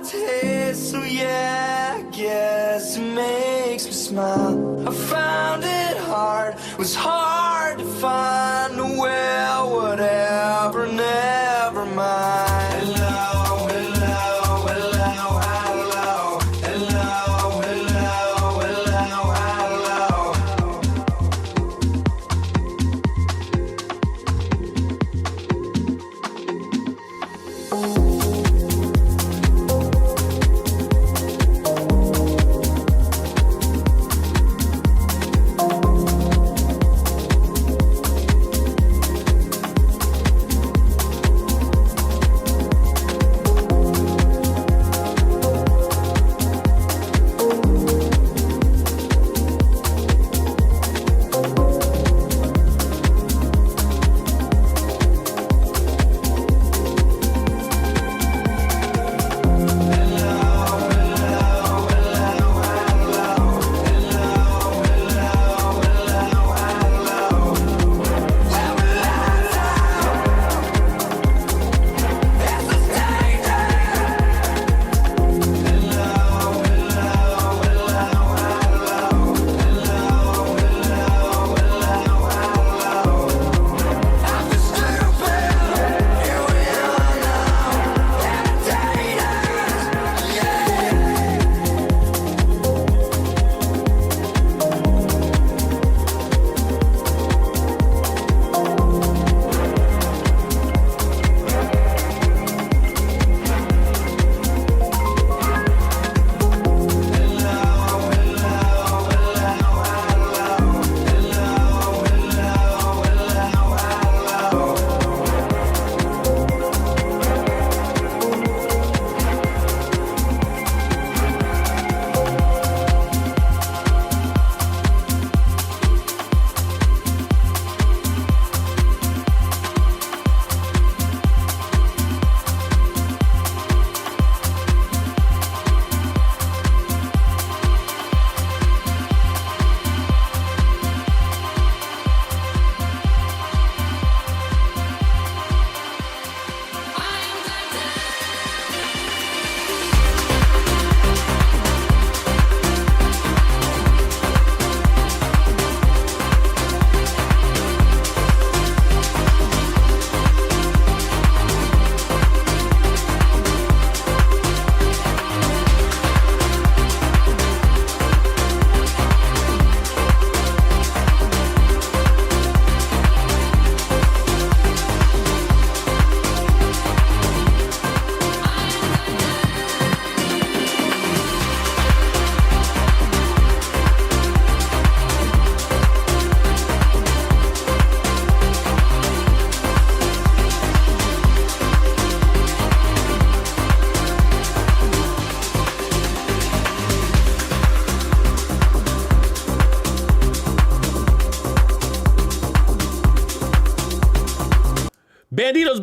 taste, so yeah, I guess it makes me smile. I found it hard, was hard to find. Well, whatever, never mind. Hello, hello, hello, hello, hello, hello, hello, hello.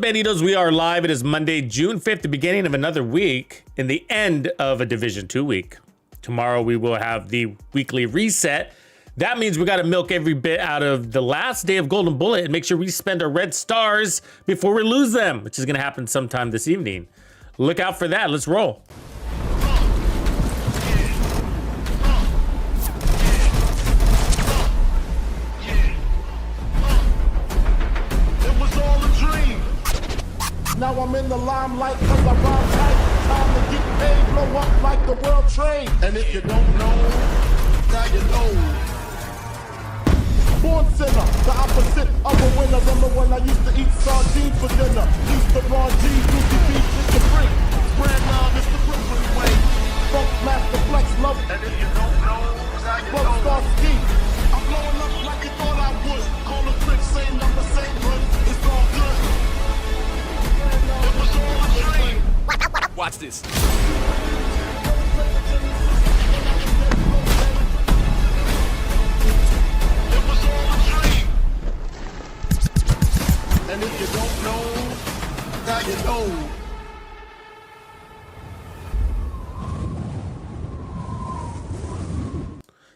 Bandidos, we are live. It is Monday, June 5th, the beginning of another week and the end of a Division 2 week. Tomorrow we will have the weekly reset. That means we got to milk every bit out of the last day of Golden Bullet and make sure we spend our red stars before we lose them, which is going to happen sometime this evening. Look out for that. Let's roll. Now I'm in the limelight cause I rhyme tight. Time to get paid, blow up like the world trade. And if you don't know, now you know. Born sinner, the opposite of a winner. Remember when I used to eat sardines for dinner? Used to raw G, Lucy Beach, Mr. Free. Brand now, it's the Brooklyn way. Funk Master Flex, love. And if you don't know, now you know. Star Ski. I'm blowing up like you thought I would. Call the trick, same number, same hood. It's all good. Watch this. And if you don't know, now you know.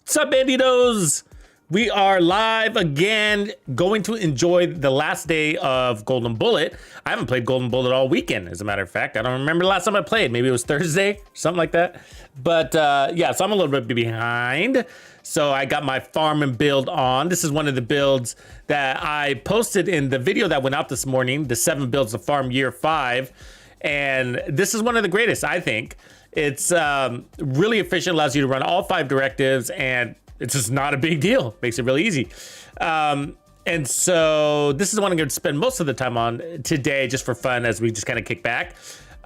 What's up, Bandidos? We are live again, going to enjoy the last day of Golden Bullet. I haven't played Golden Bullet all weekend, as a matter of fact. I don't remember the last time I played. Maybe it was Thursday, something like that. But yeah, so I'm a little bit behind. So I got my farm and build on. This is one of the builds that I posted in the video that went out this morning, the 7 builds of farm year 5. And this is one of the greatest, I think. It's really efficient, allows you to run all 5 directives, and it's just not a big deal. Makes it really easy. And so this is the one I'm going to spend most of the time on today, just for fun, as we just kind of kick back.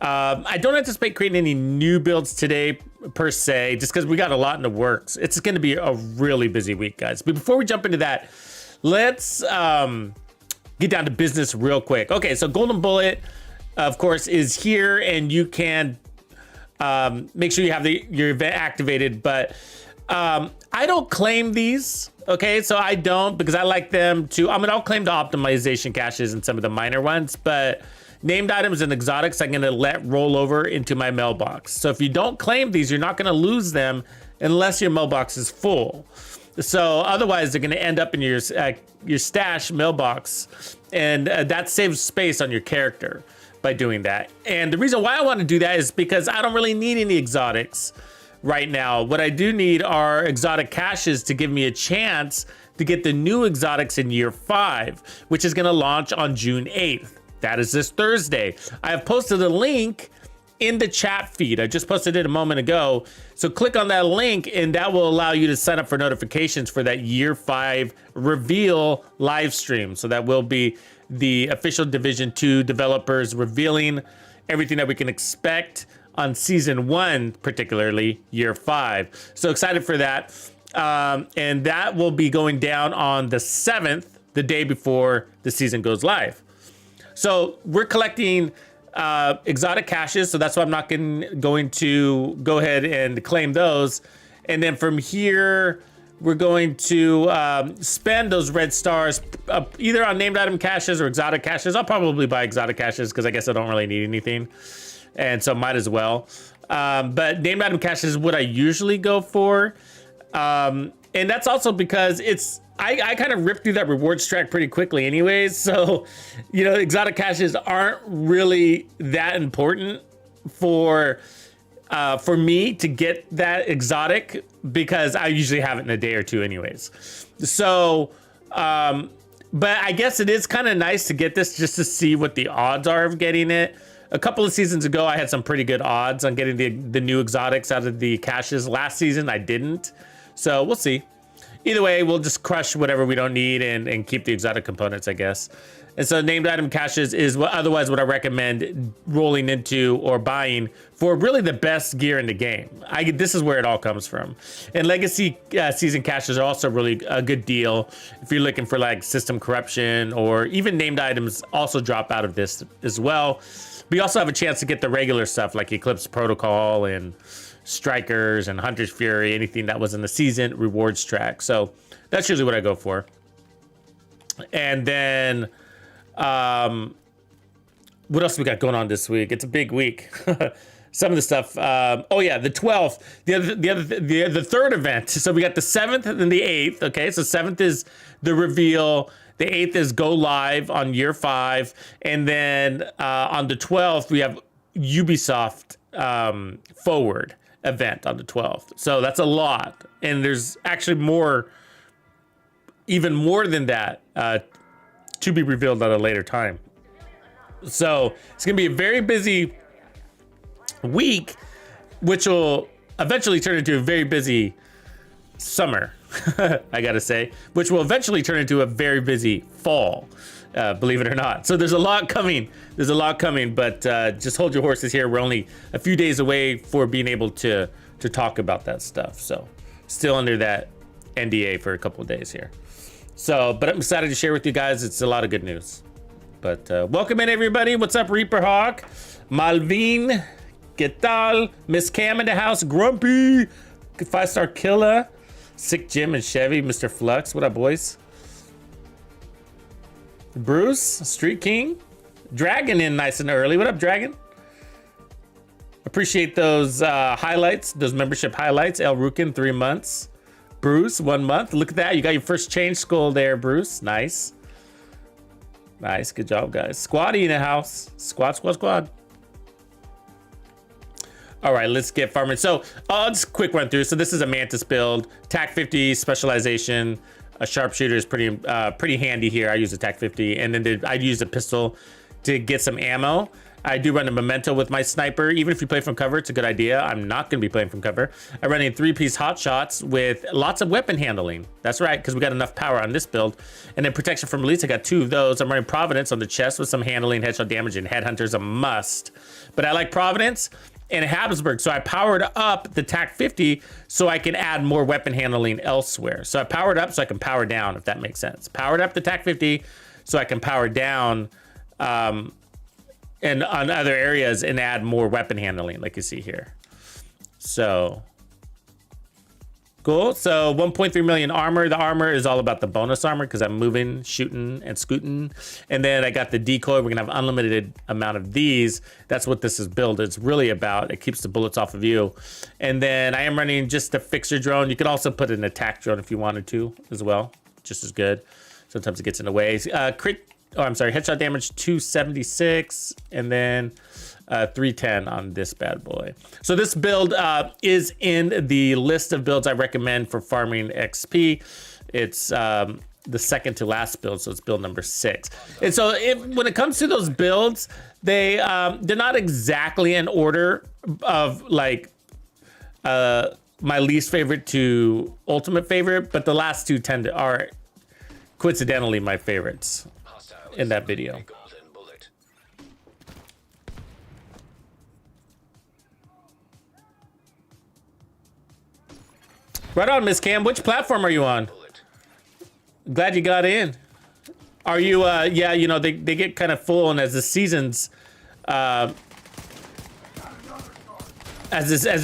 I don't anticipate creating any new builds today per se, just because we got a lot in the works. It's going to be a really busy week, guys. But before we jump into that, let's get down to business real quick. Okay, so Golden Bullet, of course, is here, and you can make sure you have your event activated. But I don't claim these. Okay, so I don't, because I like them to, I'll claim the optimization caches and some of the minor ones, but named items and exotics I'm going to let roll over into my mailbox. So if you don't claim these, you're not going to lose them unless your mailbox is full. So otherwise, they're going to end up in your stash mailbox, and that saves space on your character by doing that. And the reason why I want to do that is because I don't really need any exotics right now. What I do need are exotic caches to give me a chance to get the new exotics in year 5, which is going to launch on June 8th. That is this Thursday. I have posted a link in the chat feed. I just posted it a moment ago. So click on that link, and that will allow you to sign up for notifications for that year 5 reveal live stream. So that will be the official Division 2 developers revealing everything that we can expect on season 1, particularly year 5. So excited for that. And that will be going down on the 7th, the day before the season goes live. So we're collecting exotic caches, so that's why I'm not going to go ahead and claim those. And then from here, we're going to spend those red stars either on named item caches or exotic caches. I'll probably buy exotic caches because I guess I don't really need anything, and so might as well. But named item caches is what I usually go for, and that's also because I kind of ripped through that rewards track pretty quickly anyways. So, you know, exotic caches aren't really that important for me to get that exotic, because I usually have it in a day or two anyways. So, but I guess it is kind of nice to get this just to see what the odds are of getting it. A couple of seasons ago, I had some pretty good odds on getting the new exotics out of the caches. Last season, I didn't. So we'll see. Either way, we'll just crush whatever we don't need and keep the exotic components, I guess. And so named item caches is what I recommend rolling into or buying for really the best gear in the game. This is where it all comes from. And legacy season caches are also really a good deal if you're looking for like system corruption, or even named items also drop out of this as well. But you also have a chance to get the regular stuff like Eclipse Protocol and Strikers and Hunter's Fury, anything that was in the season rewards track. So that's usually what I go for. And then what else we got going on this week? It's a big week. Some of the stuff. Oh yeah, the 12th, the third event. So we got the 7th and the 8th. Okay, so 7th is the reveal. The 8th is go live on year 5, and then on the 12th we have Ubisoft forward event on the 12th. So that's a lot, and there's actually even more than that to be revealed at a later time. So it's gonna be a very busy week, which will eventually turn into a very busy summer. I gotta say, which will eventually turn into a very busy fall, believe it or not. So there's a lot coming. But just hold your horses here. We're only a few days away for being able to talk about that stuff. So still under that NDA for a couple of days here. So, but I'm excited to share with you guys. It's a lot of good news. But welcome in, everybody. What's up, Reaper Hawk? Malvin, ¿qué tal? Miss Cam in the house. Grumpy, 5-star killer. Sick Jim and Chevy, Mr. Flux. What up, boys? Bruce, Street King. Dragon in nice and early. What up, Dragon? Appreciate those highlights, those membership highlights. El Rukin, 3 months. Bruce, 1 month. Look at that. You got your first change skull there, Bruce. Nice. Nice. Good job, guys. Squatty in the house. Squad, squad, squad. All right, let's get farming. So just quick run through. So this is a Mantis build. TAC 50 specialization. A sharpshooter is pretty handy here. I use a TAC 50, and then I use a pistol to get some ammo. I do run a memento with my sniper. Even if you play from cover, it's a good idea. I'm not going to be playing from cover. I run in 3-piece hot shots with lots of weapon handling. That's right, because we got enough power on this build. And then protection from elites, I got 2 of those. I'm running Providence on the chest with some handling, headshot damage, and headhunter's a must. But I like Providence and Habsburg, so I powered up the TAC 50 so I can add more weapon handling elsewhere. So I powered up so I can power down, if that makes sense. Powered up the TAC 50 so I can power down and on other areas and add more weapon handling, like you see here. So cool. So 1.3 million armor. The armor is all about the bonus armor because I'm moving, shooting, and scooting. And then I got the decoy. We're gonna have unlimited amount of these. That's what this is built. It's really about. It keeps the bullets off of you. And then I am running just a fixer drone. You could also put an attack drone if you wanted to as well. Just as good. Sometimes it gets in the way. Crit. Oh, I'm sorry. Headshot damage 276, and then 310 on this bad boy. So this build is in the list of builds I recommend for farming XP. It's the second to last build, so it's build number 6. And so when it comes to those builds, they're not exactly in order of like my least favorite to ultimate favorite, but the last 2 are coincidentally my favorites in that video. Right on, Miss Cam. Which platform are you on? Glad you got in. Are you, yeah, you know, they get kind of full, and as the seasons, as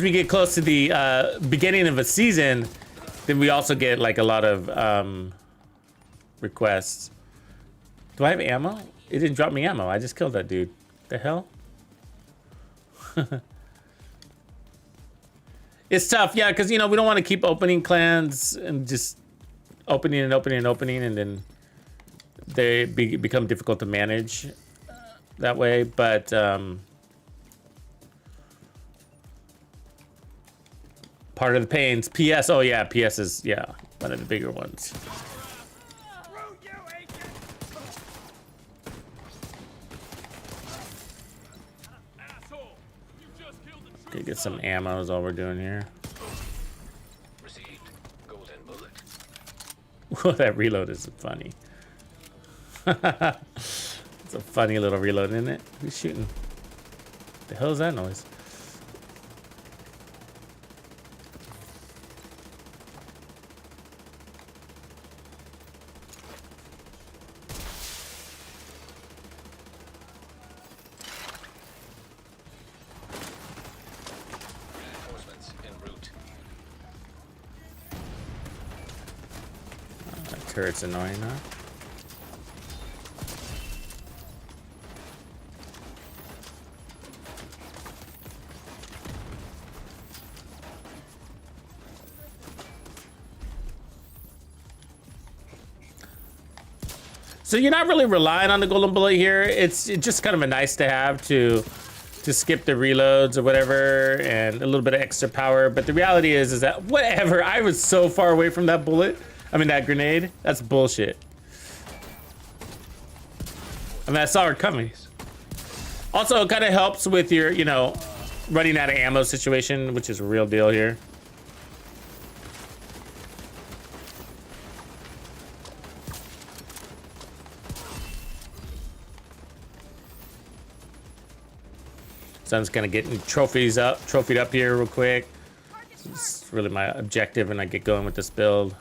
we get close to the beginning of a season, then we also get like a lot of requests. Do I have ammo? It didn't drop me ammo. I just killed that dude. The hell? It's tough, yeah, because, you know, we don't want to keep opening clans and just opening and opening and opening, and then they become difficult to manage that way. But part of the pains. PS, oh yeah, PS is, yeah, one of the bigger ones. Okay, get some ammo is all we're doing here. Received. Golden bullet. Whoa, that reload is funny. It's a funny little reload, isn't it? Who's shooting? The hell is that noise? Turret's annoying, huh? So you're not really relying on the golden bullet here. It's just kind of a nice to have to skip the reloads or whatever, and a little bit of extra power. But the reality is that whatever. I was so far away from that bullet. I mean, that grenade, that's bullshit. I mean, I saw her coming. Also, it kind of helps with your, you know, running out of ammo situation, which is a real deal here. So I'm just kind of getting trophied up here real quick. It's really my objective when I get going with this build.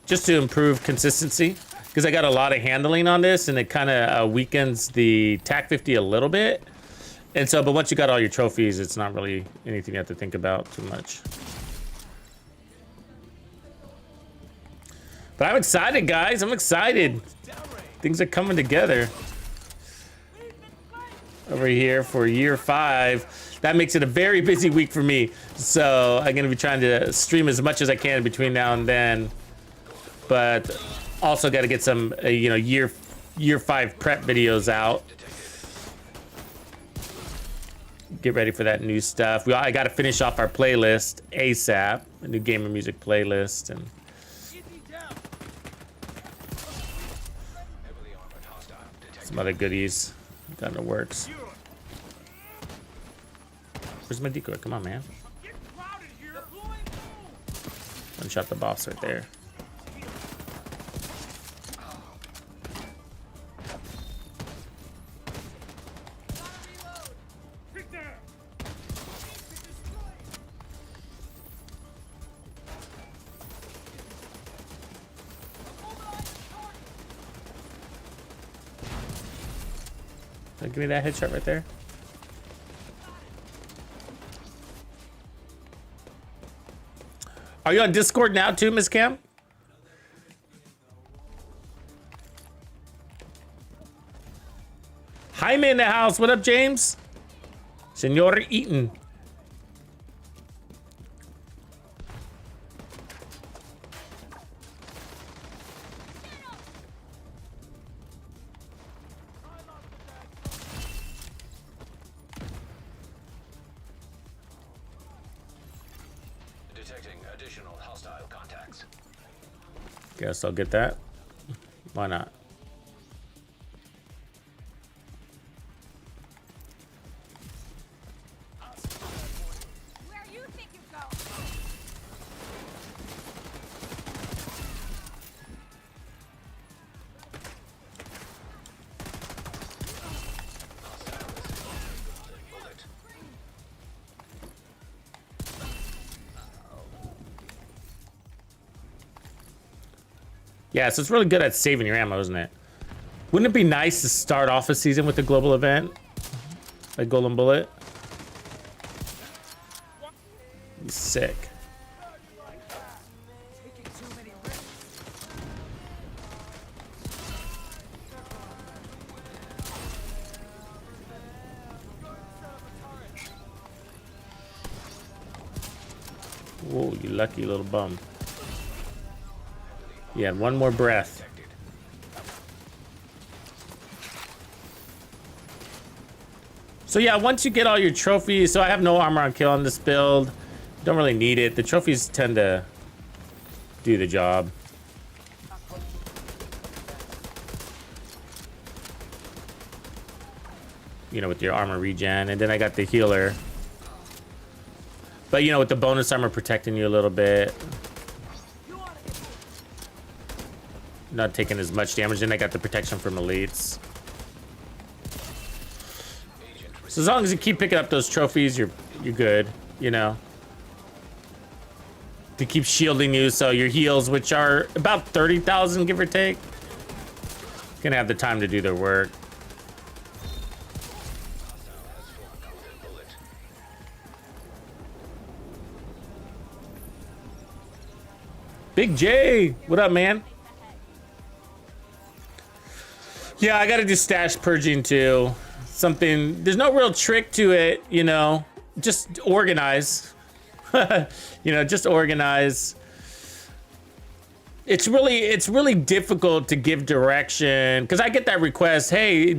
Just to improve consistency, because I got a lot of handling on this, and it kind of weakens the TAC 50 a little bit. And so, but once you got all your trophies, it's not really anything you have to think about too much. But I'm excited, guys. I'm excited. Things are coming together over here for year 5. that makes it a very busy week for me. So I'm gonna be trying to stream as much as I can between now and then, but also got to get some you know, year 5 prep videos out. Get ready for that new stuff. I got to finish off our playlist ASAP, a new gamer music playlist, and some other goodies. Got in the works. Where's my decoy? Come on, man. One shot the boss right there. Give me that headshot right there. Are you on Discord now too, Miss Cam? Jaime in the house. What up, James? Senor Eaton. Guess I'll get that. Why not? Where you think you go? Yeah, so it's really good at saving your ammo, isn't it? Wouldn't it be nice to start off a season with a global event? Like Golden Bullet? Sick. Whoa, you lucky little bum. Yeah, one more breath. So yeah, once you get all your trophies, so I have no armor on kill on this build. Don't really need it. The trophies tend to do the job. You know, with your armor regen, and then I got the healer. But you know, with the bonus armor protecting you a little bit. Not taking as much damage, and I got the protection from elites. So as long as you keep picking up those trophies, you're good, you know. To keep shielding you, so your heals, which are about 30,000, give or take, gonna have the time to do their work. Big J, what up, man? Yeah, I gotta do stash purging too. Something, there's no real trick to it, you know, just organize. You know, just organize. It's really difficult to give direction, because I get that request, hey,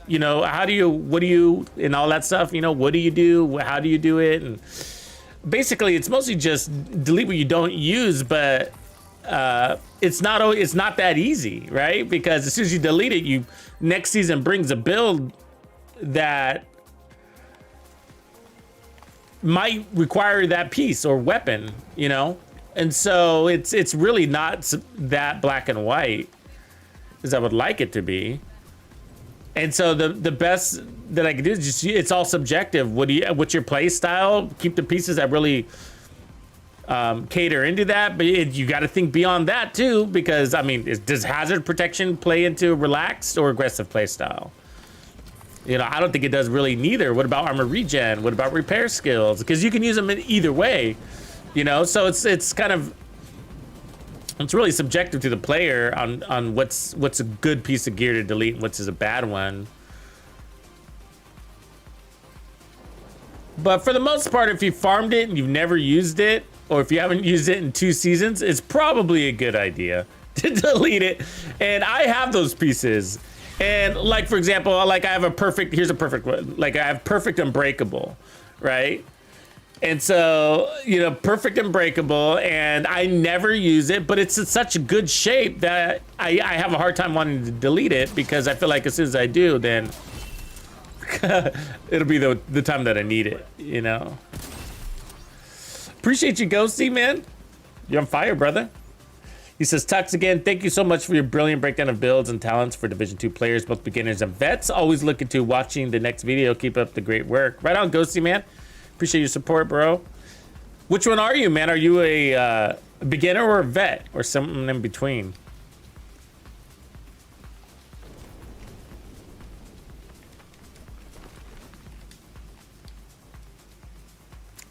you know, what do you, and all that stuff, you know, what do you do? How do you do it? And basically it's mostly just delete what you don't use, but it's not that easy, right? Because as soon as you delete it, next season brings a build that might require that piece or weapon, you know? And so it's really not that black and white as I would like it to be. And so the best that I can do is just, it's all subjective. What's your play style? Keep the pieces that really cater into that, but you got to think beyond that too, because I mean, does hazard protection play into relaxed or aggressive play style? You know, I don't think it does really neither. What about armor regen? What about repair skills? Because you can use them in either way, you know. So it's kind of, it's really subjective to the player on what's a good piece of gear to delete and what's a bad one. But for the most part, if you farmed it and you've never used it, or if you haven't used it in 2 seasons, it's probably a good idea to delete it. And I have those pieces. And like, for example, like I have a perfect, here's a perfect one. Like I have perfect unbreakable, right? And so, you know, perfect unbreakable, and I never use it, but it's in such a good shape that I have a hard time wanting to delete it, because I feel like as soon as I do, then it'll be the time that I need it, you know? Appreciate you, Ghosty, man. You're on fire, brother. He says, Tux again, thank you so much for your brilliant breakdown of builds and talents for Division 2 players, both beginners and vets. Always looking to watching the next video. Keep up the great work. Right on, Ghosty, man. Appreciate your support, bro. Which one are you, man? Are you a beginner or a vet or something in between?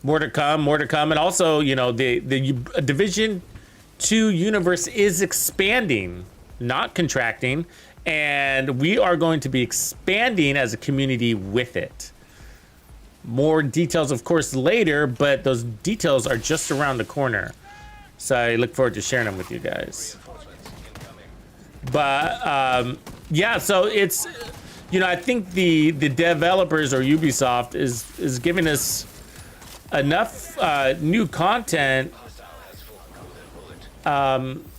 More to come, and also, you know, the Division 2 universe is expanding, not contracting, and we are going to be expanding as a community with it. More details, of course, later, but those details are just around the corner. So I look forward to sharing them with you guys. But yeah, so it's, you know, I think the developers or Ubisoft is giving us enough new content,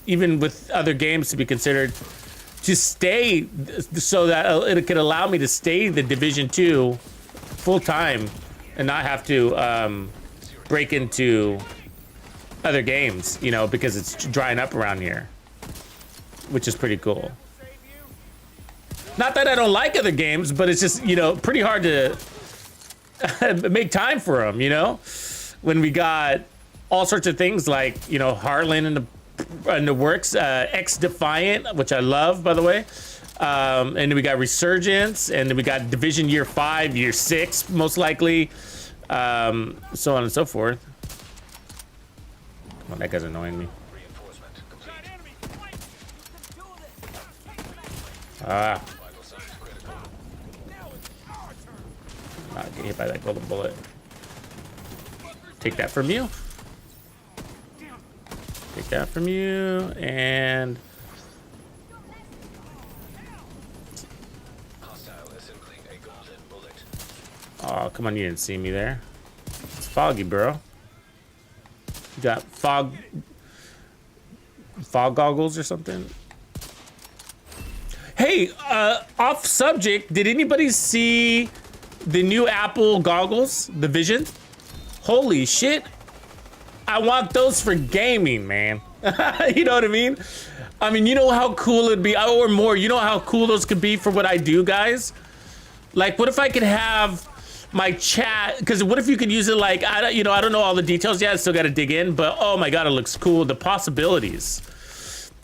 even with other games to be considered, to stay, so that it could allow me to stay the Division 2 full time and not have to break into other games, you know, because it's drying up around here, which is pretty cool. Not that I don't like other games, but it's just, you know, pretty hard to make time for them, you know, when we got all sorts of things like, you know, Heartland in the works, X Defiant, which I love, by the way. And then we got Resurgence, and then we got Division Year 5, Year 6, most likely, so on and so forth. Come on, that guy's annoying me. Ah. Not get hit by that golden bullet. Take that from you. Take that from you, and oh, come on, you didn't see me there. It's foggy, bro. You got fog goggles or something? Hey, off subject, did anybody see the new Apple goggles, the Vision? Holy shit. I want those for gaming, man. You know what I mean? I mean, you know how cool it'd be, or more, you know how cool those could be for what I do, guys? Like, what if I could have my chat, because what if you could use it like, I don't know all the details yet, I still gotta dig in, but oh my God, it looks cool, the possibilities.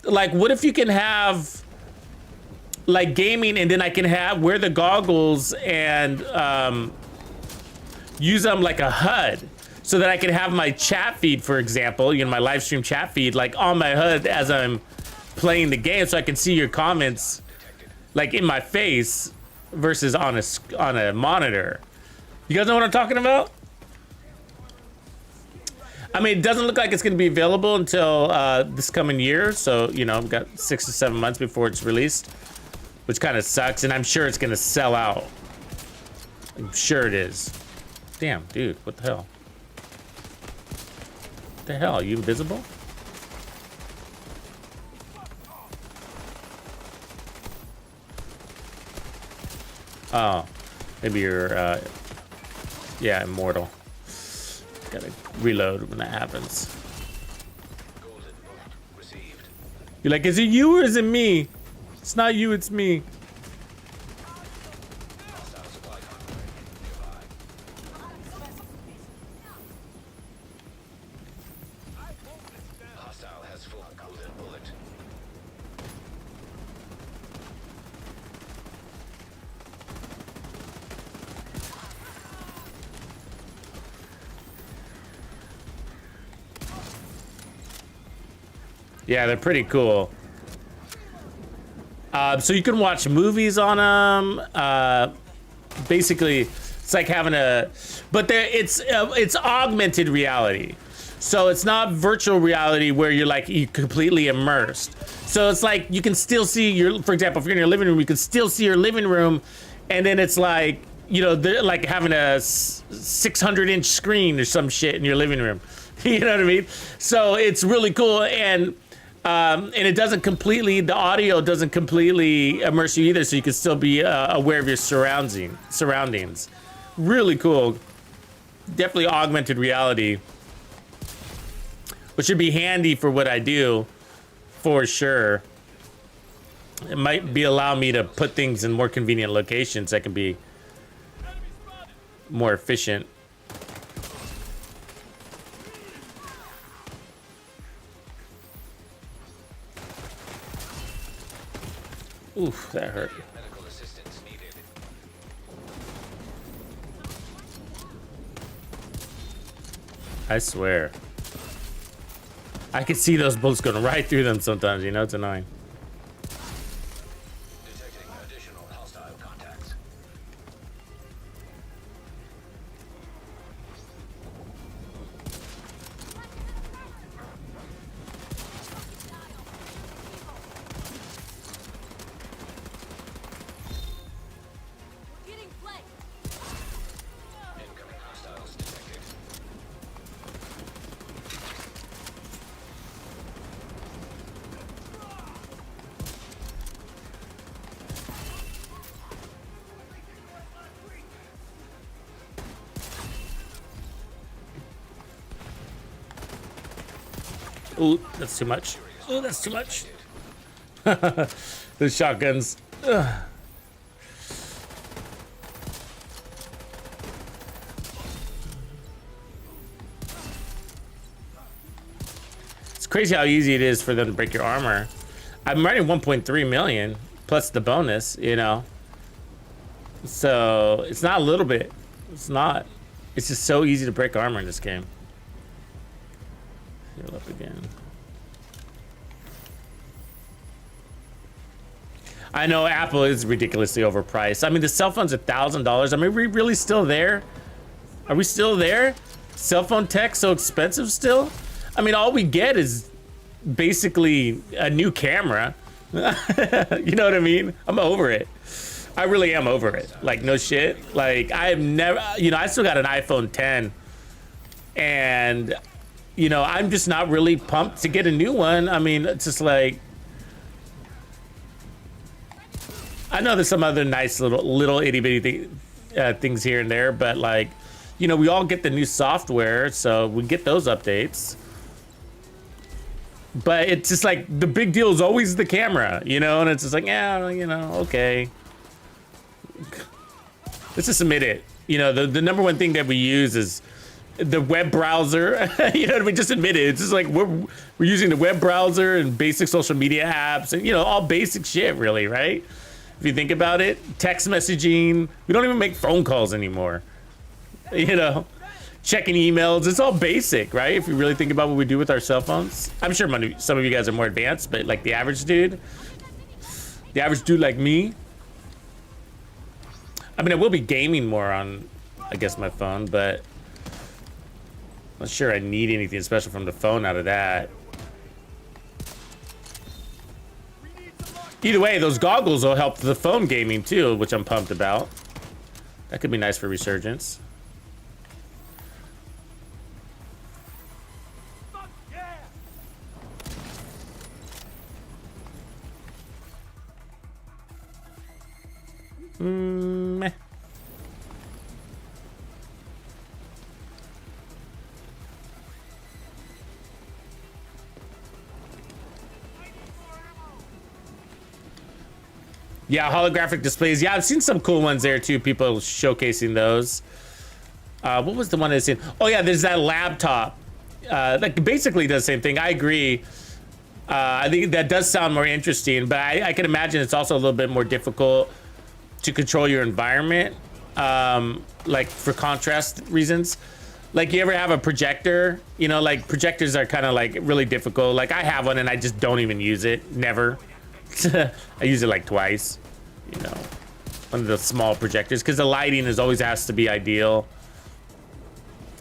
Like, what if you can have like gaming, and then I can wear the goggles and use them like a HUD, so that I can have my chat feed, for example, you know, my live stream chat feed, like on my HUD as I'm playing the game, so I can see your comments like in my face versus on a monitor. You guys know what I'm talking about? I mean, it doesn't look like it's going to be available until this coming year, so, you know, we've got 6 to 7 months before it's released, which kind of sucks, and I'm sure it's going to sell out. I'm sure it is. Damn, dude, what the hell? What the hell? Are you invisible? Oh, maybe you're, yeah, immortal. Gotta reload when that happens. You're like, is it you or is it me? It's not you, it's me. Yeah, they're pretty cool. So you can watch movies on them. Basically, It's like having a, but there, it's augmented reality. So it's not virtual reality where you're like you completely immersed. So it's like you can still see your, for example, if you're in your living room, you can still see your living room, and then it's like, you know, they're like having a 600-inch screen or some shit in your living room. You know what I mean? So it's really cool, and it doesn't completely, the audio doesn't completely immerse you either, so you can still be aware of your surroundings. Really cool. Definitely augmented reality, which should be handy for what I do, for sure. It might be allow me to put things in more convenient locations that can be more efficient. Oof, that hurt. I swear. I can see those bullets going right through them sometimes, you know, it's annoying. Detecting additional hostile contacts. Getting flanked. Incoming hostiles detected. Ooh, that's too much. Oh, that's too much. The shotguns. Ugh. It's crazy how easy it is for them to break your armor. I'm running 1.3 million plus the bonus, you know. So it's not a little bit. It's not. It's just so easy to break armor in this game. Heal up again. I know Apple is ridiculously overpriced. I mean, the cell phone's $1,000. I mean, are we really still there? Are we still there? Cell phone tech so expensive still? I mean, all we get is basically a new camera. You know what I mean? I'm over it. I really am over it. Like, no shit. Like, I have never, you know, I still got an iPhone 10. And, you know, I'm just not really pumped to get a new one. I mean, it's just like, I know there's some other nice little itty bitty things here and there, but like, you know, we all get the new software, so we get those updates. But it's just like the big deal is always the camera, you know, and it's just like, yeah, you know, okay. Let's just admit it. You know, the number one thing that we use is the web browser. You know what I mean? Just admit it. It's just like we're using the web browser and basic social media apps and, you know, all basic shit, really, right? If you think about it, text messaging, we don't even make phone calls anymore. You know, checking emails, it's all basic, right? If you really think about what we do with our cell phones. I'm sure some of you guys are more advanced, but like the average dude like me, I mean, I will be gaming more on, I guess, my phone, but I'm not sure I need anything special from the phone out of that. Either way, those goggles will help the phone gaming too, which I'm pumped about. That could be nice for Resurgence. Meh. Yeah, holographic displays. Yeah, I've seen some cool ones there too. People showcasing those. What was the one I seen? Oh yeah, there's that laptop. Like basically does the same thing. I agree. I think that does sound more interesting, but I can imagine it's also a little bit more difficult to control your environment, like for contrast reasons. Like, you ever have a projector? You know, like projectors are kind of like really difficult. Like I have one and I just don't even use it. Never. I use it like twice, you know. one of the small projectors, because the lighting is always has to be ideal.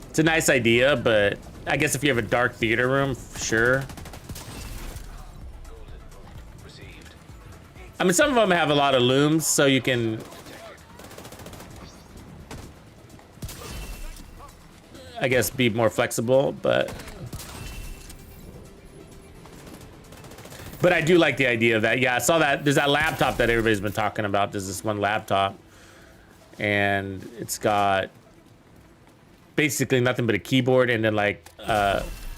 It's a nice idea, but I guess if you have a dark theater room, sure. I mean, some of them have a lot of looms, so you can, I guess, be more flexible, but I do like the idea of that. Yeah, I saw that. There's that laptop that everybody's been talking about. There's this one laptop, and it's got basically nothing but a keyboard and then like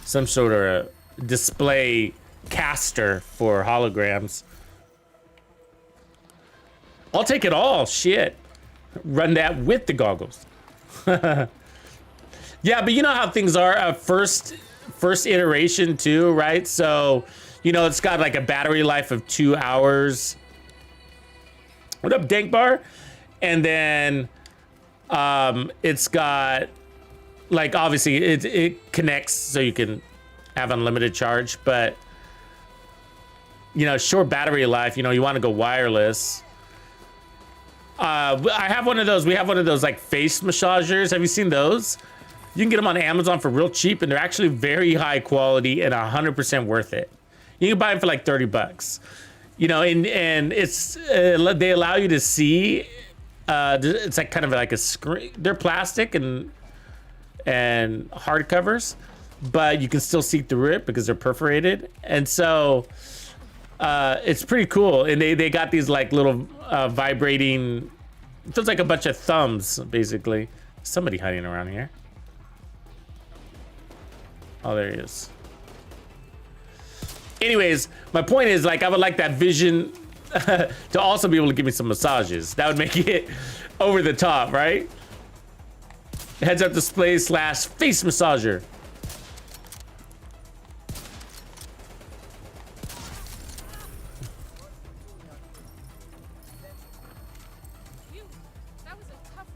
some sort of display caster for holograms. I'll take it all. Shit. Run that with the goggles. Yeah, but you know how things are. First iteration too, right? So, you know, it's got like a battery life of 2 hours. What up, Dank Bar? And then it's got, like, obviously it connects so you can have unlimited charge, but, you know, short battery life, you know, you want to go wireless. I have one of those. We have one of those like face massagers. Have you seen those? You can get them on Amazon for real cheap, and they're actually very high quality and 100% worth it. You can buy them for like 30 bucks. You know, and it's they allow you to see. It's like kind of like a screen. They're plastic and hard covers, but you can still see through it because they're perforated. And so it's pretty cool. And they got these like little vibrating, it feels like a bunch of thumbs, basically. Somebody hiding around here. Oh, there he is. Anyways, my point is, like, I would like that vision to also be able to give me some massages. That would make it over the top, right? Heads up display / face massager. That was a tough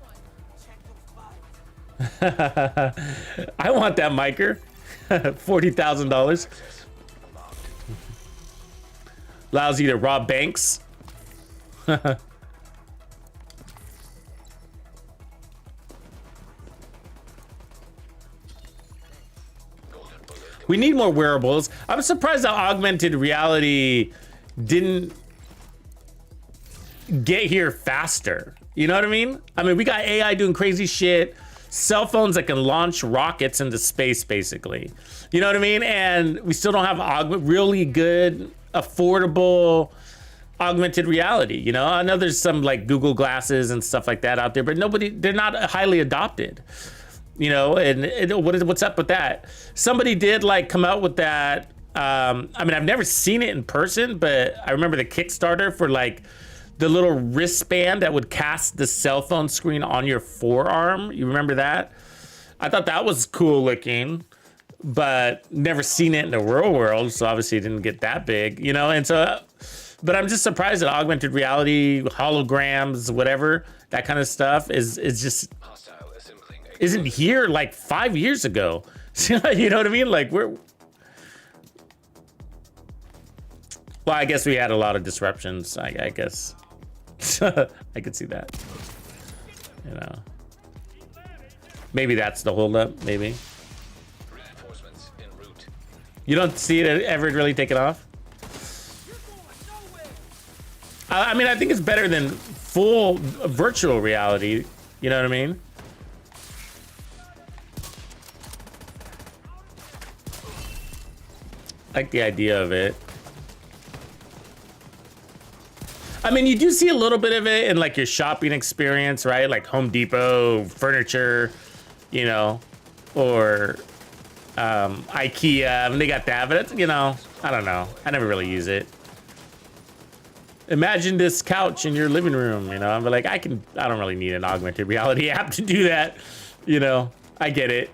one. I want that micer. $40,000. Allows you to rob banks. We need more wearables. I'm surprised that augmented reality didn't get here faster. You know what I mean? I mean, we got AI doing crazy shit. Cell phones that can launch rockets into space, basically. You know what I mean? And we still don't have really good, affordable augmented reality. You know, I know there's some like Google glasses and stuff like that out there, but they're not highly adopted. You know, and what's up with that? Somebody did like come out with that. I mean, I've never seen it in person, but I remember the Kickstarter for like the little wristband that would cast the cell phone screen on your forearm. You remember that? I thought that was cool looking, but never seen it in the real world. So obviously it didn't get that big, you know? And so, but I'm just surprised that augmented reality, holograms, whatever, that kind of stuff is just, isn't here like 5 years ago. You know what I mean? Like well, I guess we had a lot of disruptions. I guess I could see that. You know, maybe that's the holdup. Maybe you don't see it ever really taking off. I mean, I think it's better than full virtual reality. You know what I mean? Like the idea of it. I mean, you do see a little bit of it in like your shopping experience, right? Like Home Depot, furniture, you know, or IKEA. I mean, they got that, but it's, you know, I don't know. I never really use it. Imagine this couch in your living room, you know. I'm like, I don't really need an augmented reality app to do that. You know, I get it.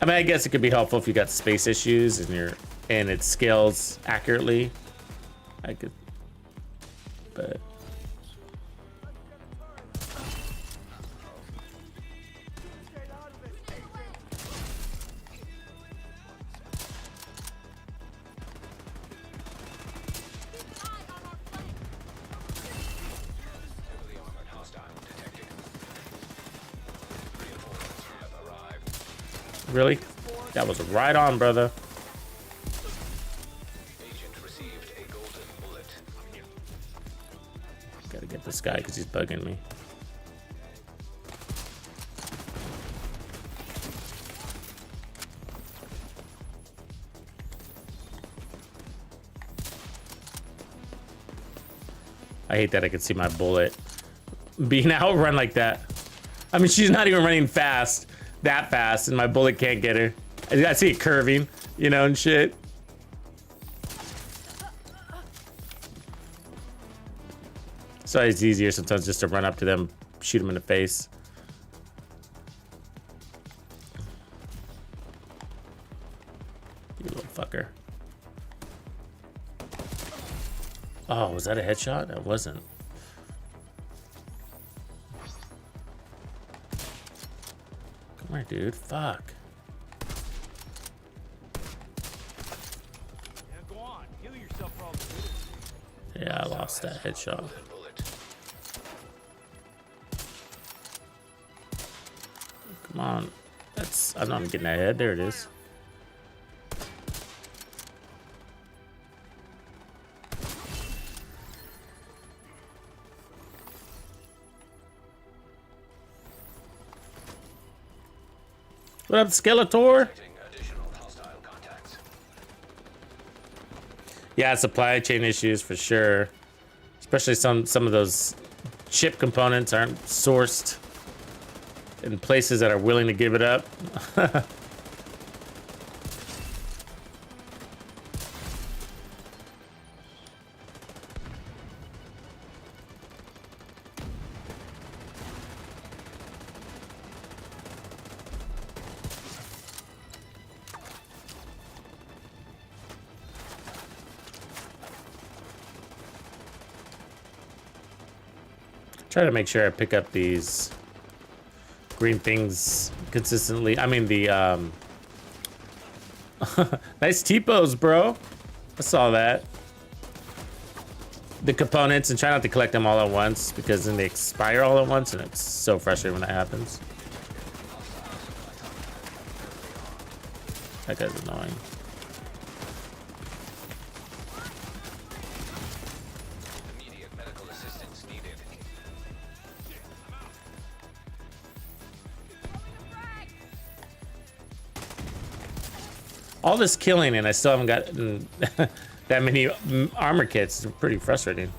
I mean, I guess it could be helpful if you got space issues and it scales accurately. I could, but Really? That was right on, brother. Agent received a golden bullet. Gotta get this guy because he's bugging me. I hate that I could see my bullet being outrun like that. I mean, she's not even running that fast, and my bullet can't get her. I see it curving, you know, and shit. So it's easier sometimes just to run up to them, shoot them in the face. You little fucker. Oh, was that a headshot? That wasn't. Come here, dude. Fuck. Go on, heal yourself for all the good. Yeah, I lost that headshot. Golden bullet. Come on. That's. I'm not getting that head. There it is. What up, Skeletor? Additional hostile contacts. Yeah, supply chain issues for sure. Especially some of those chip components aren't sourced in places that are willing to give it up. Try to make sure I pick up these green things consistently. I mean the nice T-pose, bro. I saw that. The components, and try not to collect them all at once because then they expire all at once, and it's so frustrating when that happens. That guy's annoying. Immediate medical assistance needed. All this killing, and I still haven't gotten that many armor kits. It's pretty frustrating.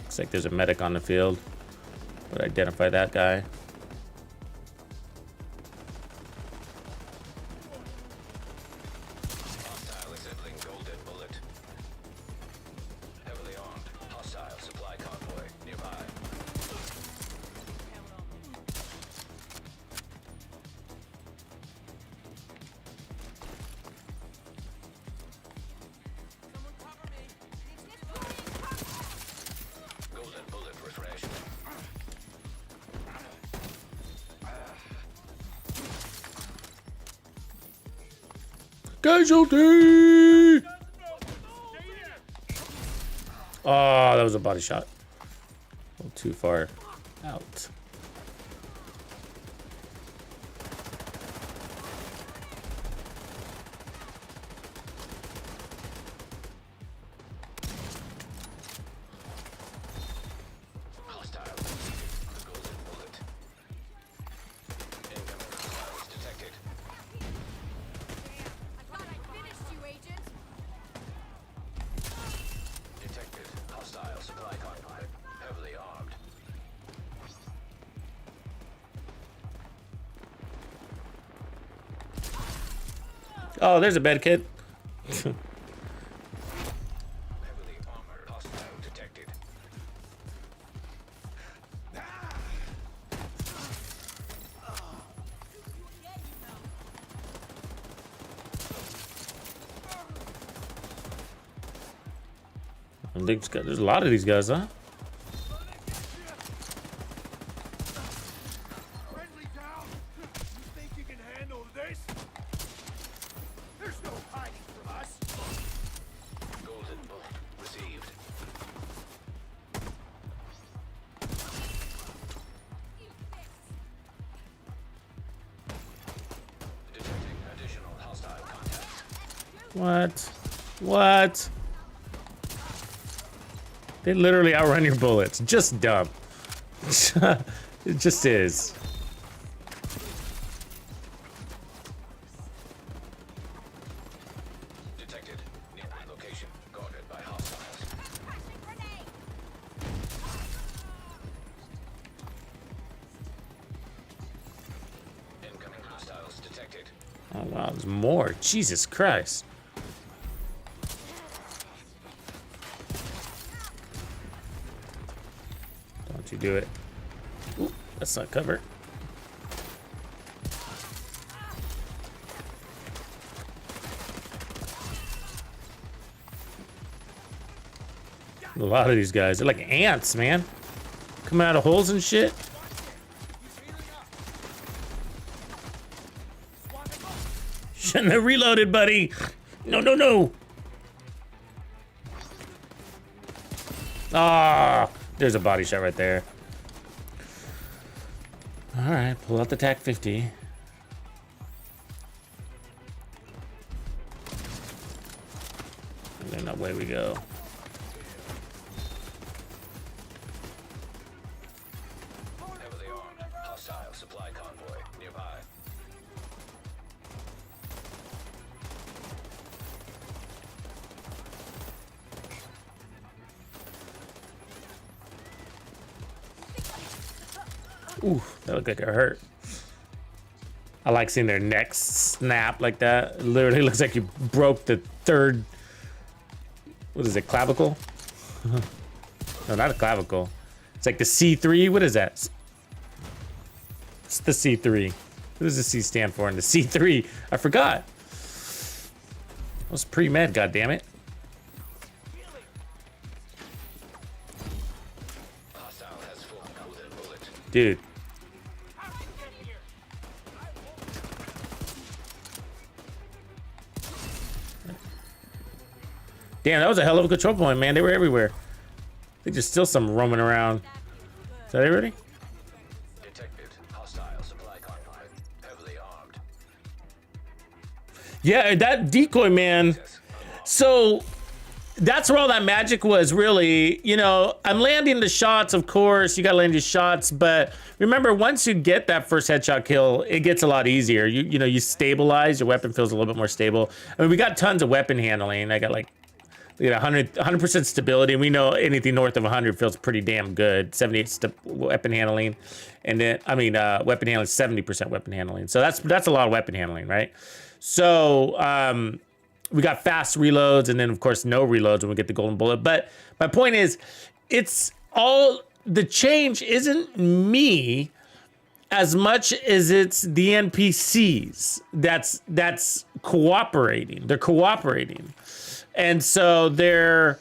Looks like there's a medic on the field. Would identify that guy. Hostile assembling golden bullet. Heavily armed. Hostile supply convoy nearby. Golden bullet refreshed. Casualty! Oh, that was a body shot. A little too far out. Hostile. The golden bullet. Incoming hostiles detected. I thought I finished you, Agent. Detected. Hostile supply convoy. Heavily armed. Oh, there's a bed kit. Heavily armored. Hostile detected. There's a lot of these guys, huh? What? What? They literally outrun your bullets. Just dumb. It just is. Detected. Nearby location. Guarded by hostiles. Incoming hostiles detected. Oh wow, there's more. Jesus Christ. Don't you do it. Ooh, that's not covered. A lot of these guys, they're like ants, man. Coming out of holes and shit. Shouldn't have reloaded, buddy. No, no, no. Ah, there's a body shot right there. All right, pull out the TAC 50. And then away we go. Heavily armed. Hostile supply convoy nearby. Ooh, that looked like it hurt. I like seeing their necks snap like that. It literally looks like you broke the third, what is it, clavicle? No, not a clavicle. It's like the C3, what is that? It's the C3. What does the C stand for in the C3? I forgot. It was pre-med, goddammit. Hostile has full golden bullet. Dude. Damn, that was a hell of a control point, man. They were everywhere. I think there's still some roaming around. Is that everybody? Detected. Hostile supply convoy. Heavily armed. Yeah, that decoy, man. So that's where all that magic was, really. You know, I'm landing the shots, of course. You got to land your shots. But remember, once you get that first headshot kill, it gets a lot easier. You know, you stabilize. Your weapon feels a little bit more stable. I mean, we got tons of weapon handling. I got like 100% stability. We know anything north of 100 feels pretty damn good. 78 weapon handling, and then weapon handling 70% weapon handling. So that's a lot of weapon handling, right? So we got fast reloads, and then of course no reloads when we get the golden bullet. But my point is, it's all the change isn't me as much as it's the NPCs that's cooperating. They're cooperating. And so they're,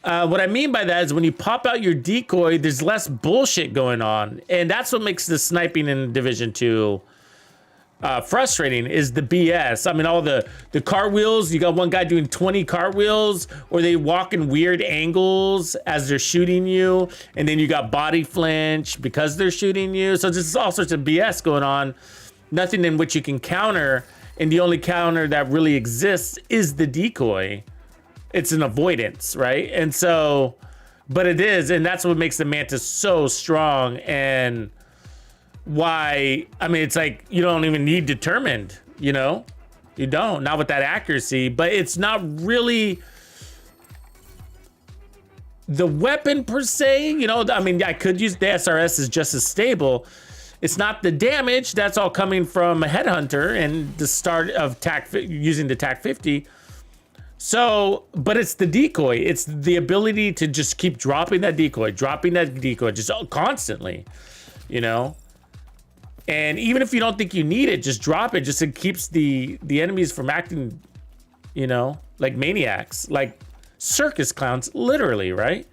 what I mean by that is when you pop out your decoy, there's less bullshit going on. And that's what makes the sniping in Division 2 frustrating, is the BS. I mean, all the cartwheels, you got one guy doing 20 cartwheels, or they walk in weird angles as they're shooting you. And then you got body flinch because they're shooting you. So there's all sorts of BS going on, nothing in which you can counter. And the only counter that really exists is the decoy. It's an avoidance, right? And so, but it is, and that's what makes the Mantis so strong, and why, I mean, it's like, you don't even need determined, you know? You don't, not with that accuracy, but it's not really the weapon per se, you know? I mean, I could use the SRS is just as stable. It's not the damage. That's all coming from a headhunter and the start of using the TAC 50. So, but it's the decoy. It's the ability to just keep dropping that decoy just constantly, you know? And even if you don't think you need it, just drop it. Just it keeps the enemies from acting, you know, like maniacs, like circus clowns, literally, right?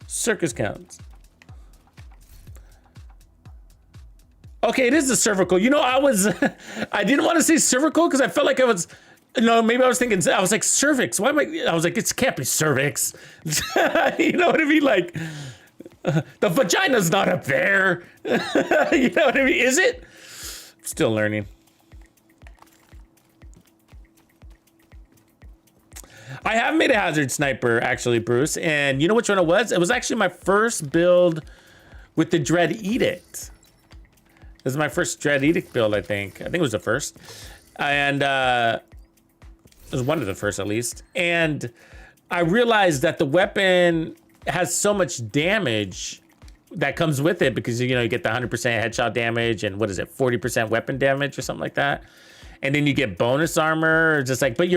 Circus clowns. Okay, it is the cervical. You know, I didn't want to say cervical because I felt like maybe I was thinking, I was like cervix. Why am I was like, it can't be cervix. You know what I mean? Like, the vagina's not up there. You know what I mean? Is it? Still learning. I have made a hazard sniper actually, Bruce, and you know which one it was? It was actually my first build with the Dread Edict. This is my first Dread Edict build, I think. I think it was the first. And it was one of the first at least. And I realized that the weapon has so much damage that comes with it because, you know, you get the 100% headshot damage and what is it, 40% weapon damage or something like that. And then you get bonus armor, just like, but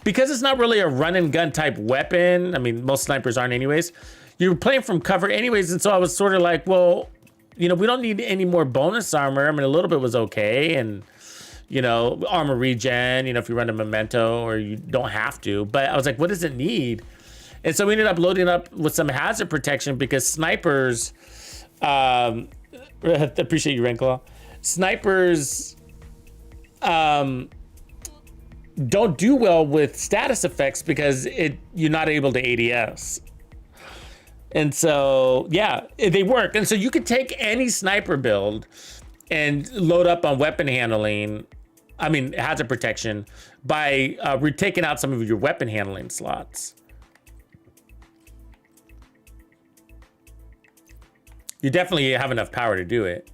because it's not really a run and gun type weapon. I mean, most snipers aren't anyways. You're playing from cover anyways. And so I was sort of like, well, you know, we don't need any more bonus armor. I mean, a little bit was okay. And, you know, armor regen, you know, if you run a memento or you don't have to. But I was like, what does it need? And so we ended up loading up with some hazard protection because snipers, appreciate you, Ranclaw. Snipers don't do well with status effects because you're not able to ADS. And so, yeah, they work. And so you could take any sniper build and load up on weapon handling, I mean, hazard protection, by taking out some of your weapon handling slots. You definitely have enough power to do it.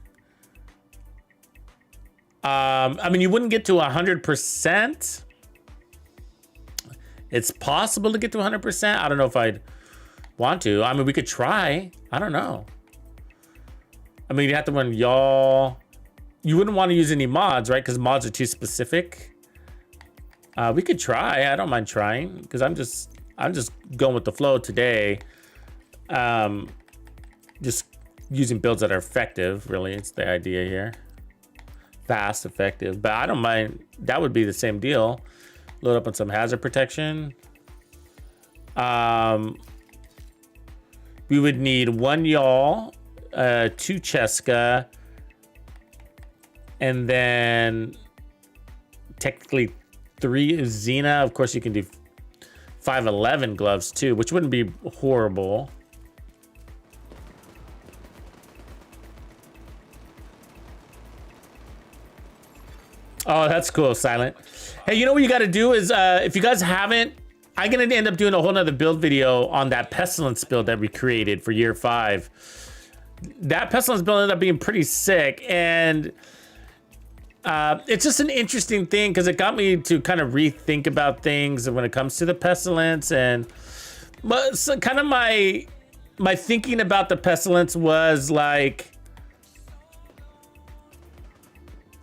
I mean, you wouldn't get to 100%. It's possible to get to 100%. I don't know if I'd want to. I mean, we could try. I don't know. I mean, you have to run y'all. You wouldn't want to use any mods, right? Because mods are too specific. We could try. I don't mind trying because I'm just going with the flow today. Just using builds that are effective. Really, it's the idea here. Fast, effective, but I don't mind. That would be the same deal. Load up on some hazard protection. We would need 1 yawl, 2 Cheska, and then technically 3 Xena. Of course, you can do 511 gloves too, which wouldn't be horrible. Oh, that's cool, Silent. Hey, you know what you got to do is, if you guys haven't, I'm going to end up doing a whole nother build video on that Pestilence build that we created for year 5. That Pestilence build ended up being pretty sick, and it's just an interesting thing because it got me to kind of rethink about things when it comes to the Pestilence. And but so kind of my thinking about the Pestilence was like,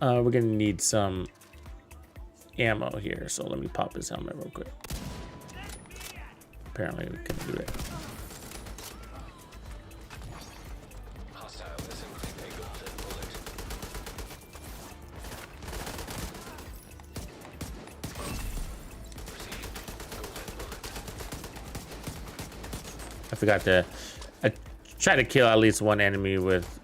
we're gonna need some ammo here, so let me pop his helmet real quick. Apparently we couldn't do it. I forgot to try to kill at least one enemy with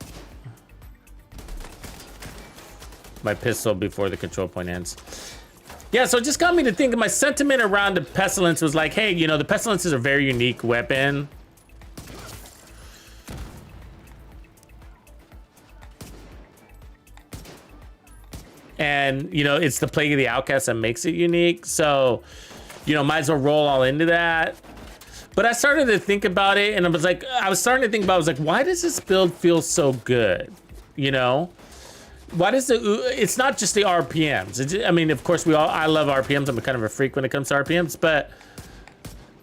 my pistol before the control point ends. Yeah, so it just got me to think. My sentiment around the Pestilence was like, hey, you know, the Pestilence is a very unique weapon. And, you know, it's the Plague of the Outcast that makes it unique. So, you know, might as well roll all into that. But I started to think about it, and I was starting to think about, why does this build feel so good? You know? Why does it's not just the RPMs. I mean, of course, I love RPMs. I'm kind of a freak when it comes to RPMs, but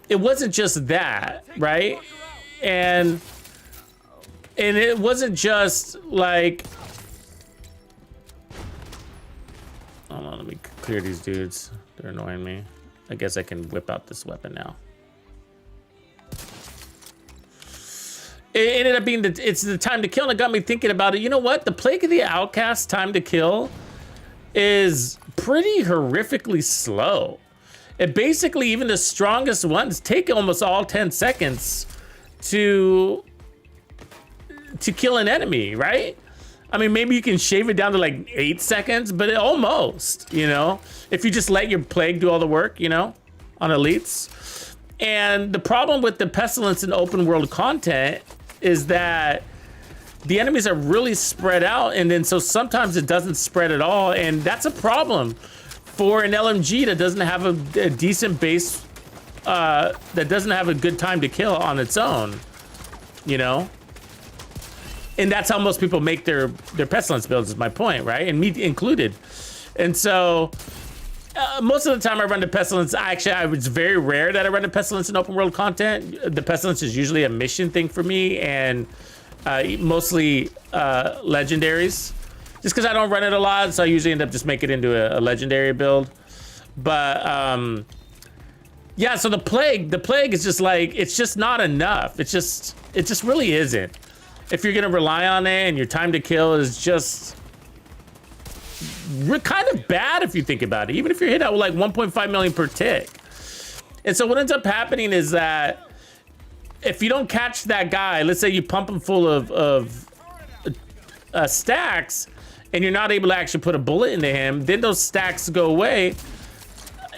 it wasn't just that, right? And it wasn't just like, hold on, let me clear these dudes. They're annoying me. I guess I can whip out this weapon now. It ended up being it's the time to kill, and it got me thinking about it. You know what? The Plague of the Outcast time to kill is pretty horrifically slow. It basically, even the strongest ones take almost all 10 seconds to kill an enemy, right? I mean, maybe you can shave it down to like 8 seconds, but almost, you know, if you just let your Plague do all the work, you know, on elites. And the problem with the Pestilence and open world content is that the enemies are really spread out, and then so sometimes it doesn't spread at all, and that's a problem for an LMG that doesn't have a decent base that doesn't have a good time to kill on its own, you know? And that's how most people make their Pestilence builds, is my point, right? And me included. And so most of the time I run the Pestilence, it's very rare that I run the Pestilence in open world content. The Pestilence is usually a mission thing for me, and mostly legendaries. Just because I don't run it a lot, so I usually end up just making it into a legendary build. But yeah, so the plague is just like, it's just not enough. It just really isn't. If you're gonna rely on it, and your time to kill is just kind of bad if you think about it, even if you're hit out with like 1.5 million per tick. And so what ends up happening is that if you don't catch that guy, let's say you pump him full of stacks, and you're not able to actually put a bullet into him, then those stacks go away,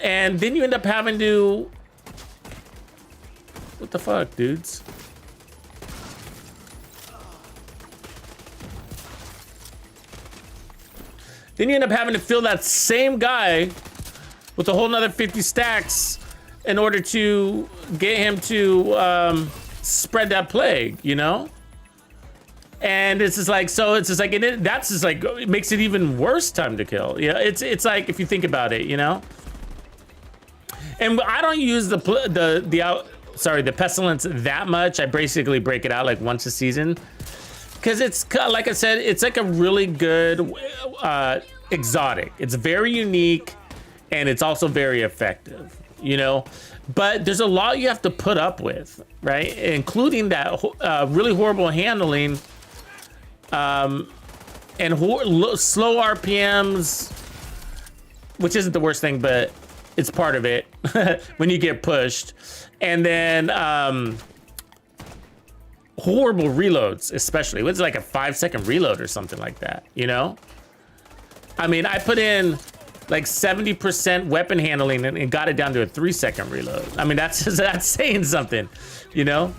and then you end up having to, what the fuck, dudes? Then you end up having to fill that same guy with a whole nother 50 stacks in order to get him to spread that plague, you know? And it's just like, so it's just like, that's just like, it makes it even worse time to kill. Yeah, it's like, if you think about it, you know? And I don't use the Pestilence that much. I basically break it out like once a season. Because it's, like I said, it's like a really good exotic. It's very unique, and it's also very effective, you know? But there's a lot you have to put up with, right? Including that really horrible handling, and slow RPMs, which isn't the worst thing, but it's part of it when you get pushed. And then horrible reloads, especially. It's like a 5-second reload or something like that, you know? I mean, I put in like 70% weapon handling and got it down to a 3-second reload. I mean, that's saying something, you know?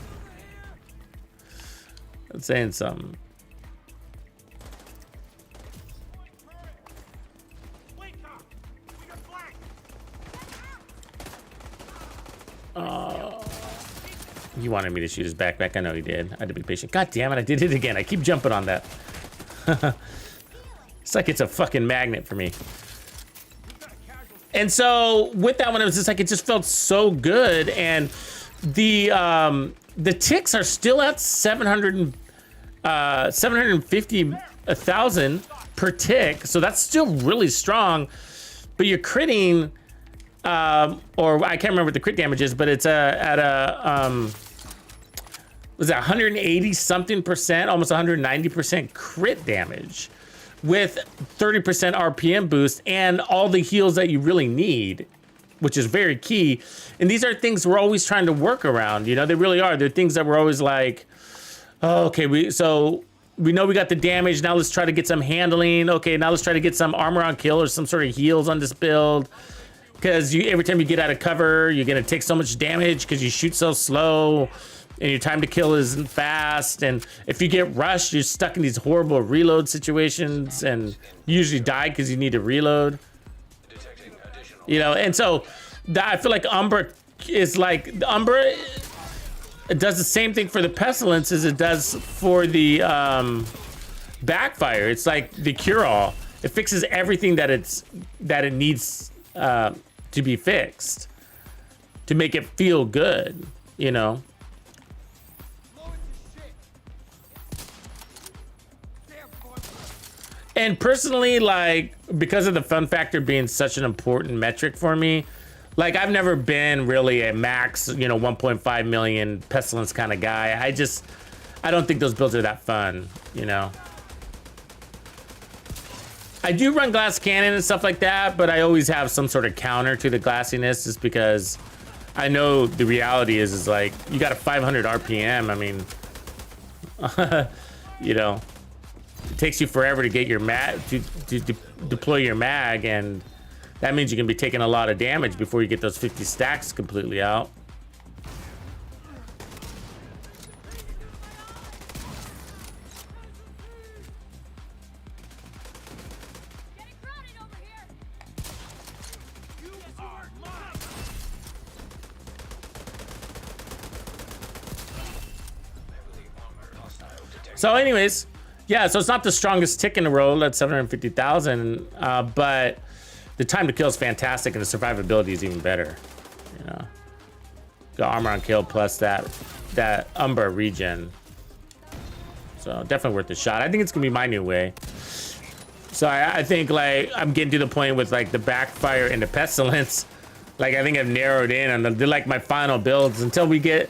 That's saying something. He wanted me to shoot his backpack. I know he did. I had to be patient. God damn it, I did it again. I keep jumping on that. It's like it's a fucking magnet for me. And so with that one, it was just like, it just felt so good. And the ticks are still at 750,000 per tick. So that's still really strong. But you're critting, or I can't remember what the crit damage is, but it's at a, was that 180 something percent, almost 190% crit damage with 30% RPM boost and all the heals that you really need, which is very key. And these are things we're always trying to work around, you know, they really are. They're things that we're always like, oh, okay, so we know we got the damage, now let's try to get some handling. Okay, now let's try to get some armor on kill or some sort of heals on this build. Because every time you get out of cover, you're gonna take so much damage because you shoot so slow and your time to kill isn't fast. And if you get rushed, you're stuck in these horrible reload situations and you usually die because you need to reload. You know, and so I feel like Umbra is like, Umbra, it does the same thing for the Pestilence as it does for the Backfire. It's like the cure-all. It fixes everything that it needs to be fixed to make it feel good, you know? And personally, like, because of the fun factor being such an important metric for me, like, I've never been really a max, you know, 1.5 million Pestilence kind of guy. I don't think those builds are that fun, you know? I do run glass cannon and stuff like that, but I always have some sort of counter to the glassiness just because I know the reality is like, you got a 500 RPM. I mean, you know, it takes you forever to get your mag, to deploy your mag, and that means you can be taking a lot of damage before you get those 50 stacks completely out. So anyways, yeah, so it's not the strongest tick in the world at 750,000, but the time to kill is fantastic and the survivability is even better. You know, got armor on kill plus that Umbra regen. So definitely worth the shot. I think it's gonna be my new way. So I think like I'm getting to the point with like the backfire and the pestilence. Like I think I've narrowed in on they're like my final builds until we get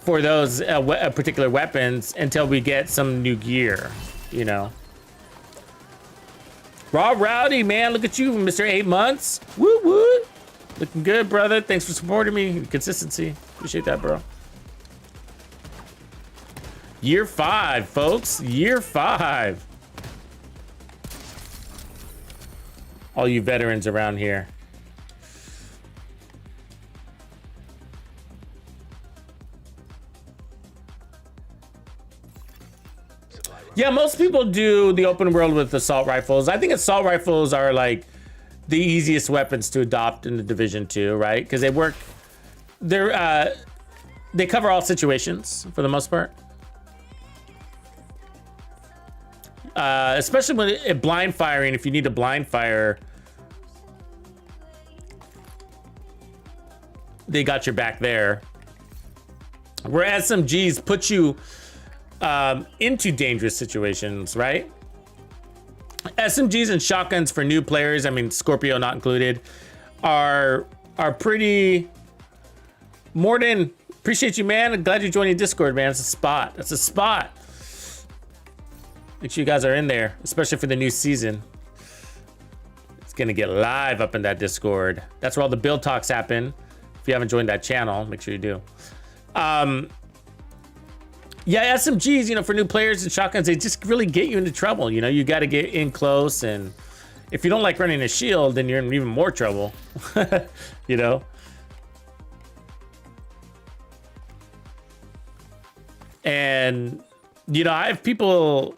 for those particular weapons until we get some new gear, you know. Raw Rowdy, man, look at you, Mr. 8 months. Woo woo. Looking good, brother. Thanks for supporting me. Consistency. Appreciate that, bro. Year 5, folks. Year 5. All you veterans around here. Yeah, most people do the open world with assault rifles. I think assault rifles are like the easiest weapons to adopt in the Division 2, right? Because they work, they cover all situations for the most part. Especially when blind firing, if you need to blind fire, they got your back there. Where SMGs put you into dangerous situations, right? SMGs and shotguns for new players, I mean Scorpio not included, are pretty more than appreciate you, man. Glad you're joining Discord, man. It's a spot. That's a spot. Make sure you guys are in there, especially for the new season. It's gonna get live up in that Discord. That's where all the build talks happen. If you haven't joined that channel, make sure you do. Yeah, SMGs, you know, for new players and shotguns, they just really get you into trouble. You know, you got to get in close, and if you don't like running a shield, then you're in even more trouble. You know. And you know, I have people.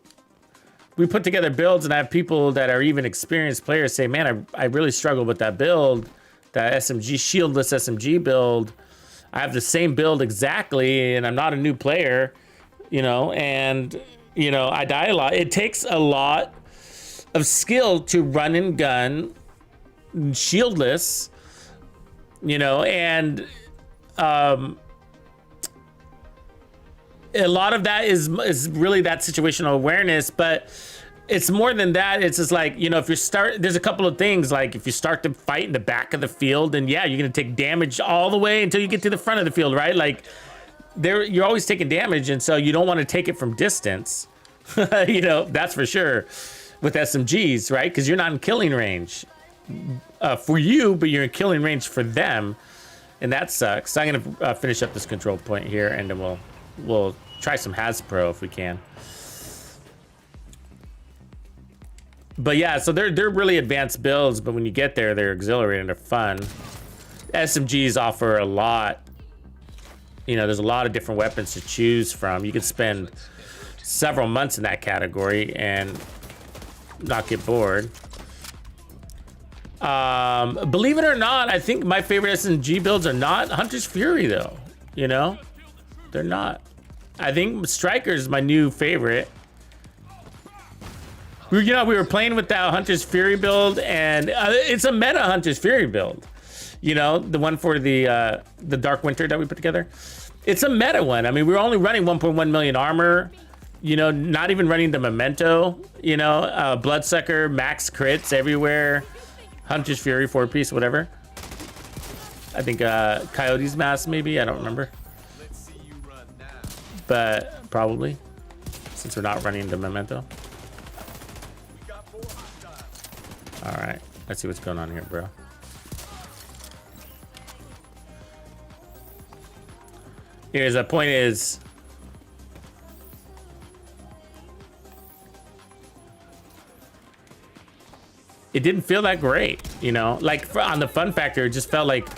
We put together builds, and I have people that are even experienced players say, "Man, I really struggle with that build, that SMG shieldless SMG build. I have the same build exactly, and I'm not a new player." You know, and, you know, I die a lot. It takes a lot of skill to run and gun shieldless, you know, and a lot of that is really that situational awareness, but it's more than that. It's just like, you know, if you start, there's a couple of things, like if you start to fight in the back of the field, then yeah, you're going to take damage all the way until you get to the front of the field, right? Like, you're always taking damage, and so you don't want to take it from distance. You know, that's for sure with SMGs, right? Because you're not in killing range for you, but you're in killing range for them, and that sucks. So I'm gonna finish up this control point here, and then we'll try some Hasbro if we can. But yeah, so they're really advanced builds, but when you get there, they're exhilarating, they're fun. SMGs offer a lot. You know, there's a lot of different weapons to choose from. You can spend several months in that category and not get bored. Believe it or not, I think my favorite SMG builds are not Hunter's Fury, though. You know, they're not. I think Striker is my new favorite. You know, we were playing with that Hunter's Fury build, and it's a meta Hunter's Fury build. You know, the one for the Dark Winter that we put together. It's a meta one. I mean, we were only running 1.1 million armor. You know, not even running the Memento. You know, Bloodsucker, max crits everywhere. Hunter's Fury, 4-piece, whatever. I think Coyote's Mask, maybe. I don't remember. But probably, since we're not running the Memento. All right, let's see what's going on here, bro. Here's the point is, it didn't feel that great, you know, like on the fun factor, it just felt like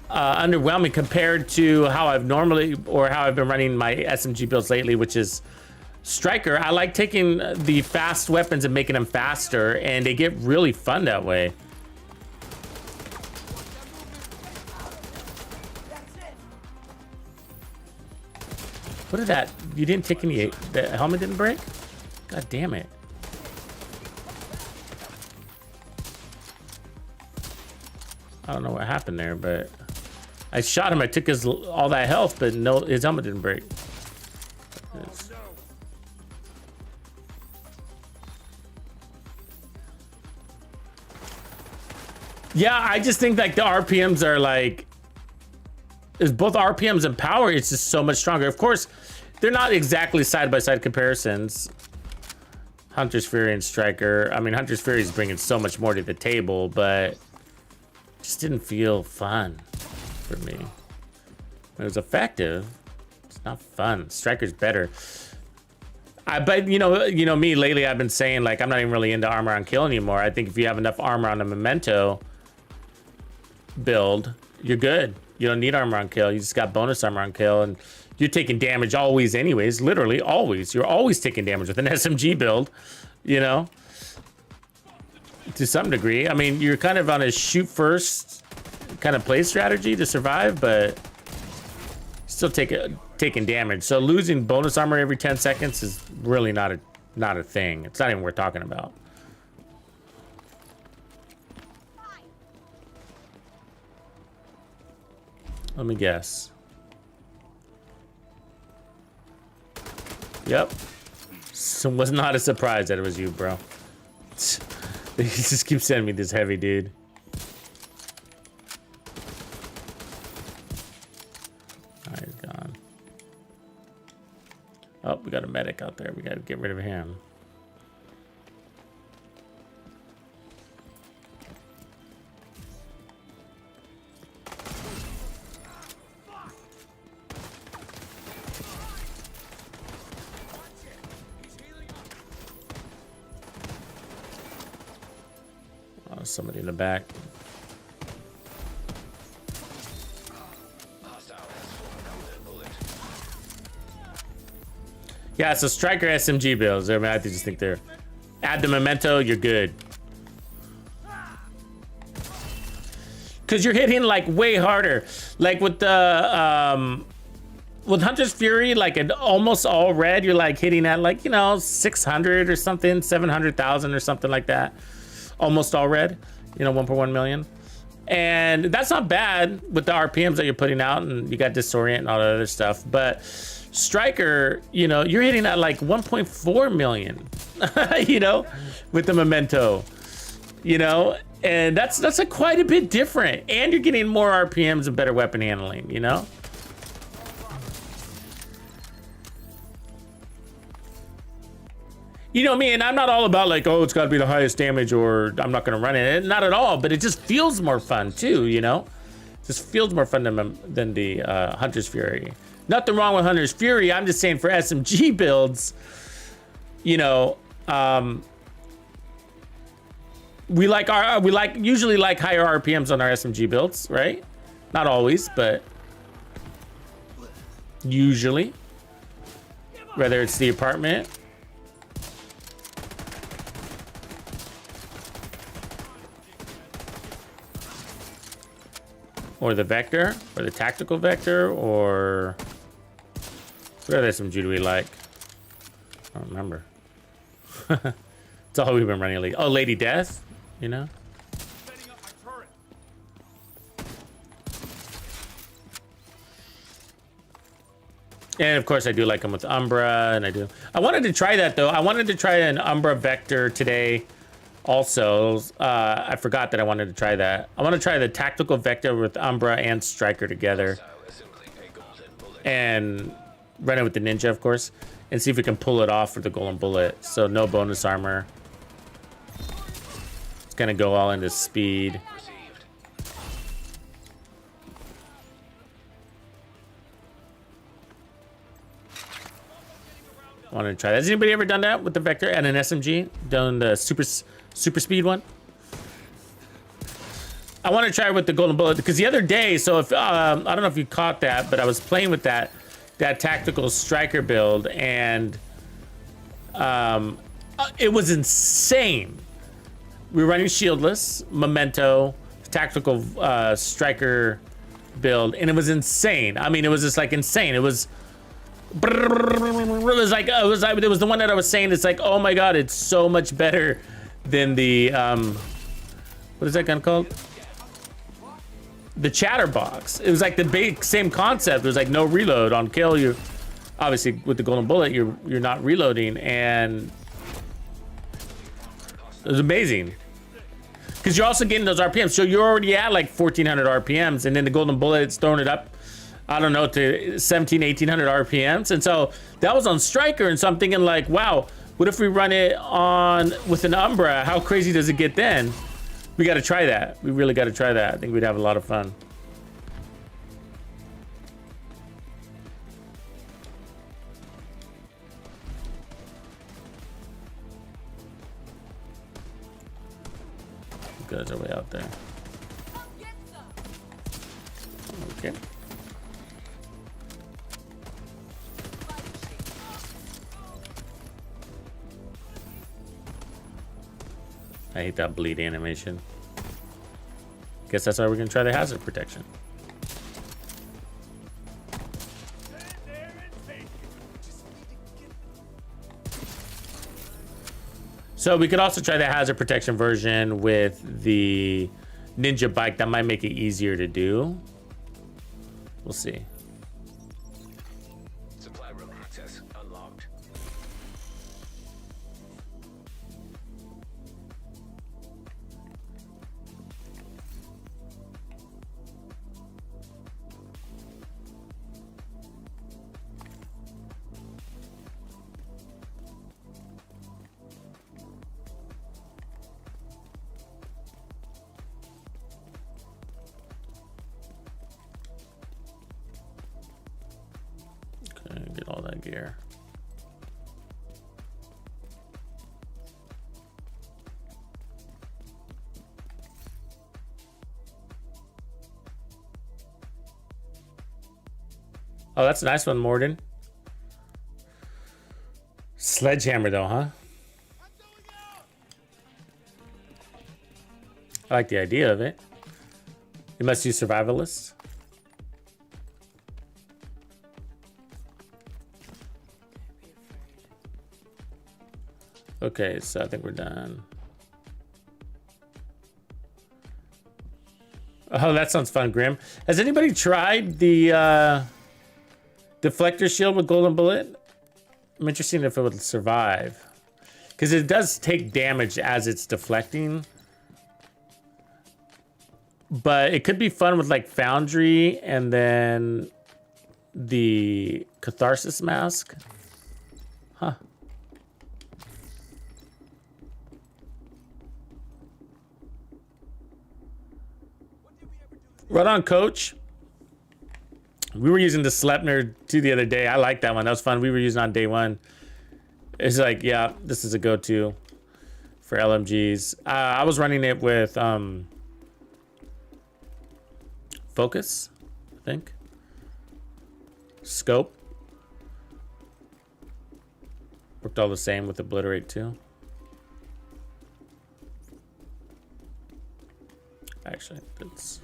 underwhelming compared to how I've normally, or how I've been running my SMG builds lately, which is Striker. I like taking the fast weapons and making them faster, and they get really fun that way. What did that? You didn't take any. The helmet didn't break? God damn it. I don't know what happened there, but I shot him. I took his all that health, but no, his helmet didn't break. Yeah, I just think like the RPMs are like, is both RPMs and power. It's just so much stronger. Of course, they're not exactly side by side comparisons. Hunter's Fury and Striker. I mean, Hunter's Fury is bringing so much more to the table, but it just didn't feel fun for me. It was effective. It's not fun. Striker's better. But you know me lately. I've been saying like I'm not even really into armor on kill anymore. I think if you have enough armor on a memento build, you're good. You don't need armor on kill. You just got bonus armor on kill, and you're taking damage always anyways. Literally always. You're always taking damage with an SMG build, you know, to some degree. I mean, you're kind of on a shoot first kind of play strategy to survive, but still taking damage. So losing bonus armor every 10 seconds is really not a thing. It's not even worth talking about. Let me guess. Yep. So was not a surprise that it was you, bro. They just keep sending me this heavy dude. Alright, he's gone. Oh, we got a medic out there. We gotta get rid of him. Somebody in the back. Yeah, so Striker SMG builds. I mean, I just think they're... Add the memento, you're good. Because you're hitting like way harder. Like with the... with Hunter's Fury, like an almost all red, you're like hitting at like, you know, 600 or something, 700,000 or something like that. Almost all red, you know, 1.1 million. And that's not bad with the RPMs that you're putting out, and you got Disorient and all that other stuff. But Striker, you know, you're hitting at like 1.4 million, you know, with the memento, you know, and that's quite a bit different. And you're getting more RPMs and better weapon handling, you know. You know me, and I'm not all about like, oh, it's got to be the highest damage or I'm not going to run it. Not at all, but it just feels more fun too, you know? It just feels more fun than the Hunter's Fury. Nothing wrong with Hunter's Fury. I'm just saying for SMG builds, you know, we usually like higher RPMs on our SMG builds, right? Not always, but usually. Whether it's the apartment, or the vector, or the tactical vector, or what other SMG do we like? I don't remember. It's all we've been running lately. Oh, Lady Death, you know? Setting up my turret. And of course I do like them with Umbra, and I wanted to try that though. I wanted to try an Umbra vector today. Also, I forgot that I wanted to try that. I want to try the tactical vector with Umbra and Striker together. And run it with the Ninja, of course. And see if we can pull it off for the Golden Bullet. So no bonus armor. It's going to go all into speed. I wanted to try that. Has anybody ever done that with the vector and an SMG? Done the super speed one? I want to try with the Golden Bullet because the other day, so if I don't know if you caught that, but I was playing with that tactical Striker build, and it was insane. We were running shieldless, memento, tactical Striker build, and it was insane. I mean, it was just like insane. It was It was the one that I was saying. It's like, oh my god, it's so much better than the what is that gun called? The Chatterbox. It was like the big same concept. It was like no reload on kill. You obviously with the golden bullet, you're not reloading, and it was amazing. Because you're also getting those RPMs. So you're already at like 1400 RPMs, and then the golden bullet, it's throwing it up, I don't know, to 1800 RPMs. And so that was on Striker. And so I'm thinking like, wow, what if we run it on with an Umbra? How crazy does it get then? We got to try that. We really got to try that. I think we'd have a lot of fun. Guys are way out there. Okay. I hate that bleed animation. Guess that's why we're gonna try the hazard protection. So we could also try the hazard protection version with the NinjaBike. That might make it easier to do. We'll see. Supply room access unlocked. Get all that gear. Oh, that's a nice one, Morden. Sledgehammer, though, huh? I like the idea of it. You must use survivalists. Okay, so I think we're done. Oh, that sounds fun, Grim. Has anybody tried the deflector shield with golden bullet? I'm interested if it would survive. Because it does take damage as it's deflecting. But it could be fun with like Foundry and then the Catharsis mask. Huh. Right on, Coach. We were using the Sleipnir 2 the other day. I like that one. That was fun. We were using on day one. It's like, yeah, this is a go-to for LMGs. I was running it with Focus, I think. Scope. Worked all the same with Obliterate too. Actually, it's...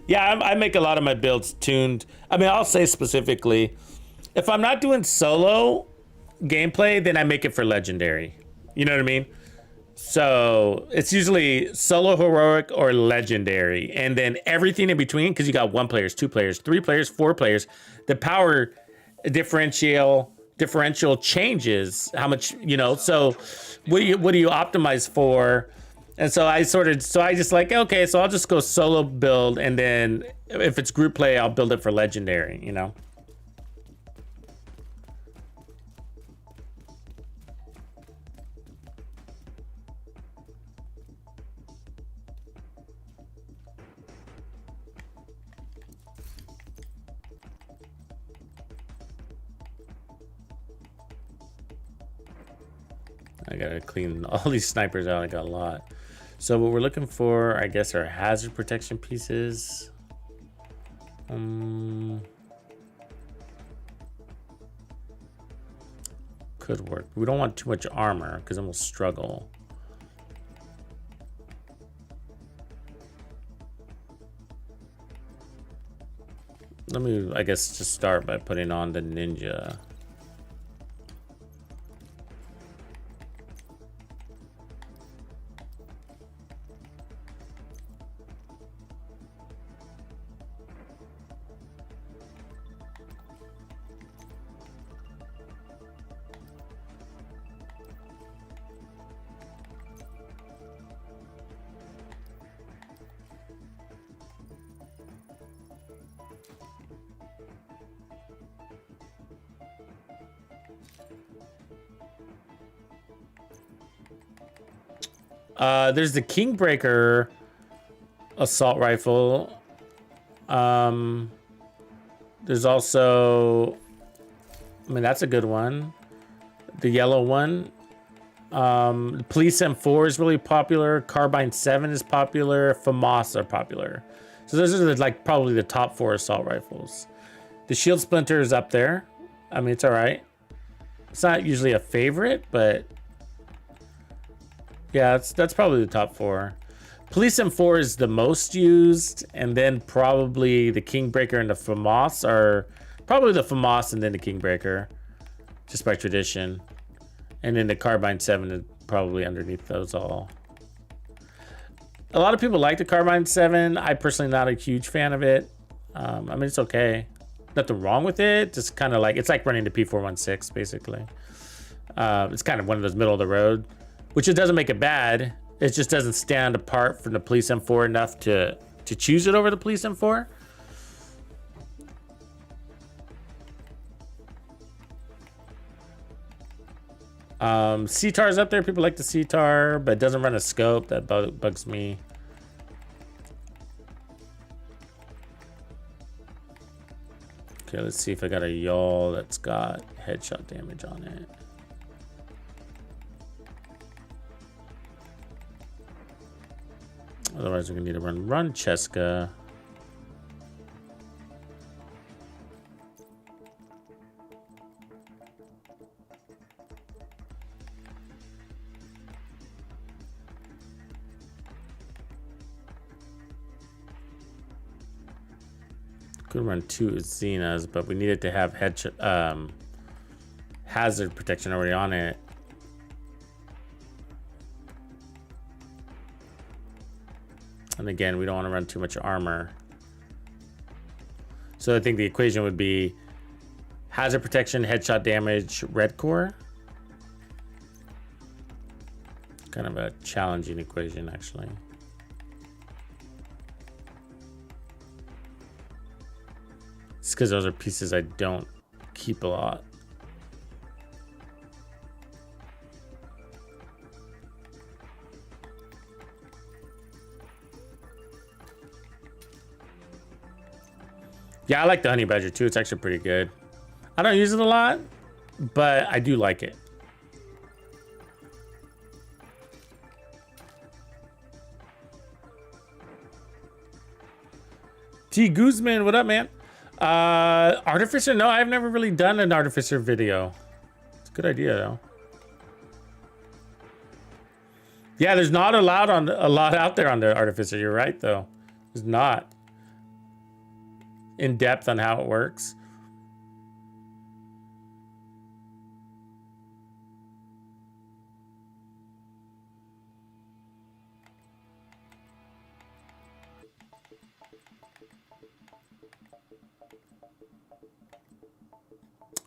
Yeah, I make a lot of my builds tuned. I mean, I'll say specifically, if I'm not doing solo gameplay, then I make it for legendary. You know what I mean? So it's usually solo heroic or legendary. And then everything in between, because you got 1 player, 2 players, 3 players, 4 players, the power differential changes how much, you know, so what do you optimize for? And so I just like, okay, so I'll just go solo build, and then if it's group play, I'll build it for legendary, you know? I gotta clean all these snipers out. I got a lot. So what we're looking for, I guess, are hazard protection pieces. Could work. We don't want too much armor because then we'll struggle. Let me, I guess, just start by putting on the Ninja. There's the Kingbreaker assault rifle. There's also, I mean, that's a good one. The yellow one. Police M4 is really popular. Carbine 7 is popular. FAMAS are popular. So those are like probably the top 4 assault rifles. The Shield Splinter is up there. I mean, it's all right. It's not usually a favorite, but yeah, that's probably the top 4. Police M4 is the most used, and then probably the Kingbreaker and the FAMAS are probably the FAMAS and then the Kingbreaker, just by tradition. And then the Carbine 7 is probably underneath those all. A lot of people like the Carbine 7. I personally not a huge fan of it. I mean, it's okay. Nothing wrong with it. Just kind of like, it's like running the P416, basically. It's kind of one of those middle of the road, which it doesn't make it bad. It just doesn't stand apart from the Police M4 enough to choose it over the Police M4. CTAR's up there. People like the CTAR, but it doesn't run a scope. That bugs me. Okay, let's see if I got a yawl that's got headshot damage on it. Otherwise, we're gonna need to run Cheska. Could run 2 Xenas, but we needed to have hazard protection already on it. And again, we don't want to run too much armor. So I think the equation would be hazard protection, headshot damage, red core. Kind of a challenging equation, actually. It's because those are pieces I don't keep a lot. Yeah, I like the Honey Badger too. It's actually pretty good. I don't use it a lot, but I do like it. T Guzman, what up, man? Artificer? No, I've never really done an Artificer video. It's a good idea, though. Yeah, there's not a lot out there on the Artificer. You're right, though. There's not. In depth on how it works.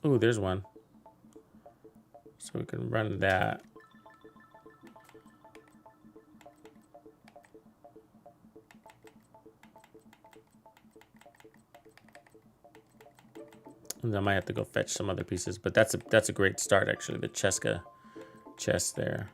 Ooh, there's one. So we can run that. And I might have to go fetch some other pieces, but that's a great start, actually. The Cheska chest there.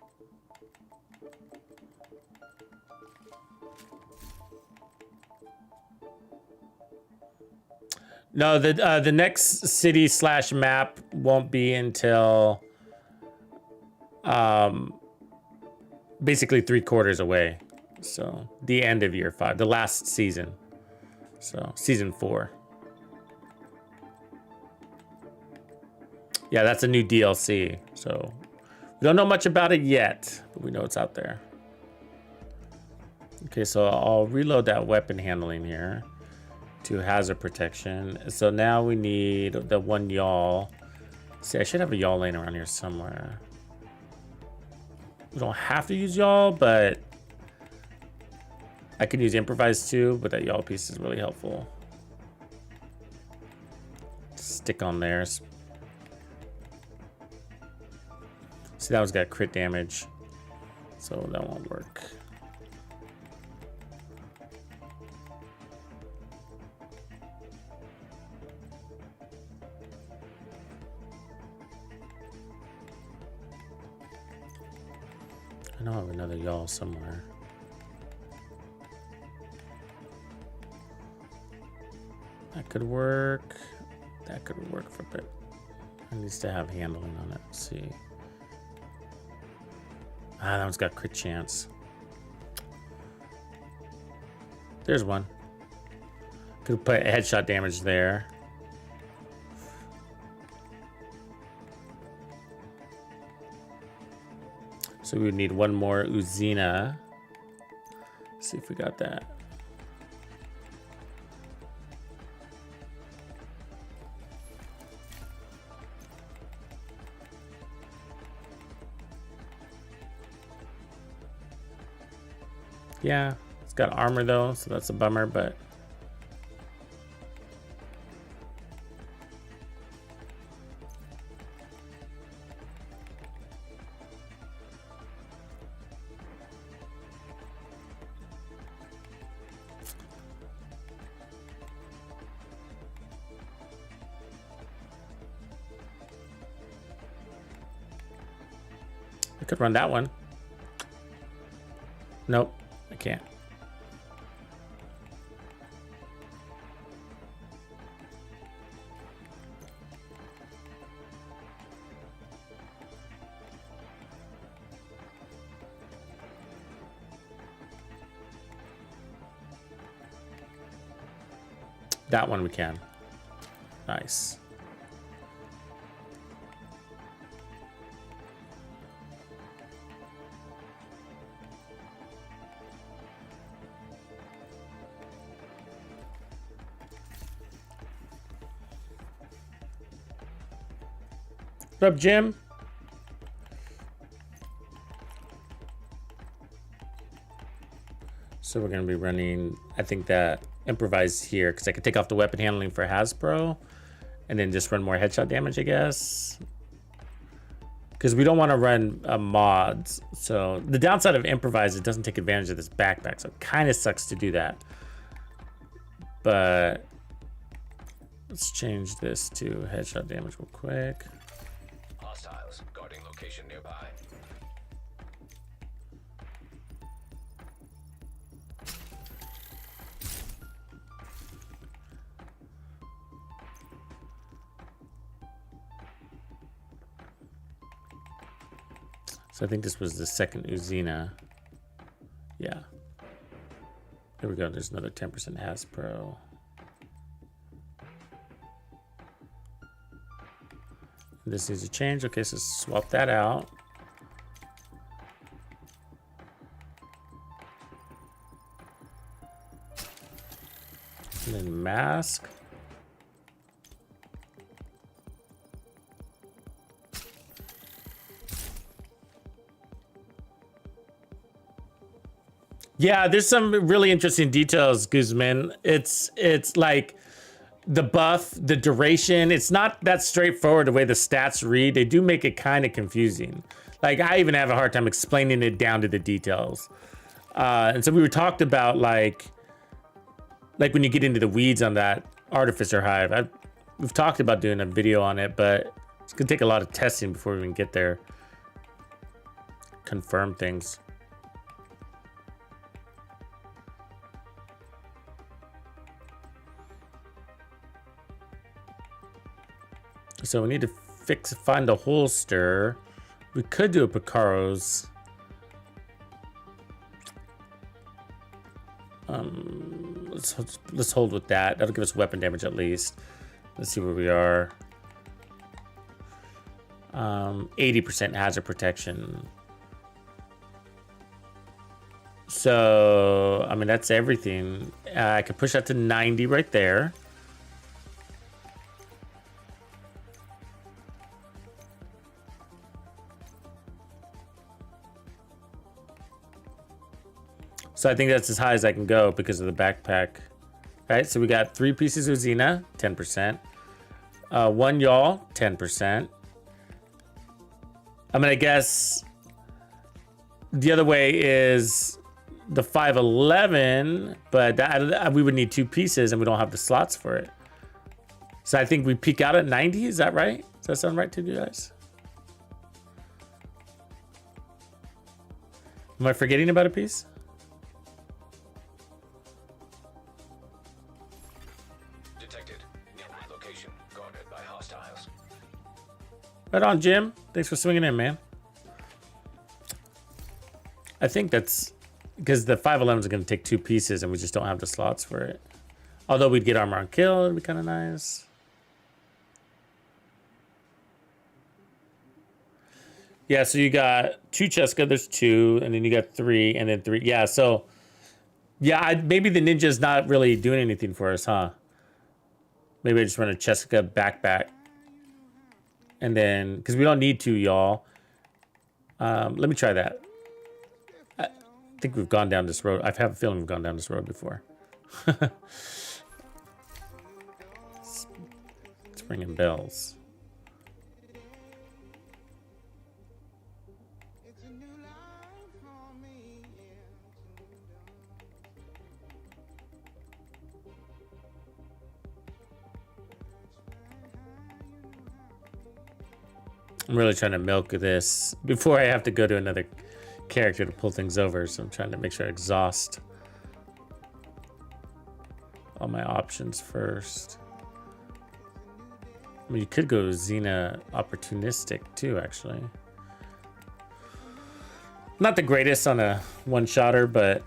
No, the next city / map won't be until basically 3/4 away. So the end of year 5, the last season. So season 4. Yeah, that's a new DLC. So we don't know much about it yet, but we know it's out there. Okay, so I'll reload that weapon handling here to hazard protection. So now we need the one yaw. See, I should have a yaw laying around here somewhere. We don't have to use yaw, but I could use improvised too, but that yaw piece is really helpful. Stick on there. See, that one's got crit damage, so that won't work. I know I have another yaw somewhere. That could work. That could work for a bit. It needs to have handling on it. Let's see. Ah, that one's got crit chance. There's one. Could put headshot damage there. So we would need one more Uzina. Let's see if we got that. Yeah, it's got armor though, so that's a bummer, but I could run that one. Nope, I can't. That one we can. Nice. What up, Jim? So we're going to be running, I think, that improvised here, because I could take off the weapon handling for Hasbro and then just run more headshot damage, I guess. Because we don't want to run mods. So the downside of improvised, it doesn't take advantage of this backpack. So it kind of sucks to do that. But let's change this to headshot damage real quick. Hostiles guarding location nearby. So I think this was the second Uzina. Yeah. Here we go. There's another 10% Hasbro. This needs to change. Okay, so swap that out. And then mask. Yeah, there's some really interesting details, Guzman. It's like the buff, the duration. It's not that straightforward the way the stats read. They do make it kind of confusing. Like I even have a hard time explaining it down to the details. And so we were talked about like when you get into the weeds on that Artificer Hive. We've talked about doing a video on it, but it's gonna take a lot of testing before we even get there. Confirm things. So we need to find a holster. We could do a Picaro's. Let's hold with that. That'll give us weapon damage at least. Let's see where we are. 80% hazard protection. So, I mean, that's everything. I could push that to 90 right there. So I think that's as high as I can go because of the backpack. All right, so we got 3 pieces of Xena, 10%. 1 y'all, 10%. I'm gonna guess the other way is the 511, but that, we would need 2 pieces and we don't have the slots for it. So I think we peak out at 90, is that right? Does that sound right to you guys? Am I forgetting about a piece? Right on, Jim. Thanks for swinging in, man. I think that's because the 511 is going to take 2 pieces and we just don't have the slots for it. Although we'd get armor on kill, it'd be kind of nice. Yeah, so you got 2 Cheska, there's 2, and then you got 3, and then 3. Yeah, so yeah, maybe the Ninja's not really doing anything for us, huh? Maybe I just run a Cheska backpack. And then, because we don't need 2, y'all. Let me try that. I think we've gone down this road. I have a feeling we've gone down this road before. It's ringing bells. I'm really trying to milk this before I have to go to another character to pull things over. So I'm trying to make sure I exhaust all my options first. I mean, you could go Xena opportunistic too, actually. Not the greatest on a one-shotter, but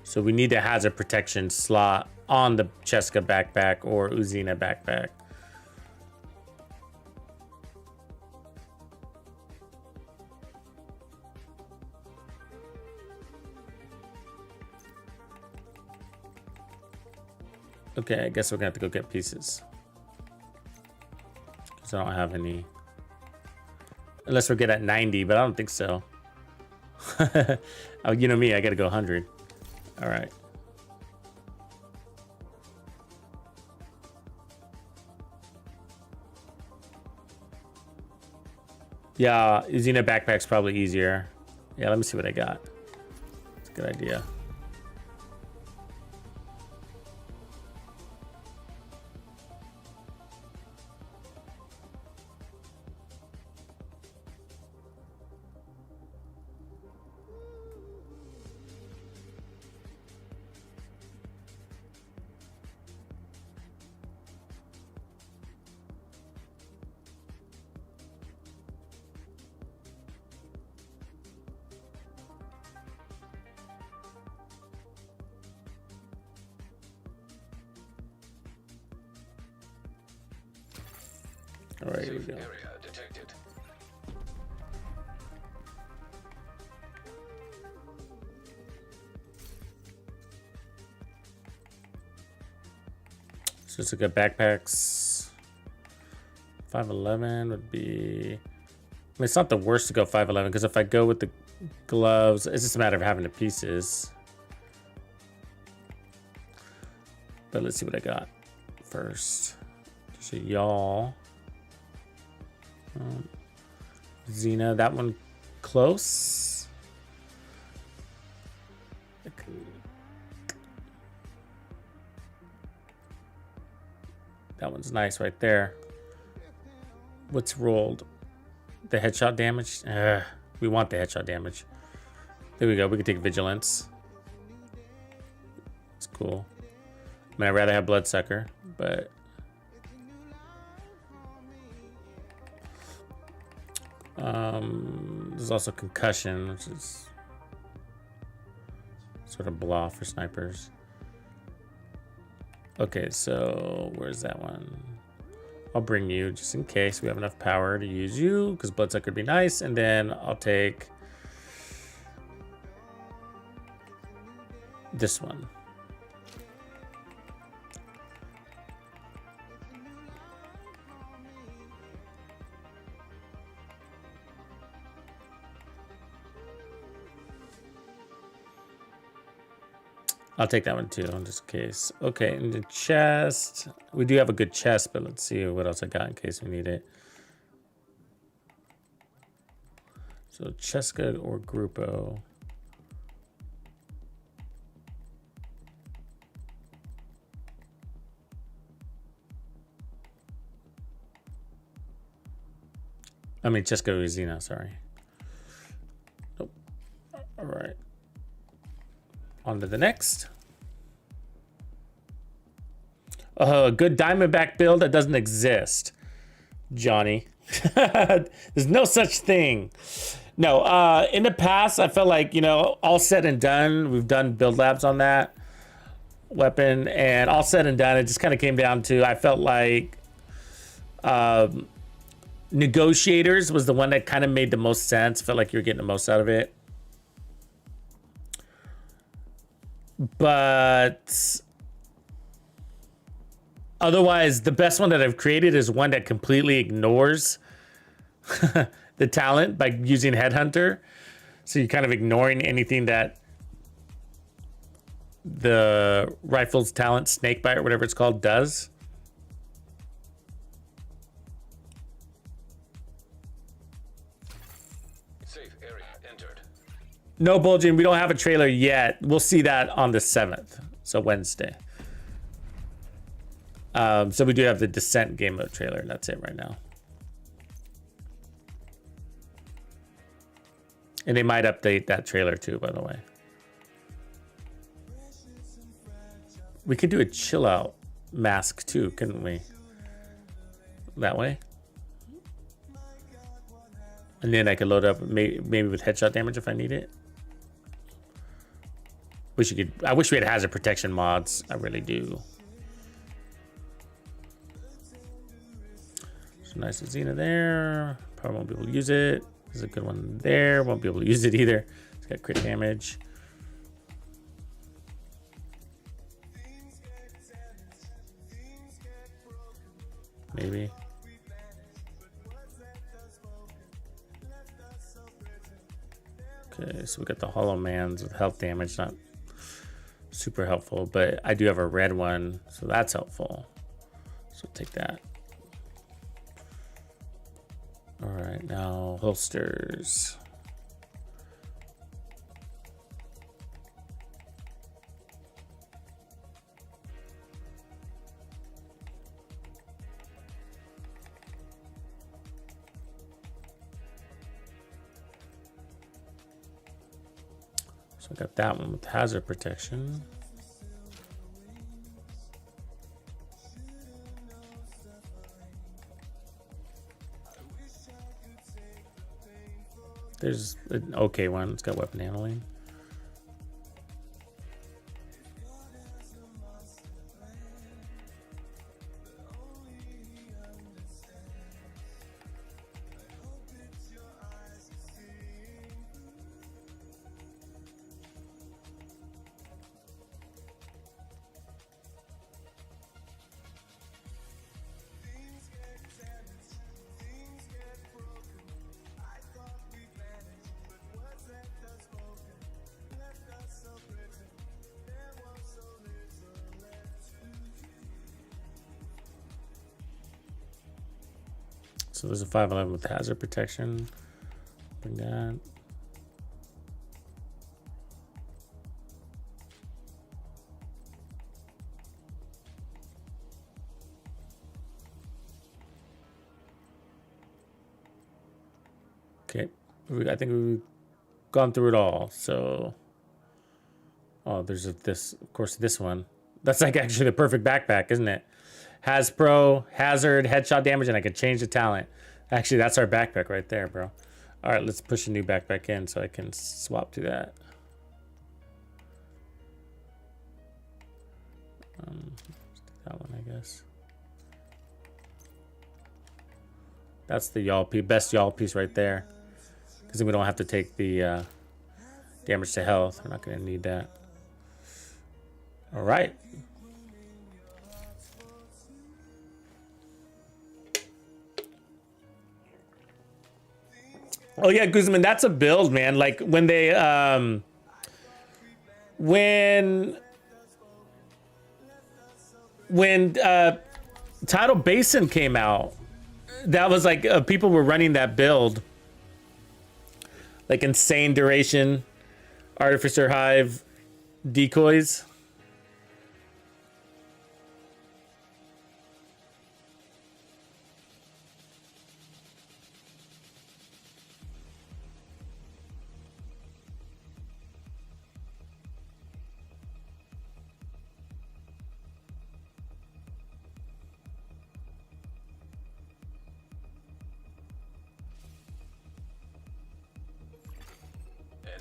so we need a hazard protection slot on the Cheska backpack or Uzina backpack. Okay, I guess we're gonna have to go get pieces. Because I don't have any. Unless we're good at 90, but I don't think so. Oh, you know me, I gotta go 100. All right. Yeah, Uzina backpack's probably easier. Yeah, let me see what I got. It's a good idea. All right, here we go. Area detected. So let's look at backpacks. 511 would be. I mean, it's not the worst to go 511 because if I go with the gloves, it's just a matter of having the pieces. But let's see what I got first. So y'all. Xena, that one close. That one's nice right there. What's rolled? The headshot damage? We want the headshot damage. There we go. We can take vigilance. It's cool. I mean, I'd rather have bloodsucker, but there's also concussion, which is sort of blah for snipers. Okay, so where's that one? I'll bring you just in case we have enough power to use you, because Bloodsucker would be nice. And then I'll take this one. I'll take that one too, just in case. Okay, in the chest. We do have a good chest, but let's see what else I got in case we need it. So Cheska or Grupo. I mean, Cheska or Zena, sorry. Nope. All right. On to the next. A good Diamondback build that doesn't exist, Johnny. There's no such thing. No, in the past, I felt like, you know, all said and done, we've done build labs on that weapon, and all said and done, it just kind of came down to, I felt like Negotiators was the one that kind of made the most sense. Felt like you were getting the most out of it. But otherwise, the best one that I've created is one that completely ignores the talent by using Headhunter. So you're kind of ignoring anything that the rifle's talent, Snakebite or whatever it's called, does. Safe area entered. No, Bulging, we don't have a trailer yet. We'll see that on the 7th, so Wednesday. So we do have the Descent game mode trailer, and that's it right now. And they might update that trailer too, by the way. We could do a chill out mask too, couldn't we? That way. And then I could load up maybe with headshot damage if I need it. Wish you could. I wish we had hazard protection mods. I really do. So nice Xena there. Probably won't be able to use it. There's a good one there. Won't be able to use it either. It's got crit damage. Maybe. Okay, so we got the Hollow Mans with health damage, not super helpful, but I do have a red one, so that's helpful. So take that. All right, now holsters. So I got that one with hazard protection. There's an okay one. It's got weapon handling. So there's a 511 with hazard protection. Bring that. Okay, I think we've gone through it all. So, oh, there's this, of course, this one. That's like actually the perfect backpack, isn't it? Pro, hazard, headshot damage, and I can change the talent. Actually, that's our backpack right there, bro. All right, let's push a new backpack in so I can swap to that. that one, I guess. That's the yaw piece, best yaw piece right there. Because then we don't have to take the damage to health. We're not going to need that. All right. Oh yeah, Guzman, that's a build, man. Like when they when Tidal Basin came out, that was like people were running that build, like insane duration, Artificer Hive decoys.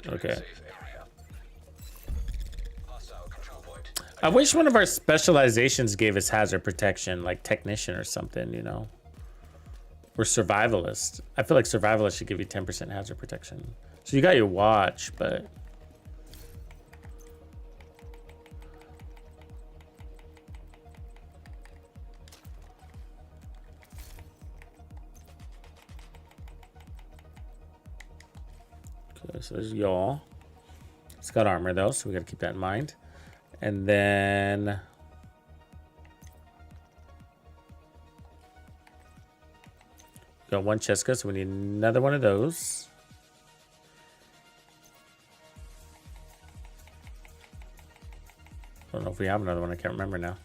Okay. Safe area. Hostile control point. I wish one of our specializations gave us hazard protection, like technician or something, you know, or survivalist. I feel like survivalist should give you 10% hazard protection. So you got your watch, but okay, so there's y'all. It's got armor though, so we got to keep that in mind. And then got one Cheska, so we need another one of those. I don't know if we have another one. I can't remember now.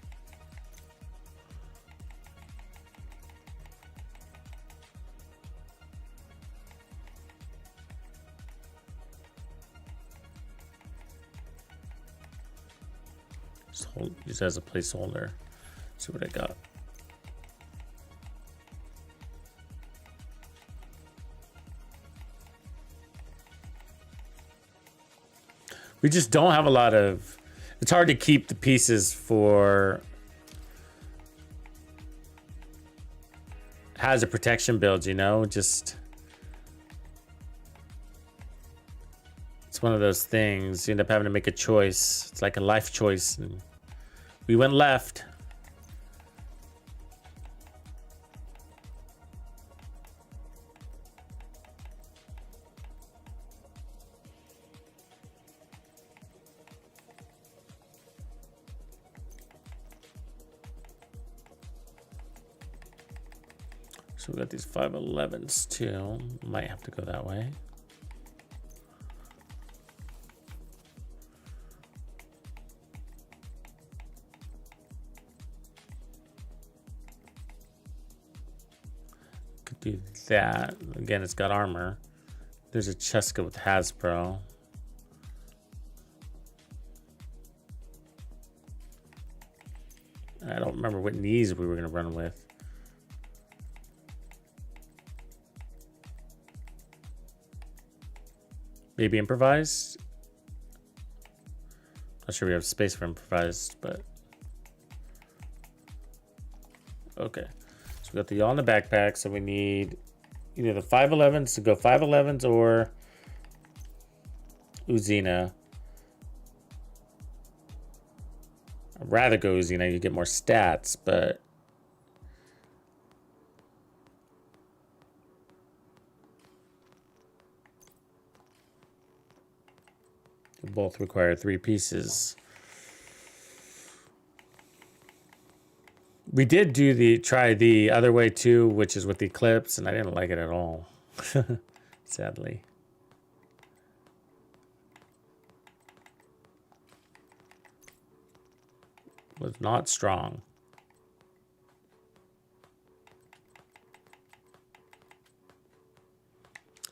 Just as a placeholder. See what I got. We just don't have a lot of. It's hard to keep the pieces for hazard protection builds, you know? Just. It's one of those things. You end up having to make a choice. It's like a life choice. And we went left. So we got these 511s too. Might have to go that way. Could do that. Again, it's got armor. There's a Cheska with Hasbro. I don't remember what knees we were going to run with. Maybe improvised. Not sure we have space for improvised, but okay. So we got the yaw in the backpack, so we need either the 511s to go 511s or Uzina. I'd rather go Uzina, you get more stats, but they both require 3 pieces. We did try the other way too, which is with the Eclipse, and I didn't like it at all. Sadly. Was not strong.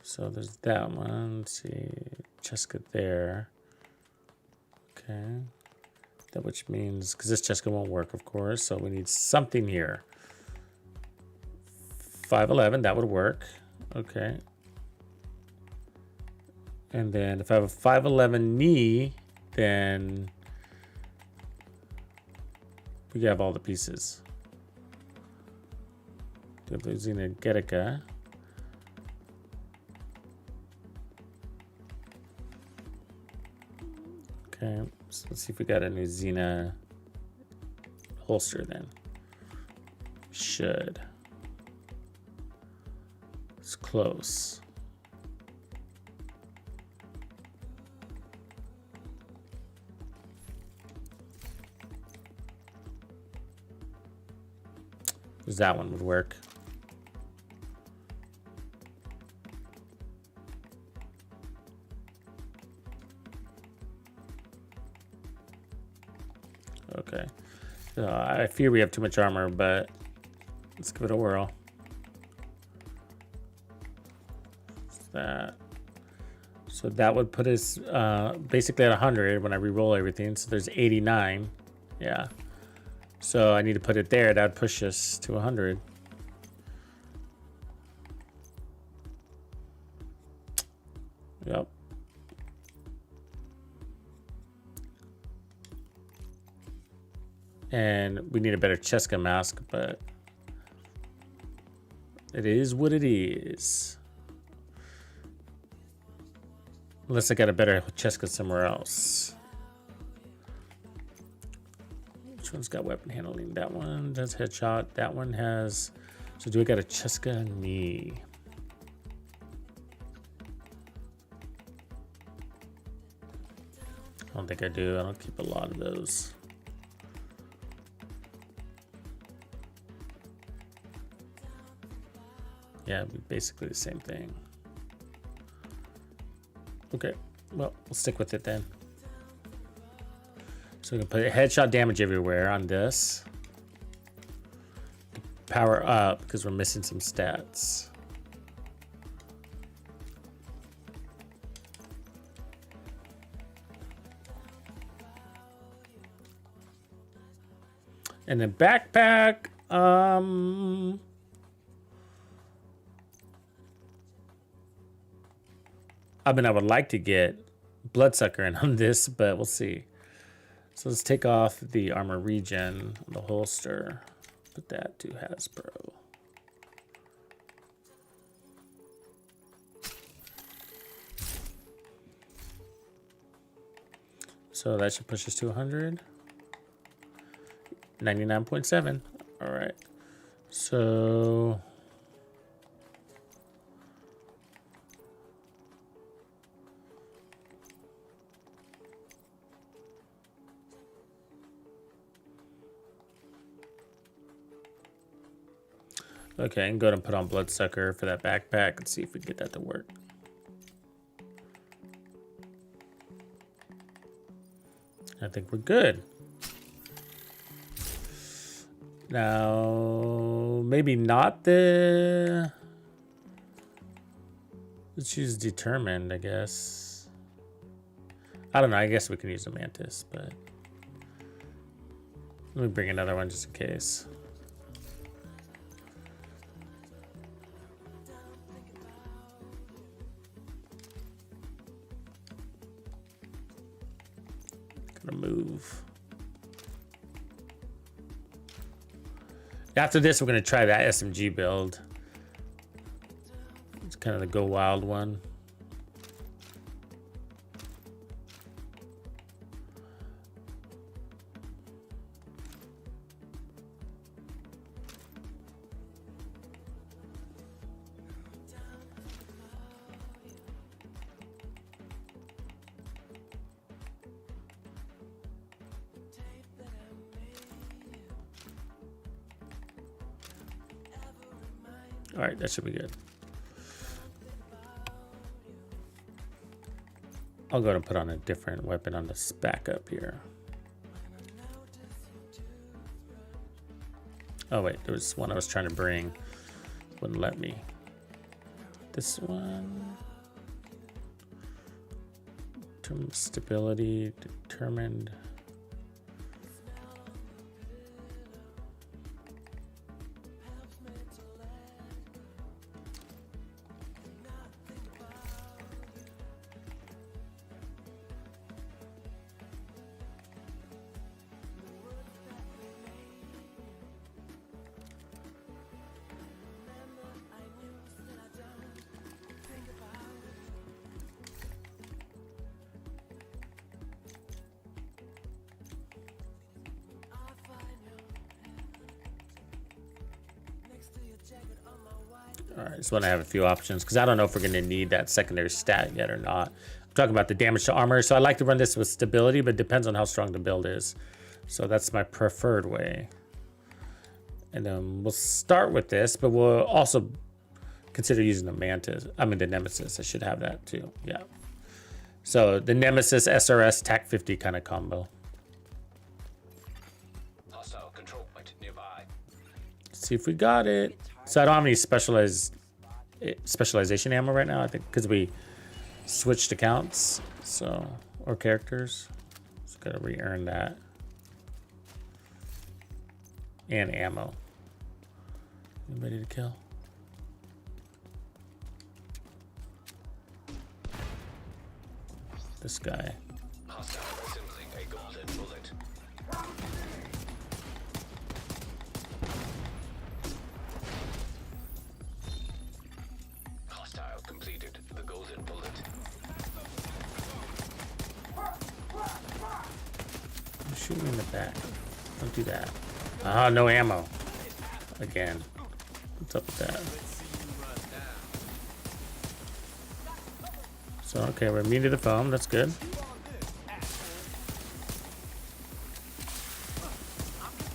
So there's that one. Let's see. Cheska there. Okay. That which means, because this Cheska won't work, of course, so we need something here. 511, that would work. Okay. And then if I have a 511 knee, then We have all the pieces. Losing Gerika. Okay, so let's see if we got a new Xena holster then. Should. It's close. Because that one would work. Okay. So I fear we have too much armor, but let's give it a whirl. That. So that would put us basically at 100 when I re-roll everything. So there's 89. Yeah. So I need to put it there. That would push us to 100. Yep. And we need a better Cheska mask, but it is what it is. Unless I got a better Cheska somewhere else. Which one's got weapon handling? That one does headshot. That one has... So do we got a Cheska knee? I don't think I do. I don't keep a lot of those. Yeah, basically the same thing. Okay, well, we'll stick with it then. So we can put headshot damage everywhere on this. Power up because we're missing some stats. And then backpack. I mean, I would like to get Bloodsucker in on this, but we'll see. So let's take off the armor regen, the holster. Put that to Hasbro. So that should push us to 100. 99.7. All right. So... Okay, I can go ahead and put on Bloodsucker for that backpack and see if we can get that to work. I think we're good. Now, maybe not the... Let's use Determined, I guess. I don't know, I guess we can use a Mantis, but... Let me bring another one just in case. Move. After this, we're going to try that SMG build. It's kind of the go wild one. All right, that should be good. I'll go and put on a different weapon on this backup here. Oh wait, there was one I was trying to bring. Wouldn't let me. This one. Stability, determined. All right, just want to have a few options because I don't know if we're going to need that secondary stat yet or not. I'm talking about the damage to armor. So I like to run this with stability, but it depends on how strong the build is. So that's my preferred way. And then we'll start with this, but we'll also consider using the Mantis. I mean, the Nemesis. I should have that too. Yeah. So the Nemesis SRS TAC 50 kind of combo. Hostile control point nearby. Let's see if we got it. So I don't have any specialization ammo right now, I think, because we switched accounts, so, or characters. Just gotta re-earn that. And ammo. You ready to kill? This guy. Hostile assembling a golden bullet. Hostile completed the golden bullet. Shoot me in the back. Don't do that. Ah, no ammo. Again. What's up with that? So, okay, we're immune to the foam. That's good.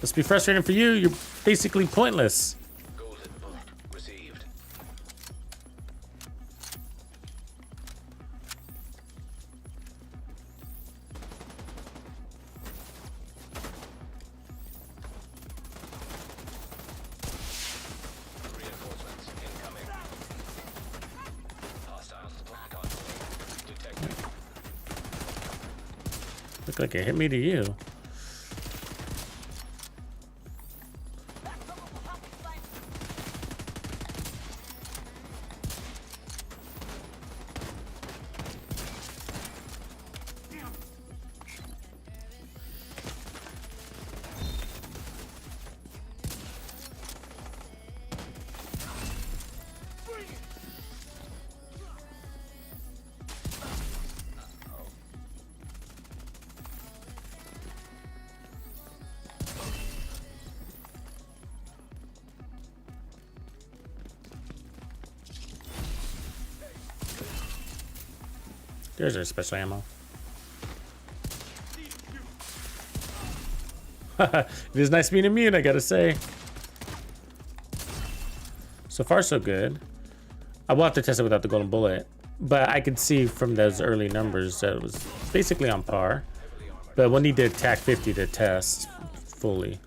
Must be frustrating for you. You're basically pointless. Golden bullet received. Reinforcements incoming. Hostile supply convoy detected. Look like it hit me to you. There's our special ammo. It is nice being immune, I gotta say. So far, so good. I will have to test it without the golden bullet, but I could see from those early numbers that it was basically on par. But we'll need to attack 50 to test fully.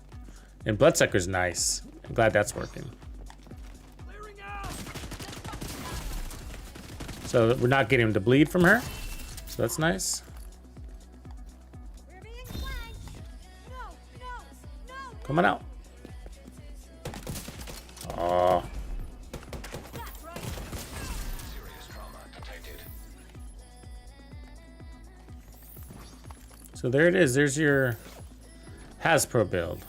And Bloodsucker's nice. I'm glad that's working. So we're not getting him to bleed from her. So that's nice. We're being flanked. No, no, no. Come on out. Oh. That's right. Serious trauma detected. So there it is. There's your Hasbro build.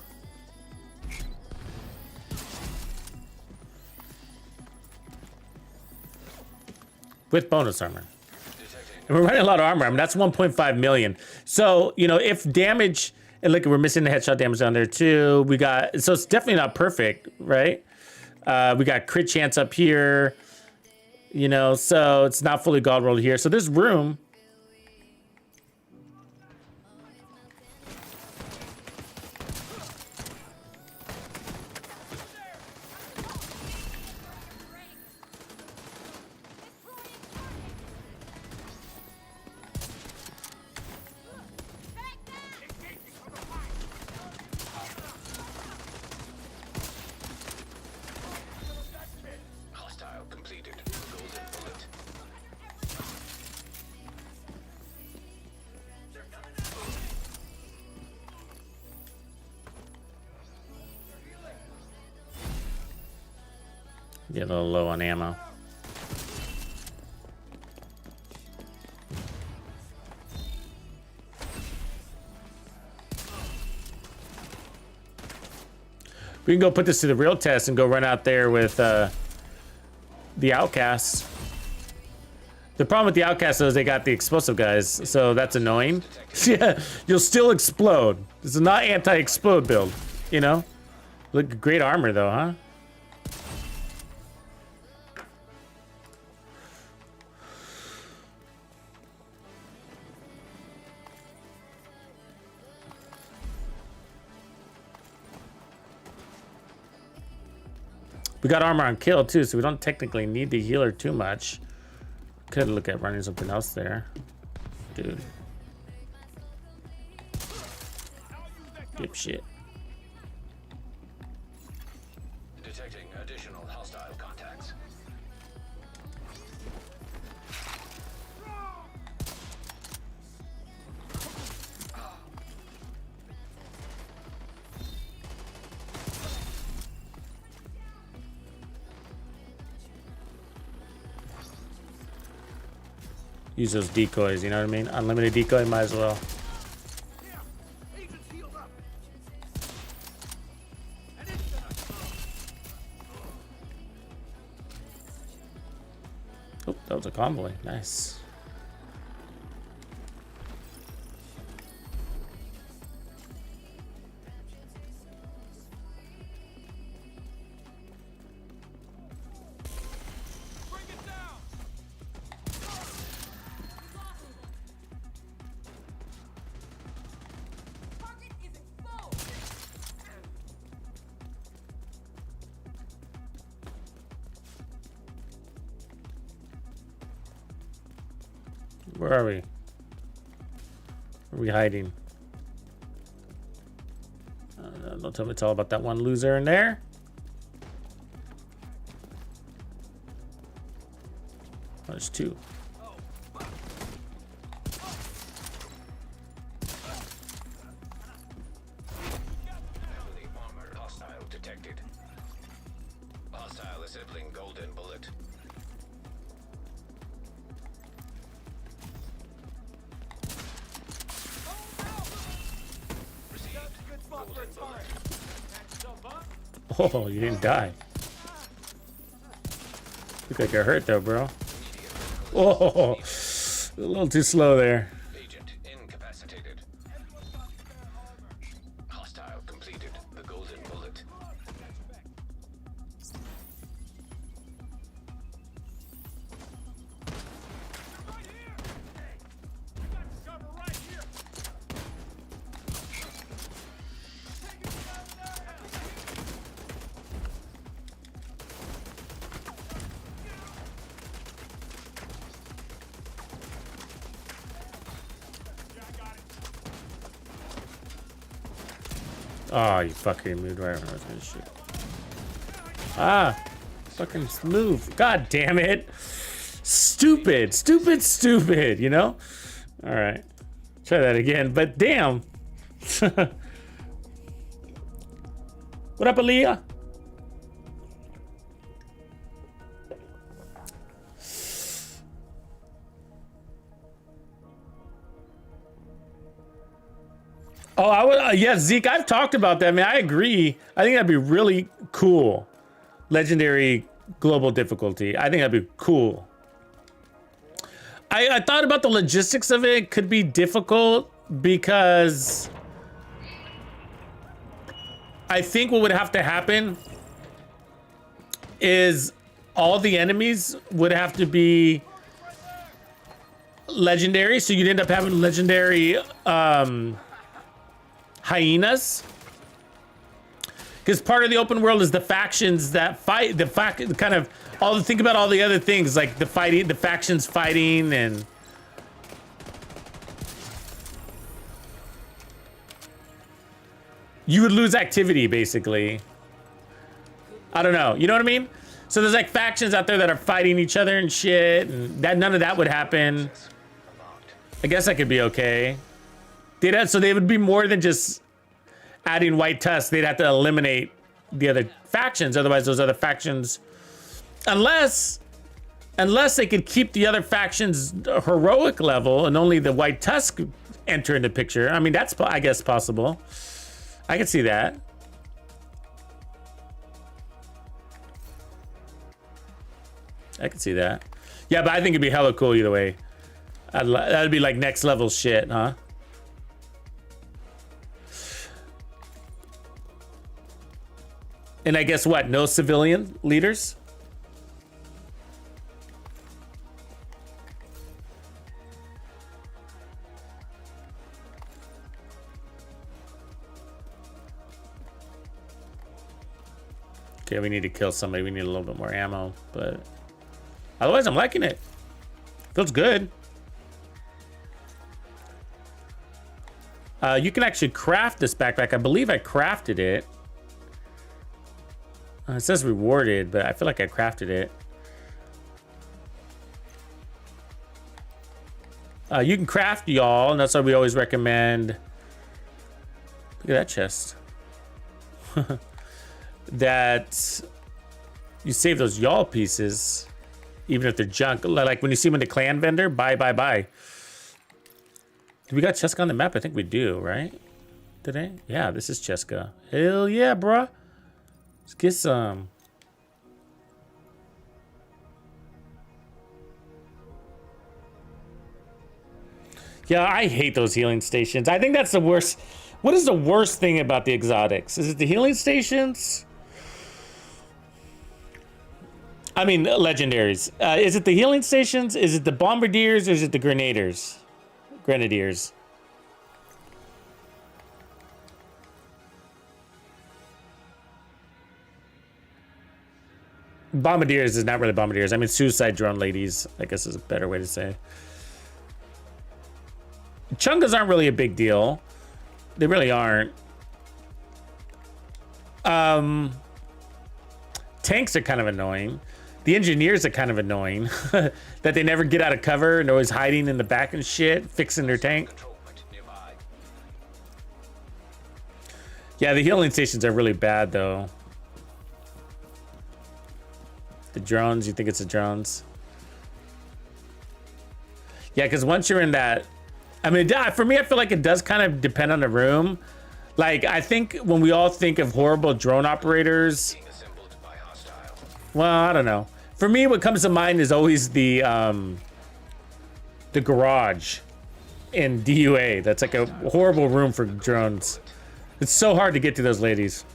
With bonus armor. And we're running a lot of armor. I mean, that's 1.5 million. So, you know, if damage, and look, we're missing the headshot damage down there too. We got, so it's definitely not perfect, right? We got crit chance up here, you know, so it's not fully god rolled here. So there's room. Hostile completed golden bullet. Get a little low on ammo. We can go put this to the real test and go run out there with the outcasts. The problem with the outcasts is they got the explosive guys, so that's annoying. Yeah, you'll still explode. This is not anti-explode build, you know? Look, great armor though, huh? We got armor on kill too, so we don't technically need the healer too much. Could look at running something else there. Dude. Dipshit. Detecting additional hostile contacts. Use those decoys, you know what I mean? Unlimited decoy, might as well. Oh, that was a convoy. Nice. Where are we? Where are we hiding? Don't tell me it's all about that one loser in there. Oh, there's two. Heavily armored hostile detected. Hostile assembling golden bullet. Oh, you didn't die. Look like you're hurt though, bro. Oh, a little too slow there. Agent incapacitated. Hostile completed the golden bullet. Oh, you fucking moved right when I was gonna shoot. Ah, fucking move. God damn it. Stupid, stupid, stupid, you know? All right, try that again, but damn. What up, Aaliyah? Oh, I would. Yeah, Zeke, I've talked about that, man. I agree. I think that'd be really cool. Legendary global difficulty. I think that'd be cool. I thought about the logistics of it. It could be difficult because I think what would have to happen is all the enemies would have to be legendary. So you'd end up having legendary hyenas, because part of the open world is the factions that fight. Kind of all. Think about all the other things like the fighting, the factions fighting, and you would lose activity basically. I don't know. You know what I mean? So there's like factions out there that are fighting each other and shit, and that none of that would happen. I guess that could be okay. So they would be more than just adding white tusk. They'd have to eliminate the other factions. Otherwise, those other factions, unless they could keep the other factions heroic level and only the white tusk enter into picture. I mean, that's, I guess, possible. I could see that. I could see that. Yeah, but I think it'd be hella cool either way. That'd be like next level shit, huh? And I guess what? No civilian leaders? Okay, we need to kill somebody. We need a little bit more ammo, but otherwise I'm liking it. Feels good. You can actually craft this backpack. I believe I crafted it. It says rewarded, but I feel like I crafted it. You can craft y'all, and that's why we always recommend. Look at that chest. That you save those y'all pieces, even if they're junk. Like when you see them in the clan vendor, buy. Do we got Cheska on the map? I think we do, right? Today? Yeah, this is Cheska. Hell yeah, bruh. Let's get some. Yeah, I hate those healing stations. I think that's the worst. What is the worst thing about the exotics? Is it the healing stations? I mean, legendaries. Is it the healing stations? Is it the bombardiers? Or is it the grenadiers? Grenadiers. Bombardiers is not really bombardiers. I mean, suicide drone ladies, I guess is a better way to say. Chungas aren't really a big deal. They really aren't. Tanks are kind of annoying. The engineers are kind of annoying. That they never get out of cover and always hiding in the back and shit, fixing their tank. Yeah, the healing stations are really bad though. The drones, you think it's the drones? Yeah, because once you're in that, I mean, for me, I feel like it does kind of depend on the room. Like, I think when we all think of horrible drone operators, well, I don't know. For me, what comes to mind is always the garage in DUA. That's like a horrible room for drones. It's so hard to get to those ladies.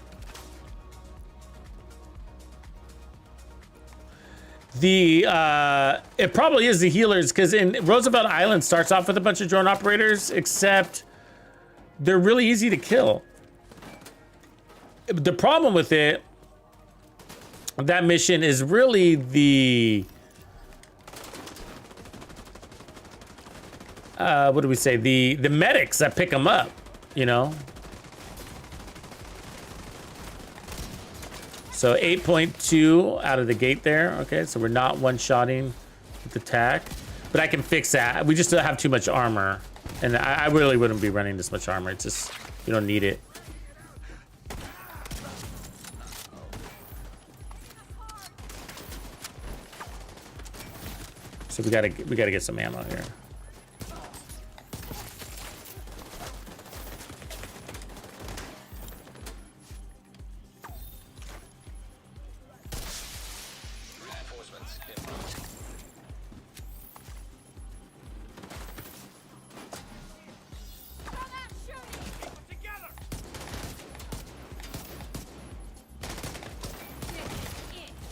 It probably is the healers, because in Roosevelt Island starts off with a bunch of drone operators, except they're really easy to kill. The problem with that mission is really the what do we say? The medics that pick them up, you know. So 8.2 out of the gate there. Okay, so we're not one-shotting with attack, but I can fix that. We just don't have too much armor, and I really wouldn't be running this much armor. It's just you don't need it. So we gotta get some ammo here.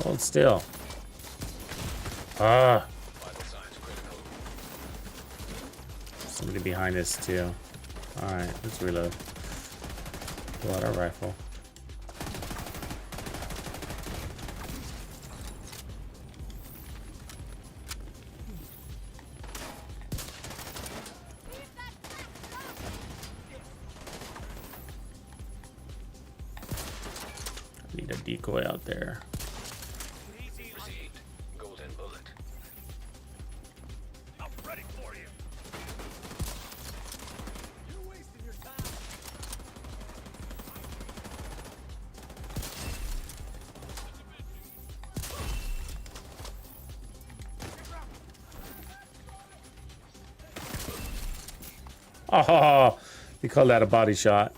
Hold still. Ah. Somebody behind us too. All right, let's reload. Pull out our rifle. Need a decoy out there. Oh, you call that a body shot.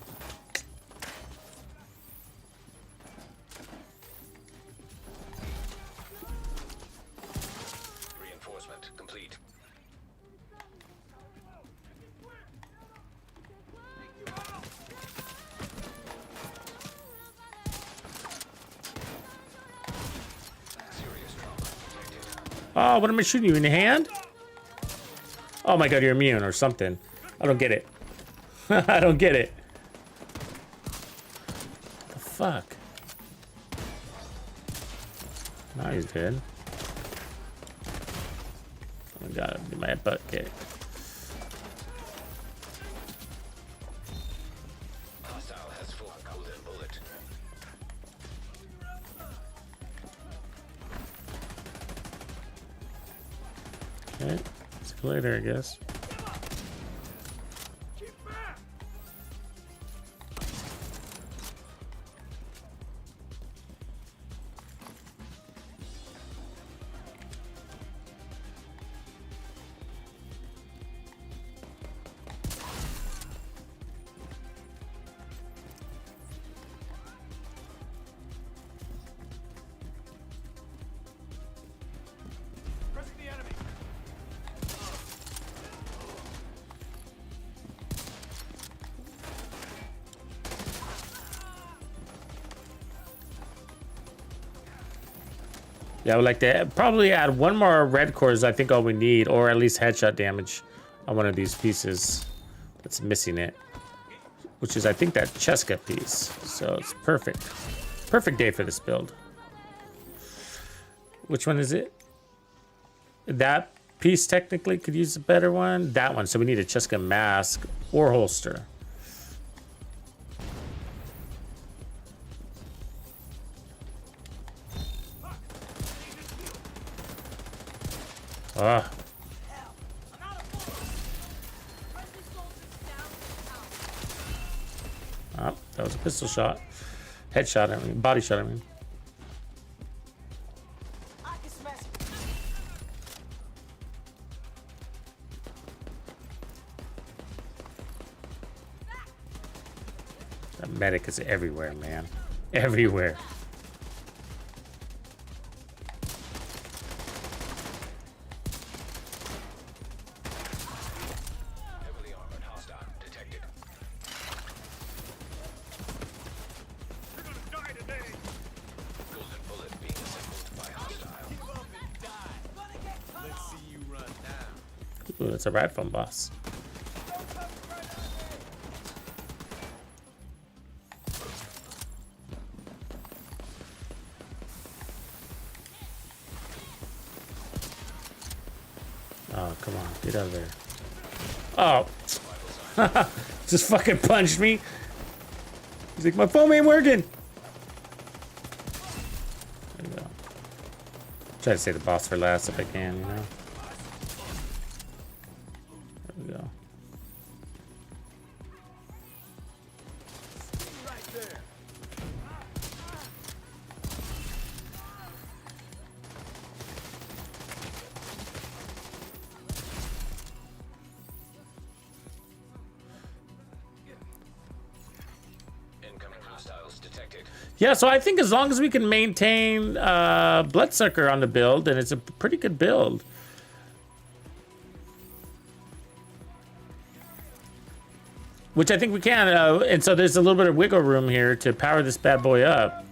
Reinforcement complete. Oh, what am I shooting you in the hand? Oh my god, you're immune or something. I don't get it. I don't get it. What the fuck? Now he's dead. I gotta do my butt kick. Hostile has full golden bullet. Okay, see you later, I guess. Pressing the enemy. Yeah, I would like to probably add one more red core is I think all we need, or at least headshot damage on one of these pieces that's missing it, which is I think that Cheska piece. So it's perfect. Perfect day for this build. Which one is it? That piece technically could use a better one. That one. So we need a Cheska mask or holster. Ah. Oh, that was a pistol shot. Headshot, I mean, body shot, I mean. That medic is everywhere, man. Everywhere. Heavily armored hostile detected. You're gonna die today. Golden bullet being assembled by hostile. Let's see you run now. Ooh, that's a right from boss. Oh, come on. Get out of there. Oh. Just fucking punched me. He's like, my foam ain't working. There you go. Try to save the boss for last if I can, you know? There we go. Right there. Incoming hostiles detected. Yeah, so I think as long as we can maintain Bloodsucker on the build, then it's a pretty good build. Which I think we can, and so there's a little bit of wiggle room here to power this bad boy up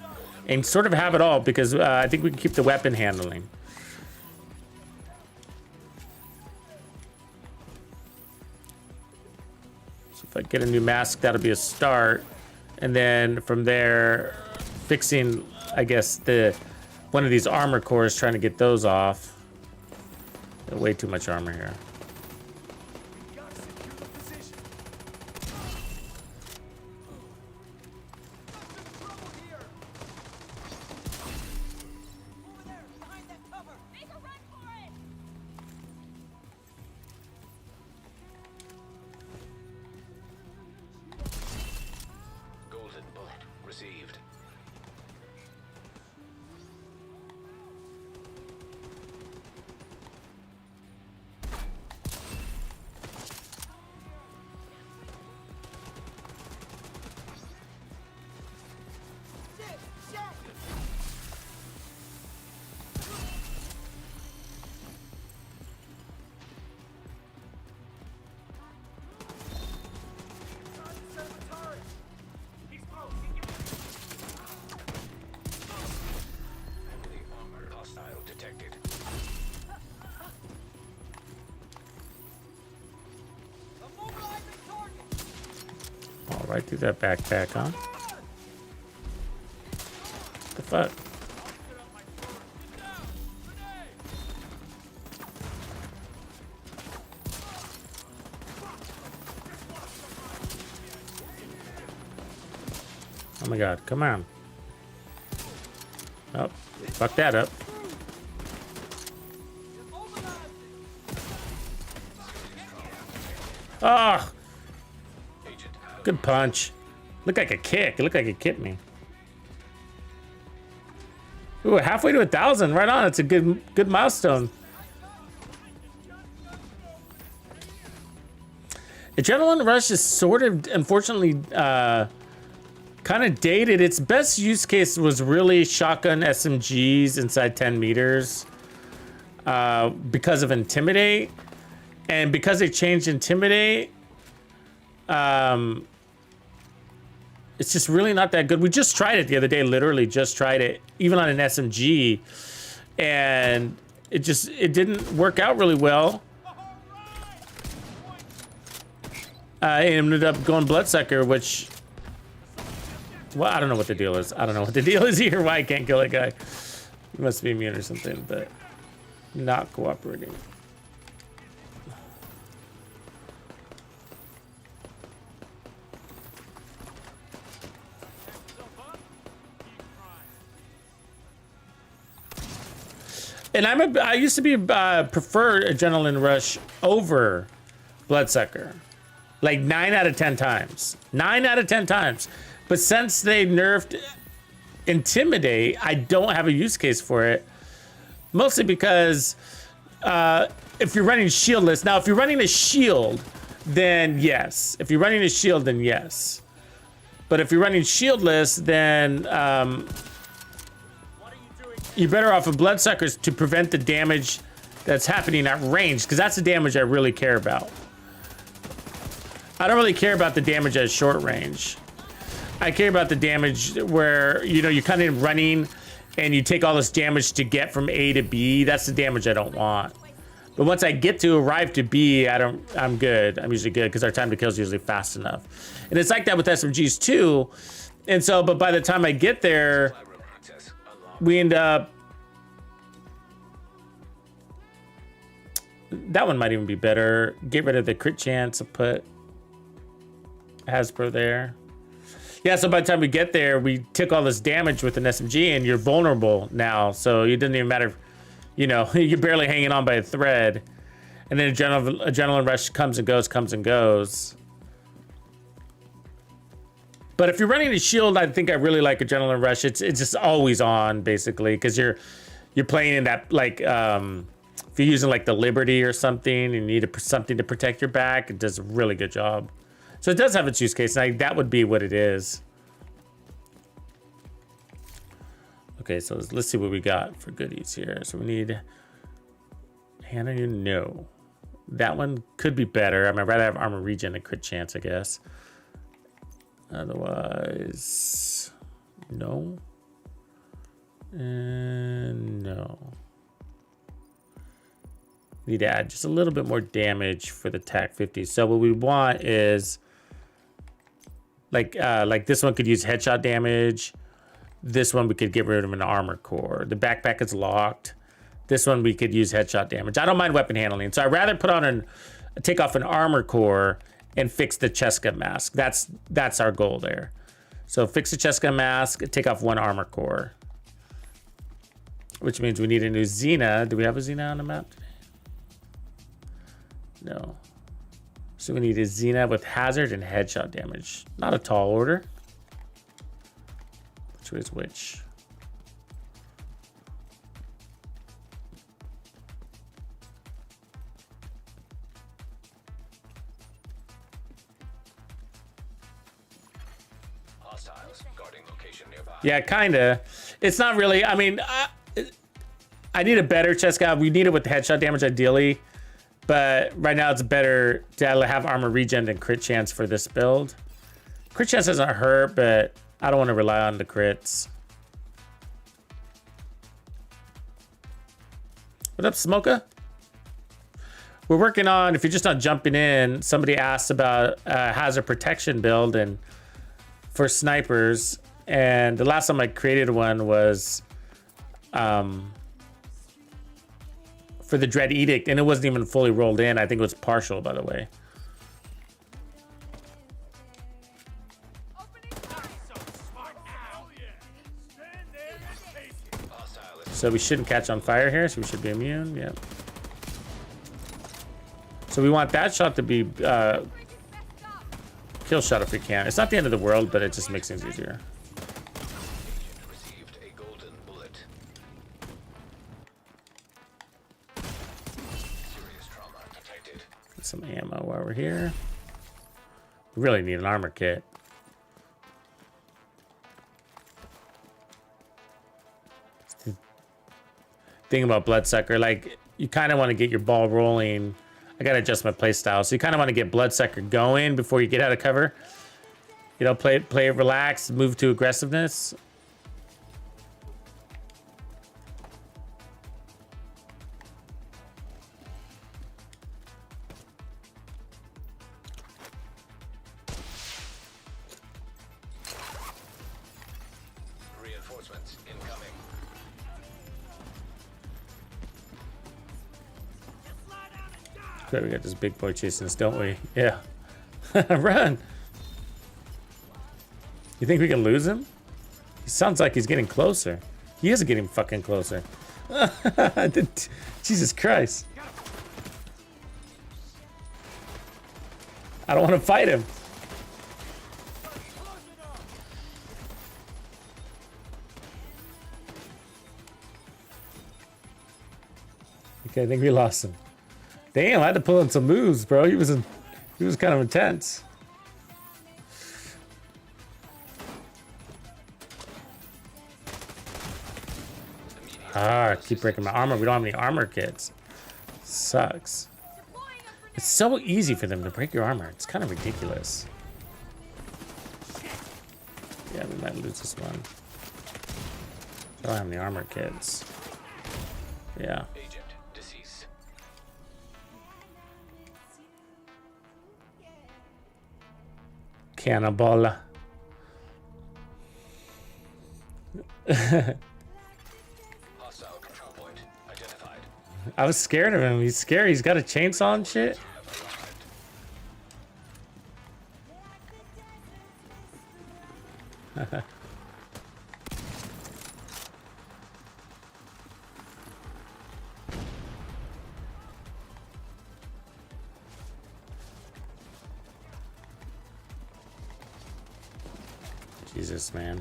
and sort of have it all because I think we can keep the weapon handling. So if I get a new mask, that'll be a start. And then from there, fixing, I guess, one of these armor cores, trying to get those off. Way too much armor here. Gotta secure the position. Trouble here. Over there, behind that cover. Make a run for it. Golden bullet received. He's close. He can... Heavily armored hostile detected. Immobilizing target. All right, through that backpack, huh? What the fuck? Oh my god, come on. Oh, fuck that up. Oh, good punch. Looked like a kick. It looked like it kicked me. Ooh, halfway to 1,000. Right on. It's a good milestone. Adrenaline Rush is sort of, unfortunately, kind of dated. Its best use case was really shotgun SMGs inside 10 meters because of Intimidate. And because they changed Intimidate, it's just really not that good. We just tried it the other day, literally just tried it, even on an SMG. And it didn't work out really well. I ended up going Bloodsucker, which, well, I don't know what the deal is. I don't know what the deal is here, why I can't kill that guy. He must be immune or something, but not cooperating. And I used to be prefer Adrenaline Rush over Bloodsucker, like 9 out of 10 times. 9 out of 10 times. But since they nerfed Intimidate, I don't have a use case for it. Mostly because if you're running shieldless, now if you're running a shield, then yes. If you're running a shield, then yes. But if you're running shieldless, then you're better off with Bloodsuckers to prevent the damage that's happening at range, because that's the damage I really care about. I don't really care about the damage at short range. I care about the damage where, you know, you're kind of running and you take all this damage to get from A to B. That's the damage I don't want. But once I get to arrive to B, I'm good. I'm usually good because our time to kill is usually fast enough. And it's like that with SMGs too. And so, but by the time I get there, we end up, that one might even be better. Get rid of the crit chance and put Hasbro there. Yeah, so by the time we get there, we took all this damage with an SMG and you're vulnerable now. So it doesn't even matter, you know, you're barely hanging on by a thread. And then Adrenaline Rush comes and goes, comes and goes. But if you're running a shield, I think I really like Adrenaline Rush. It's just always on, basically, because you're playing in that, like, if you're using like the Liberty or something and you need something to protect your back, it does a really good job. So it does have its use case, and that would be what it is. Okay, so let's see what we got for goodies here. So we need Hannah, no. That one could be better. I mean, I'd rather have armor regen and crit chance, I guess. Otherwise, no. And no. Need to add just a little bit more damage for the TAC 50. So what we want is like this one could use headshot damage. This one we could get rid of an armor core. The backpack is locked. This one we could use headshot damage. I don't mind weapon handling, so I'd rather put on take off an armor core and fix the Cheska mask. That's our goal there. So fix the Cheska mask, take off one armor core, which means we need a new Xena. Do we have a Xena on the map today? No. So we need a Xena with hazard and headshot damage. Not a tall order. Which is which? Hostiles guarding location nearby. Yeah, kinda. It's not really. I mean, I need a better chest guy. We need it with the headshot damage ideally. But right now it's better to have armor regen and crit chance for this build. Crit chance doesn't hurt, but I don't want to rely on the crits. What up, Smoka? We're working on, if you're just not jumping in, somebody asked about a hazard protection build and for snipers. And the last time I created one was for the Dread Edict, and it wasn't even fully rolled in. I think it was partial, by the way. So we shouldn't catch on fire here, so we should be immune. Yep. So we want that shot to be kill shot if we can. It's not the end of the world, but it just makes things easier. Received a golden bullet. Serious trauma detected. Get some ammo while we're here. We really need an armor kit. Thing about Bloodsucker, like you kind of want to get your ball rolling. I gotta adjust my play style, so you kind of want to get Bloodsucker going before you get out of cover. You know, play it relaxed, move to aggressiveness. Reinforcements incoming. Okay, we got this big boy chasing us, don't we? Yeah. Run! You think we can lose him? He sounds like he's getting closer. He is getting fucking closer. Jesus Christ. I don't want to fight him. Okay, I think we lost him. Damn, I had to pull in some moves, bro. He was kind of intense. Ah, I keep breaking my armor. We don't have any armor kits. Sucks. It's so easy for them to break your armor. It's kind of ridiculous. Yeah, we might lose this one. I don't have any armor kits. Yeah. Agent deceased. Cannibal. Hostile control point identified. I was scared of him. He's scary. He's got a chainsaw and shit. Have arrived. Jesus, man.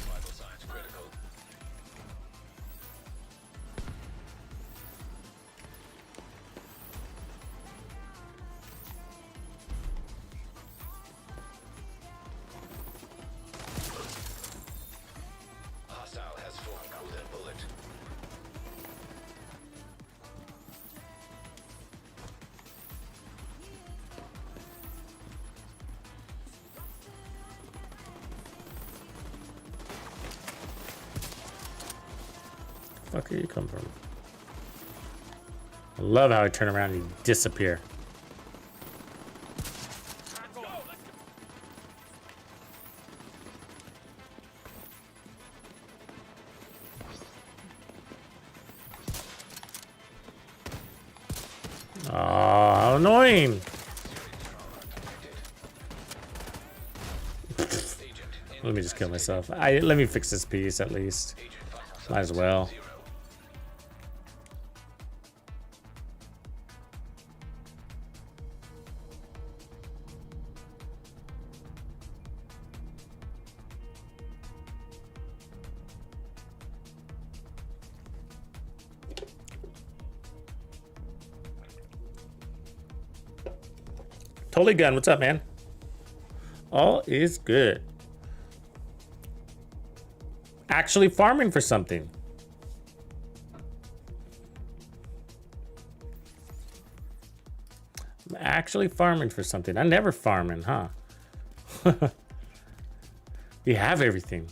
Vital signs critical. Hostile has full golden bullet. Fuck, where you come from? I love how I turn around and you disappear. Oh, how annoying! Let me just kill myself. Let me fix this piece at least. Might as well. Totally Gun, what's up, man? All is good. Actually farming for something. I'm actually farming for something. I never farming, huh? We have everything.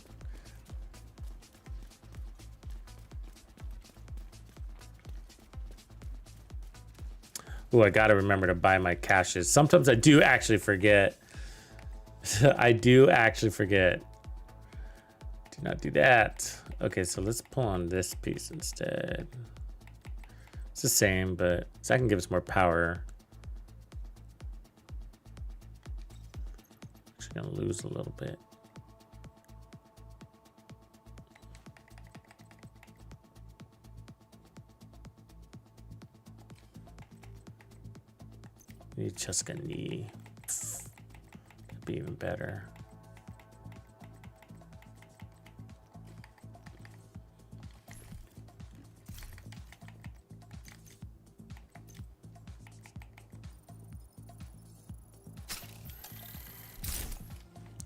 Oh, I gotta remember to buy my caches. Sometimes I do actually forget. I do actually forget. Do not do that. Okay, so let's pull on this piece instead. It's the same, but that can give us more power. Actually gonna lose a little bit. Need just a knee. That'd be even better.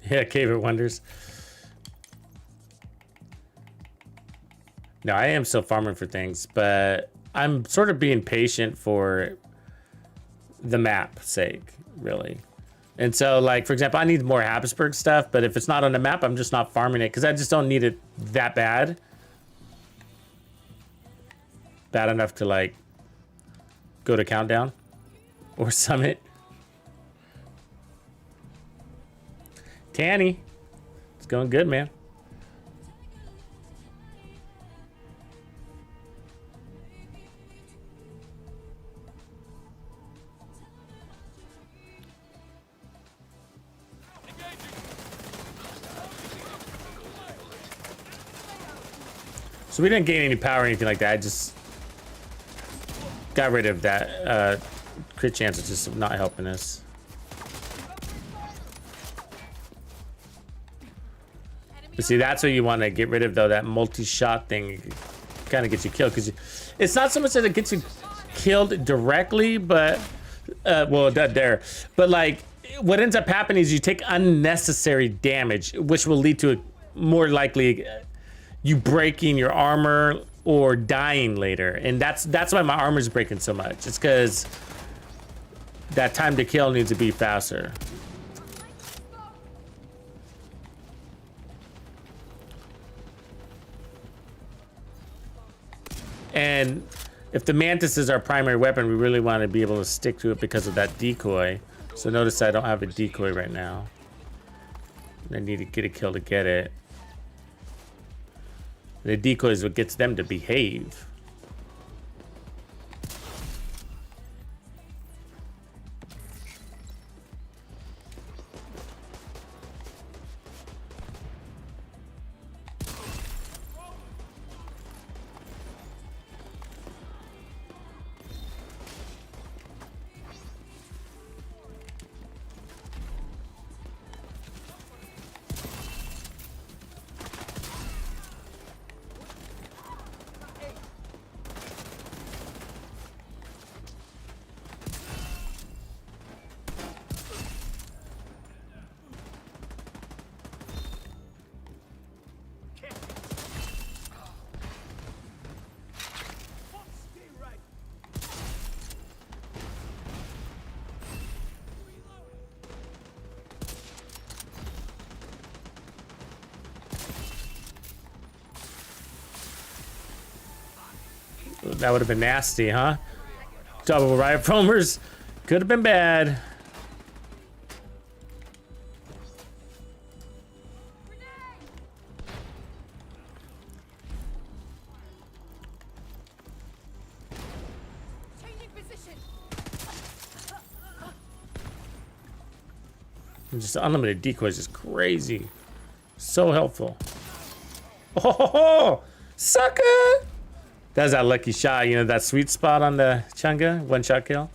Yeah, Cave of Wonders. No, I am still farming for things, but I'm sort of being patient for the map's sake, really. And so, like, for example, I need more Habsburg stuff, but if it's not on the map, I'm just not farming it because I just don't need it that bad. Bad enough to, like, go to Countdown or Summit. Tanny, it's going good, man. So we didn't gain any power or anything like that. I just got rid of that crit chance. It's just not helping us. But see, that's what you want to get rid of, though. That multi-shot thing kind of gets you killed because it's not so much that it gets you killed directly, but well, that there. But like, what ends up happening is you take unnecessary damage, which will lead to a more likely you breaking your armor or dying later. And that's why my armor's breaking so much. It's because that time to kill needs to be faster. And if the mantis is our primary weapon, we really want to be able to stick to it because of that decoy. So notice I don't have a decoy right now. I need to get a kill to get it. The decoy is what gets them to behave. That would have been nasty, huh? Double riot foamers could have been bad. Changing position. Just unlimited decoys is crazy. So helpful. Oh, sucker! That's that lucky shot, you know, that sweet spot on the Chunga, one shot kill.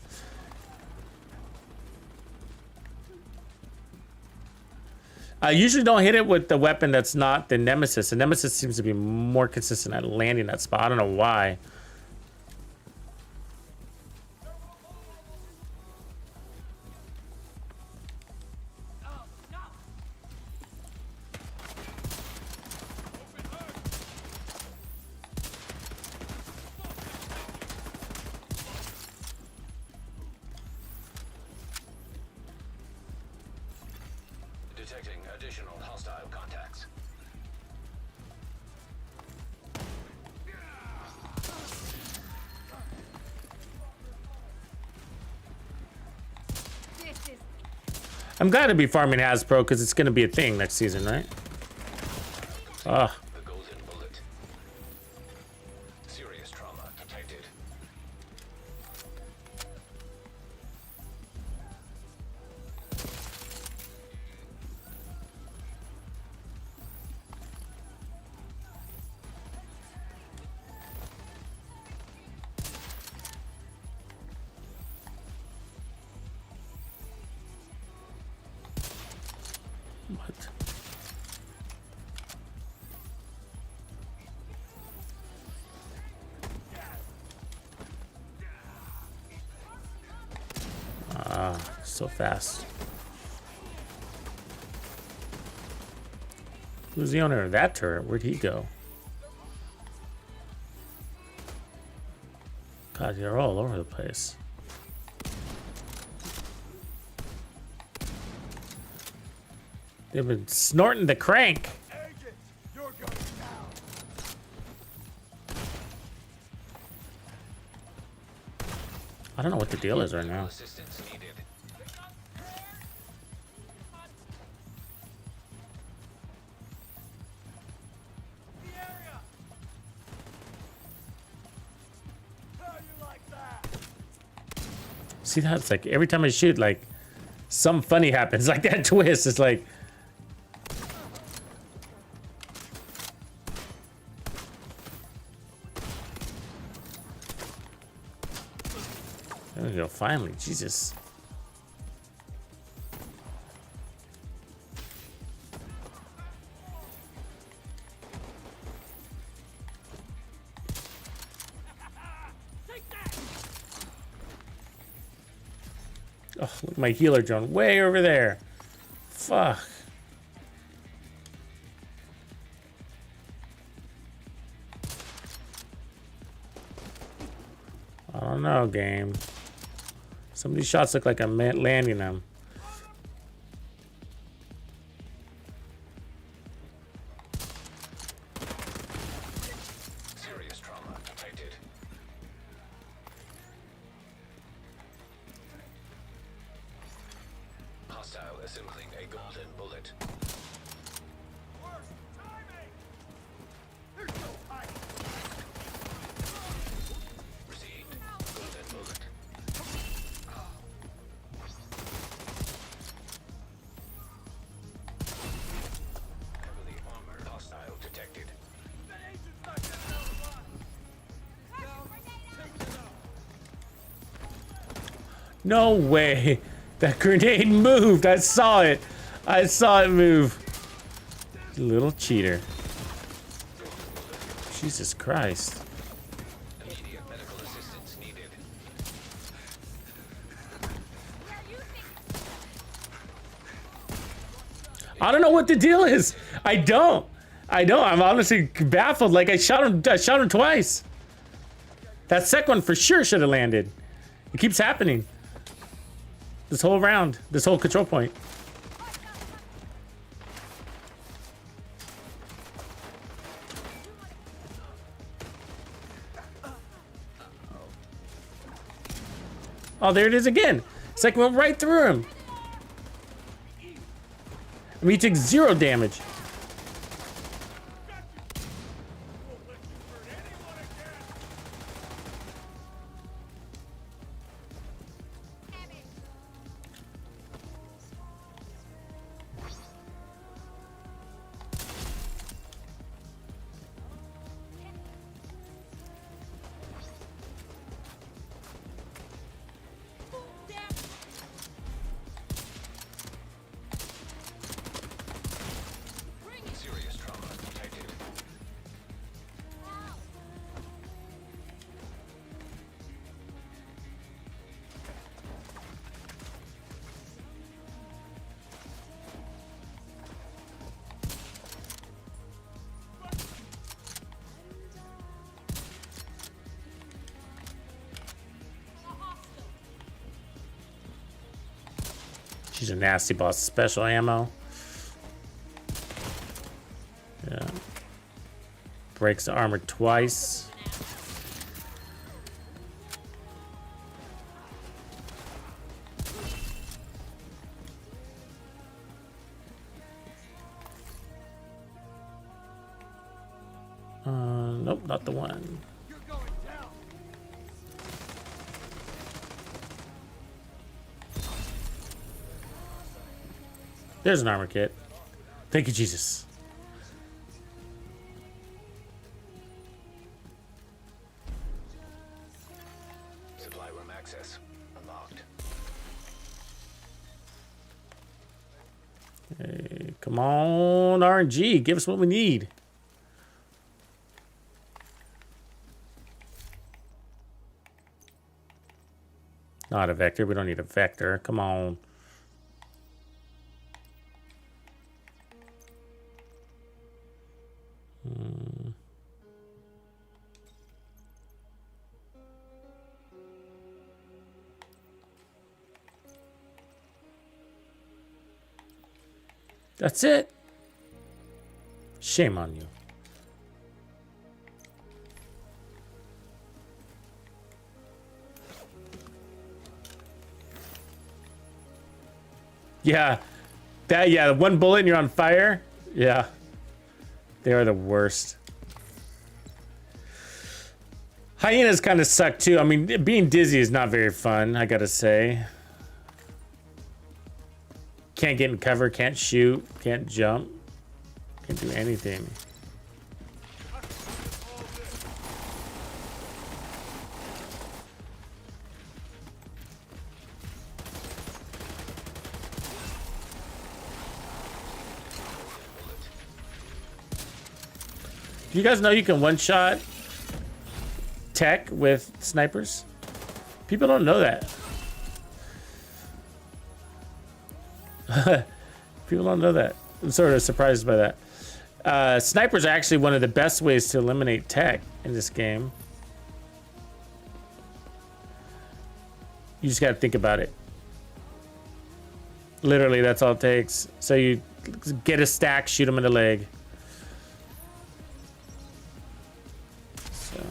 I usually don't hit it with the weapon that's not the Nemesis. The Nemesis seems to be more consistent at landing that spot. I don't know why. Detecting additional hostile contacts. This is I'm glad to be farming Hasbro because it's going to be a thing next season, right? Ah. The golden bullet. Serious trauma detected. What? Ah, so fast. Who's the owner of that turret? Where'd he go? God, they're all over the place. They've been snorting the crank. Agent, you're going down. I don't know what the deal is right now. Assistance needed. The area. How you like that? See that? It's like every time I shoot, like some funny happens. Like that twist. It's like. There we go. Finally, Jesus. Oh, look, my healer drone way over there. Fuck. I don't know, game. Some of these shots look like I'm landing them. Serious trauma detected. Hostile assembling a golden bullet. Worst timing. There's no hiding. Received golden bullet. Heavily armored hostile detected. That agent's not getting out of line. Now, take it out. No way. That grenade moved. I saw it. I saw it move. Little cheater. Jesus Christ. Immediate medical assistance needed. I don't know what the deal is. I don't. I'm honestly baffled. Like I shot him twice. That second one for sure should have landed. It keeps happening. This whole round, this whole control point. Oh, there it is again. Second one right through him. I mean, he took 0 damage. Serious trauma detected. She's a nasty boss. Special ammo. Yeah. Breaks the armor twice. Nope, not the one. You're going down. There's an armor kit. Thank you, Jesus. Supply room access unlocked. Hey, come on, RNG. Give us what we need. Not a vector. We don't need a vector. Come on. That's it. Shame on you. Yeah. Yeah, one bullet and you're on fire. Yeah. They are the worst. Hyenas kind of suck too. I mean, being dizzy is not very fun, I gotta say. Can't get in cover, can't shoot, can't jump, can't do anything. Do you guys know you can one-shot tech with snipers? People don't know that. People don't know that. I'm sort of surprised by that. Snipers are actually one of the best ways to eliminate tech in this game. You just gotta think about it. Literally, that's all it takes. So you get a stack, shoot them in the leg. So,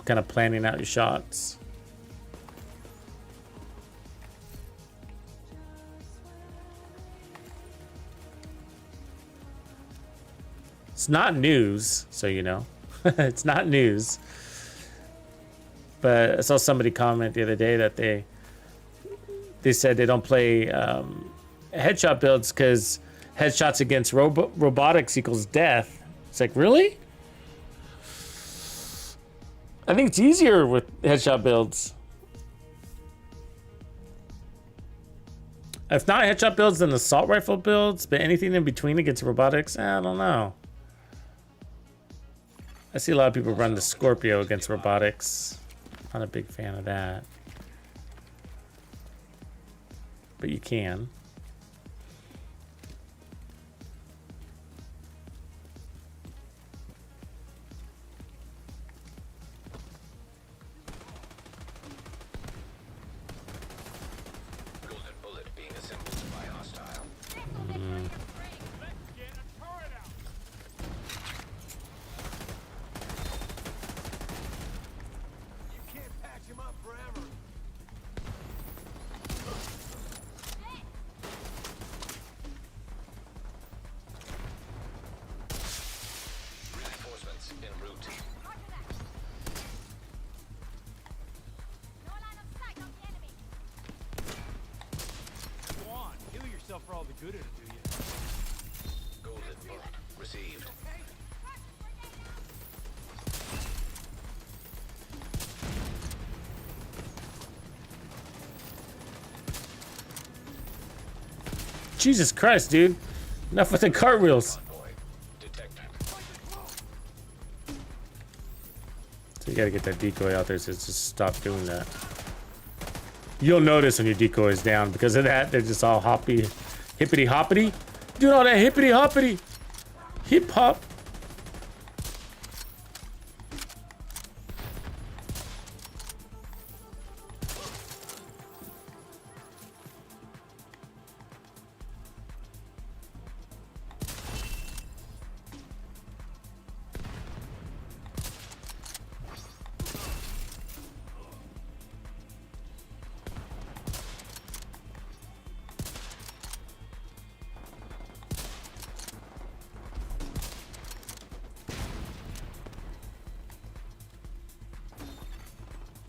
kind of planning out your shots. It's not news, so you know. It's not news. But I saw somebody comment the other day that they said they don't play headshot builds because headshots against robotics equals death. It's like, really? I think it's easier with headshot builds. If not headshot builds, then assault rifle builds, but anything in between against robotics, I don't know. I see a lot of people run the Scorpio against robotics. Not a big fan of that. But you can. Golden bullet being assembled by hostile. Reinforcements en route. No line of sight on the enemy. Go on, kill yourself for all the good it'll do you. Golden bullet received. Jesus Christ, dude. Enough with the cartwheels. Convoy detected. So you gotta get that decoy out there, so just stop doing that. You'll notice when your decoy is down because of that, they're just all hoppy, hippity hoppity. Doing all that hippity hoppity. Hip hop.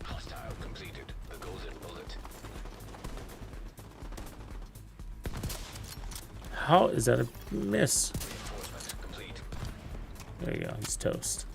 Hostile completed. The golden bullet. How is that a miss? Reinforcement complete. There you go, he's toast.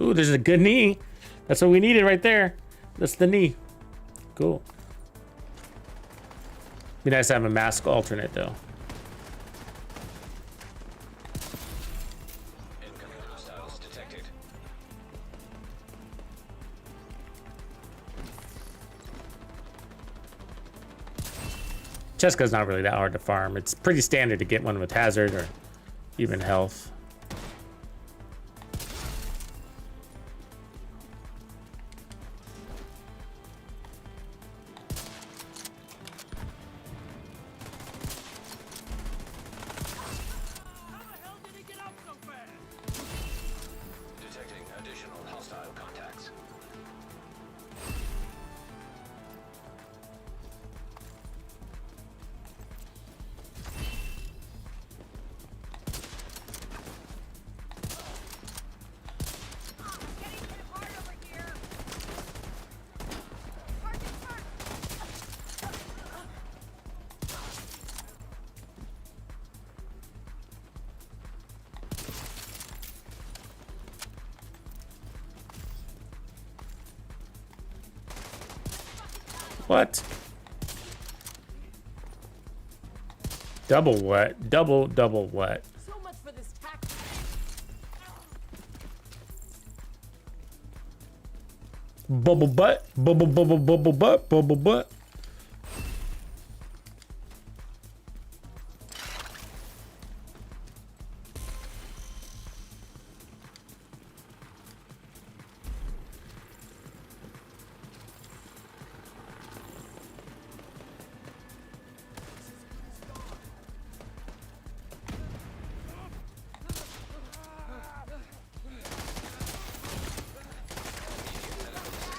Ooh, there's a good knee. That's what we needed right there. That's the knee. Cool. Be nice to have a mask alternate though. Incoming hostiles detected. Cheska's not really that hard to farm. It's pretty standard to get one with hazard or even health. How the hell did he get out so fast? Detecting additional hostile contacts. Getting hit hard over here. Target marked. What? Double what? Double what? So much for this tax. Bubble butt, bubble butt, bubble butt.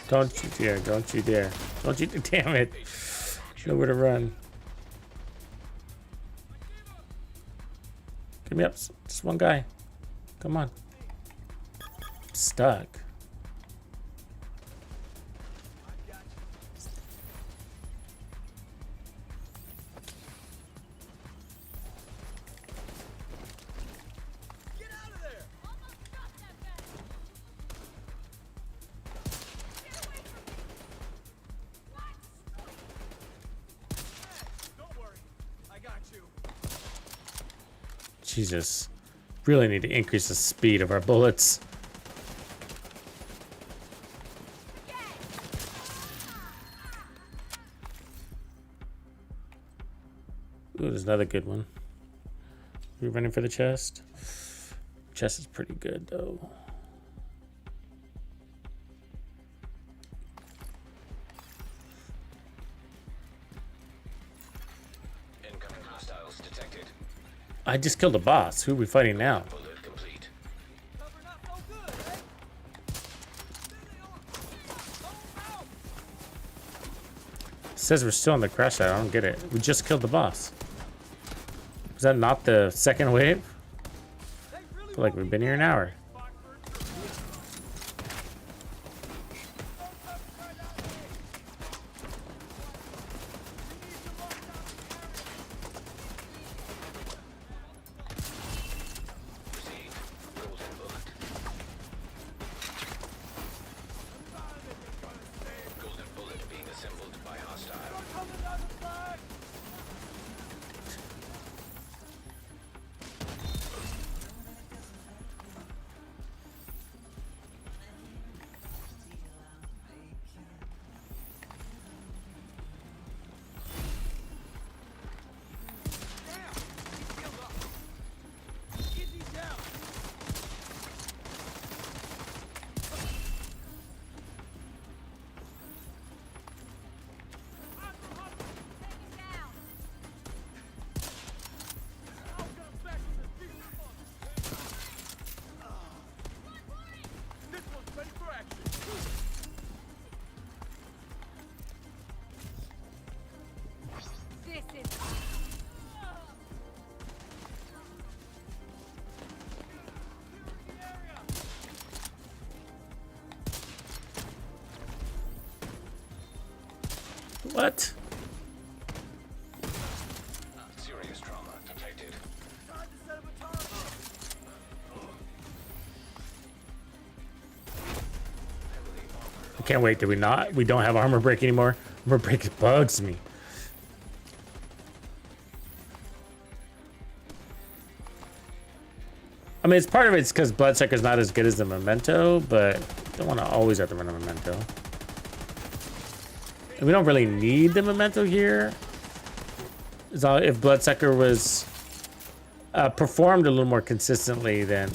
Don't you dare, don't you dare. Don't you, damn it. Nowhere to run. Give me up, just one guy. Come on. I'm stuck. Get out of there! Almost got that back. Get away from me. What? Don't worry. I got you. Jesus. Really need to increase the speed of our bullets. Ooh, there's another good one. We running for the chest? Chest is pretty good though. Incoming hostiles detected. I just killed a boss. Who are we fighting now? Bullet complete. Cover not no good, eh? There they are. Oh, out! It says we're still in the crash site. I don't get it. We just killed the boss. Was that not the second wave? They really I feel like we've been here an hour. Proceed. Golden bullet. Golden bullet being assembled by hostile. Coming down the flag! Easy down! Take it down. I'll come back with this piece of fun. This one's ready for action. This is. What? Serious trauma detected. Time to set up a target. can't wait. Did we not? We don't have armor break anymore. Armor break bugs me. I mean, it's part of it's because Bloodsucker's not as good as the Memento, but don't want to always have to run a Memento. And we don't really need the Memento here. So if Bloodsucker was performed a little more consistently, then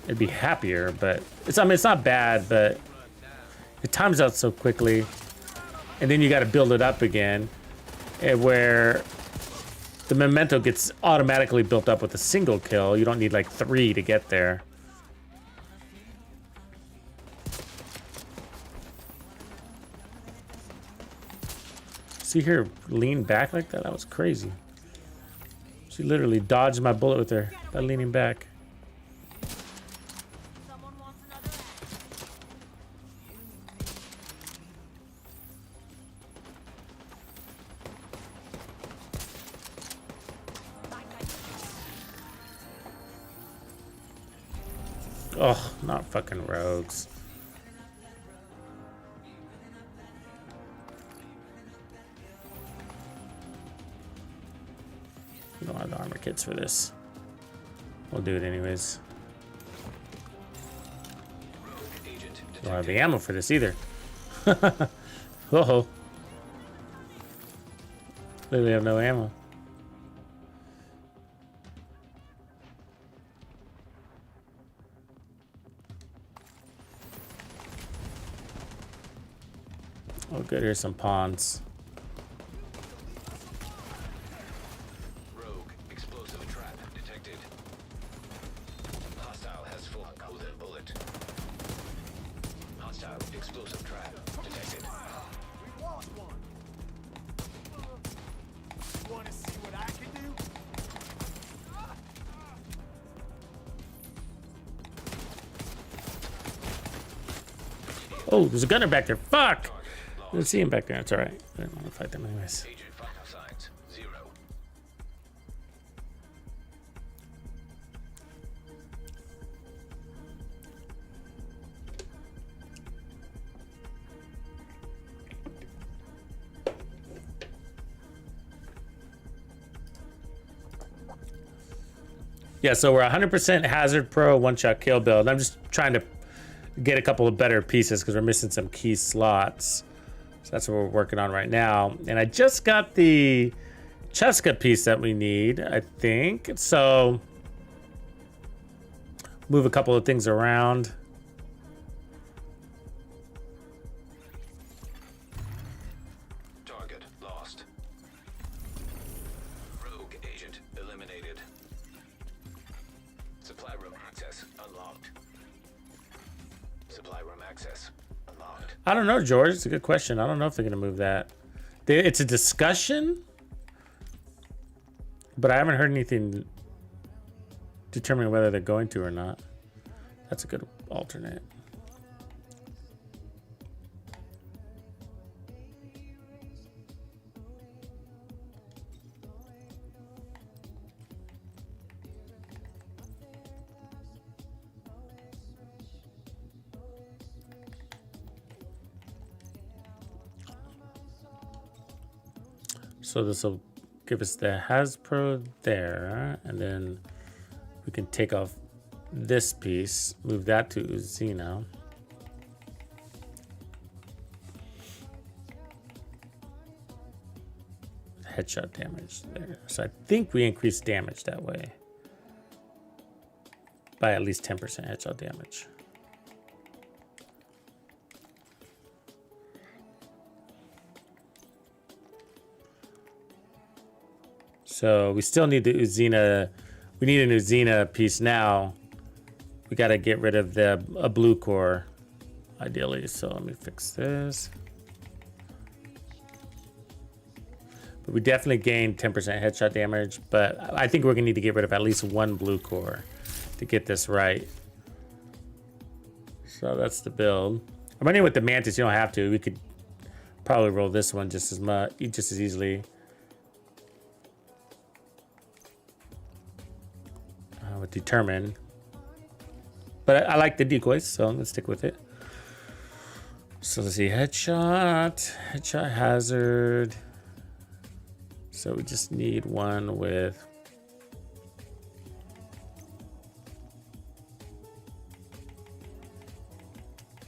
it'd be happier. But it's, I mean, it's not bad, but it times out so quickly, and then you got to build it up again, and where the Memento gets automatically built up with a single kill. You don't need like 3 to get there. See her lean back like that? That was crazy. She literally dodged my bullet with her by leaning back. Someone wants another axe. Oh, not fucking rogues. We don't have the armor kits for this. We'll do it anyways. Don't have the ammo for this either. Whoa. Literally have no ammo. Oh good, here's some pawns. Rogue explosive trap detected. Hostile has full golden bullet. Hostile explosive trap detected. We lost one. Want to see what I can do? Oh, there's a gunner back there. Fuck! I didn't see him back there. It's alright. I didn't want to fight them anyways. Agent vital signs 0. Yeah, so we're 100% Hazard Pro one-shot kill build. I'm just trying to get a couple of better pieces because we're missing some key slots. So that's what we're working on right now. And I just got the Cheska piece that we need, I think. So move a couple of things around. Target lost. Rogue agent eliminated. Supply room access unlocked. Supply room access unlocked. I don't know, George. It's a good question. I don't know if they're going to move that. It's a discussion, but I haven't heard anything determining whether they're going to or not. That's a good alternate. So this will give us the Hasbro there, and then we can take off this piece, move that to Uzina. Headshot damage there. So I think we increase damage that way by at least 10% headshot damage. So we still need the Uzina. We need an Uzina piece now. We got to get rid of a blue core, ideally. So let me fix this. But we definitely gained 10% headshot damage. But I think we're going to need to get rid of at least one blue core to get this right. So that's the build. I'm running with the Mantis. You don't have to. We could probably roll this one just as much, just as easily. With Determine. But I like the decoys, so let's stick with it. So let's see, headshot hazard. So we just need one with.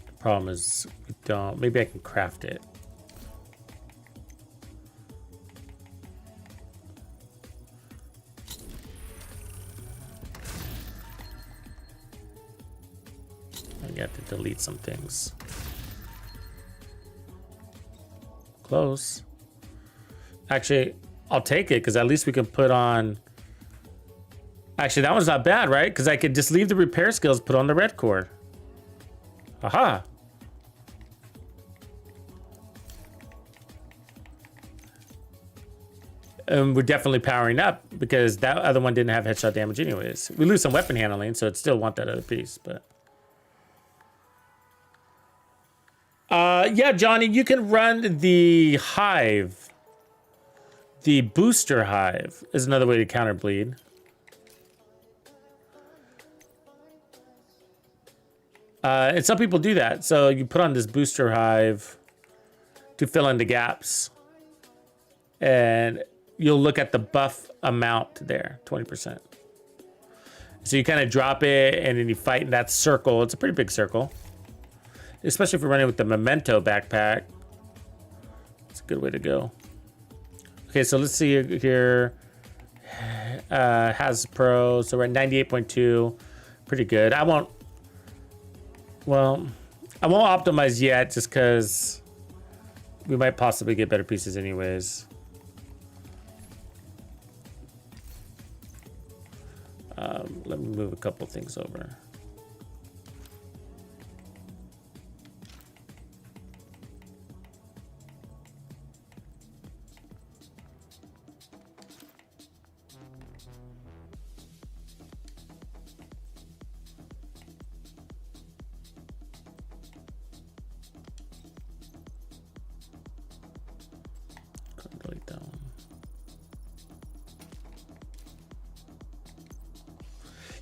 The problem is we don't. Maybe I can craft it. I have to delete some things. Close. Actually, I'll take it because at least we can put on. Actually, that one's not bad, right? Because I could just leave the repair skills, put on the red cord. Aha. And we're definitely powering up because that other one didn't have headshot damage anyways. We lose some weapon handling, so it still want that other piece, but. Yeah, Johnny, you can run the hive. The booster hive is another way to counter bleed. And some people do that. So you put on this booster hive to fill in the gaps. And you'll look at the buff amount there, 20%. So you kind of drop it and then you fight in that circle. It's a pretty big circle. Especially if you're running with the Memento backpack. It's a good way to go. Okay, so let's see here. Has Pro, so we're at 98.2. Pretty good. I won't optimize yet just because we might possibly get better pieces anyways. Let me move a couple things over.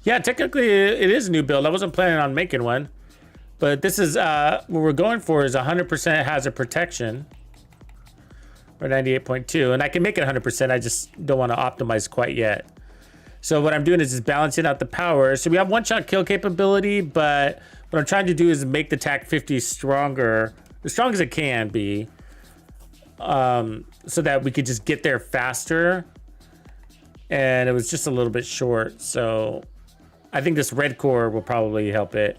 Yeah, technically it is a new build. I wasn't planning on making one, but this is what we're going for is 100% hazard protection, or 98.2, and I can make it 100%. I just don't want to optimize quite yet. So what I'm doing is just balancing out the power. So we have one-shot kill capability, but what I'm trying to do is make the TAC 50 stronger, as strong as it can be, so that we could just get there faster. And it was just a little bit short, so I think this red core will probably help it.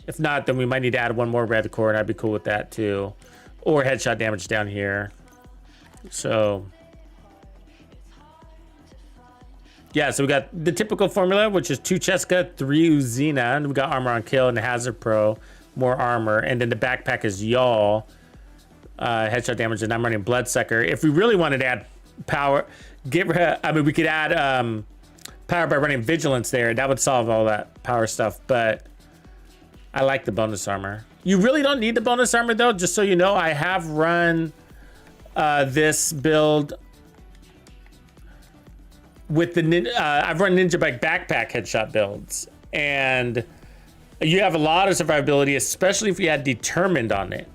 If not, then we might need to add one more red core, and I'd be cool with that too. Or headshot damage down here. So yeah, so we got the typical formula, which is 2 Cheska, 3 Uzina, and we got armor on kill and the Hazard Pro, more armor, and then the backpack is Y'all, headshot damage, and I'm running Bloodsucker. If we really wanted to add power, we could add power by running Vigilance there. That would solve all that power stuff, but I like the bonus armor. You really don't need the bonus armor though, just so you know. I have run this build with the I've run NinjaBike backpack headshot builds, and you have a lot of survivability, especially if you had Determined on it.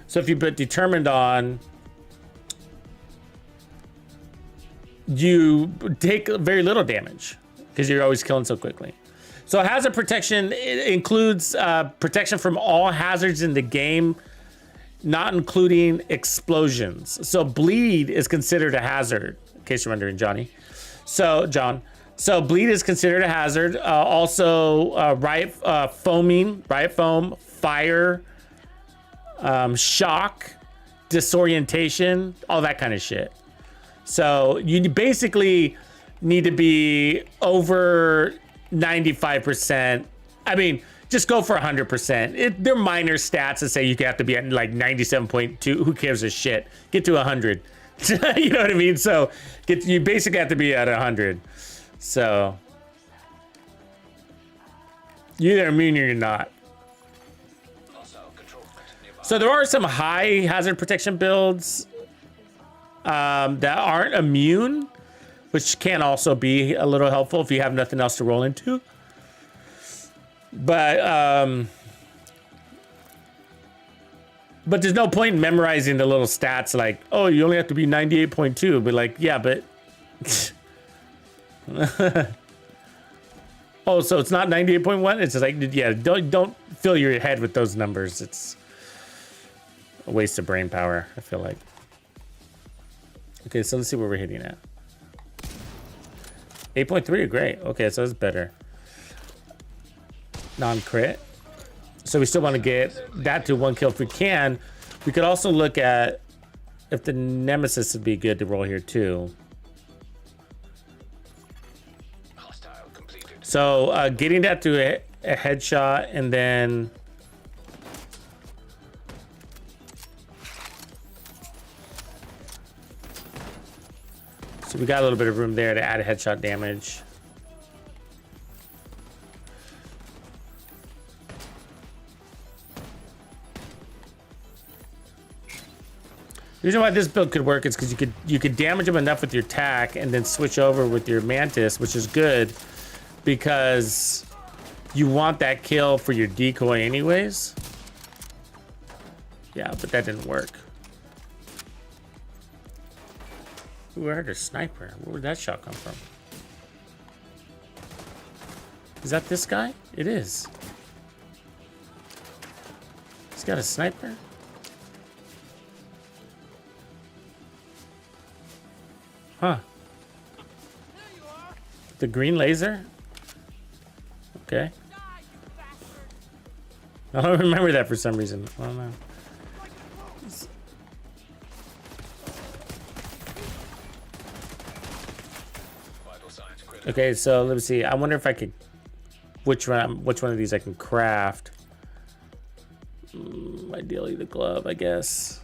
So if you put Determined on, you take very little damage because you're always killing so quickly. So hazard protection, it includes protection from all hazards in the game, not including explosions. So bleed is considered a hazard, in case you're wondering, John. So bleed is considered a hazard. Also riot foam, fire, shock, disorientation, all that kind of shit. So you basically need to be over 95%. I mean, just go for 100%. They're minor stats that say you have to be at like 97.2. Who gives a shit? Get to 100. You know what I mean? So you basically have to be at 100. So you're either immune or you're not. So there are some high hazard protection builds that aren't immune, which can also be a little helpful if you have nothing else to roll into. But there's no point in memorizing the little stats like, oh, you only have to be 98.2. But like, yeah, but oh, so it's not 98.1. It's just like, yeah, don't fill your head with those numbers. It's a waste of brain power, I feel like. Okay, so let's see what we're hitting at. 8.3, great. Okay, so that's better. Non-crit. So we still want to get that to 1 kill if we can. We could also look at if the Nemesis would be good to roll here too. Hostile completed. So getting that to a headshot and then... So we got a little bit of room there to add a headshot damage. The reason why this build could work is because you could damage them enough with your tack and then switch over with your mantis, which is good because you want that kill for your decoy anyways. Yeah, but that didn't work. Ooh, I heard a sniper. Where would that shot come from? Is that this guy? It is. He's got a sniper? Huh. The green laser? Okay. I don't remember that for some reason. I don't know. Vital signs critical. Okay, so let me see. I wonder if I could... Which one of these I can craft? Ideally the glove, I guess.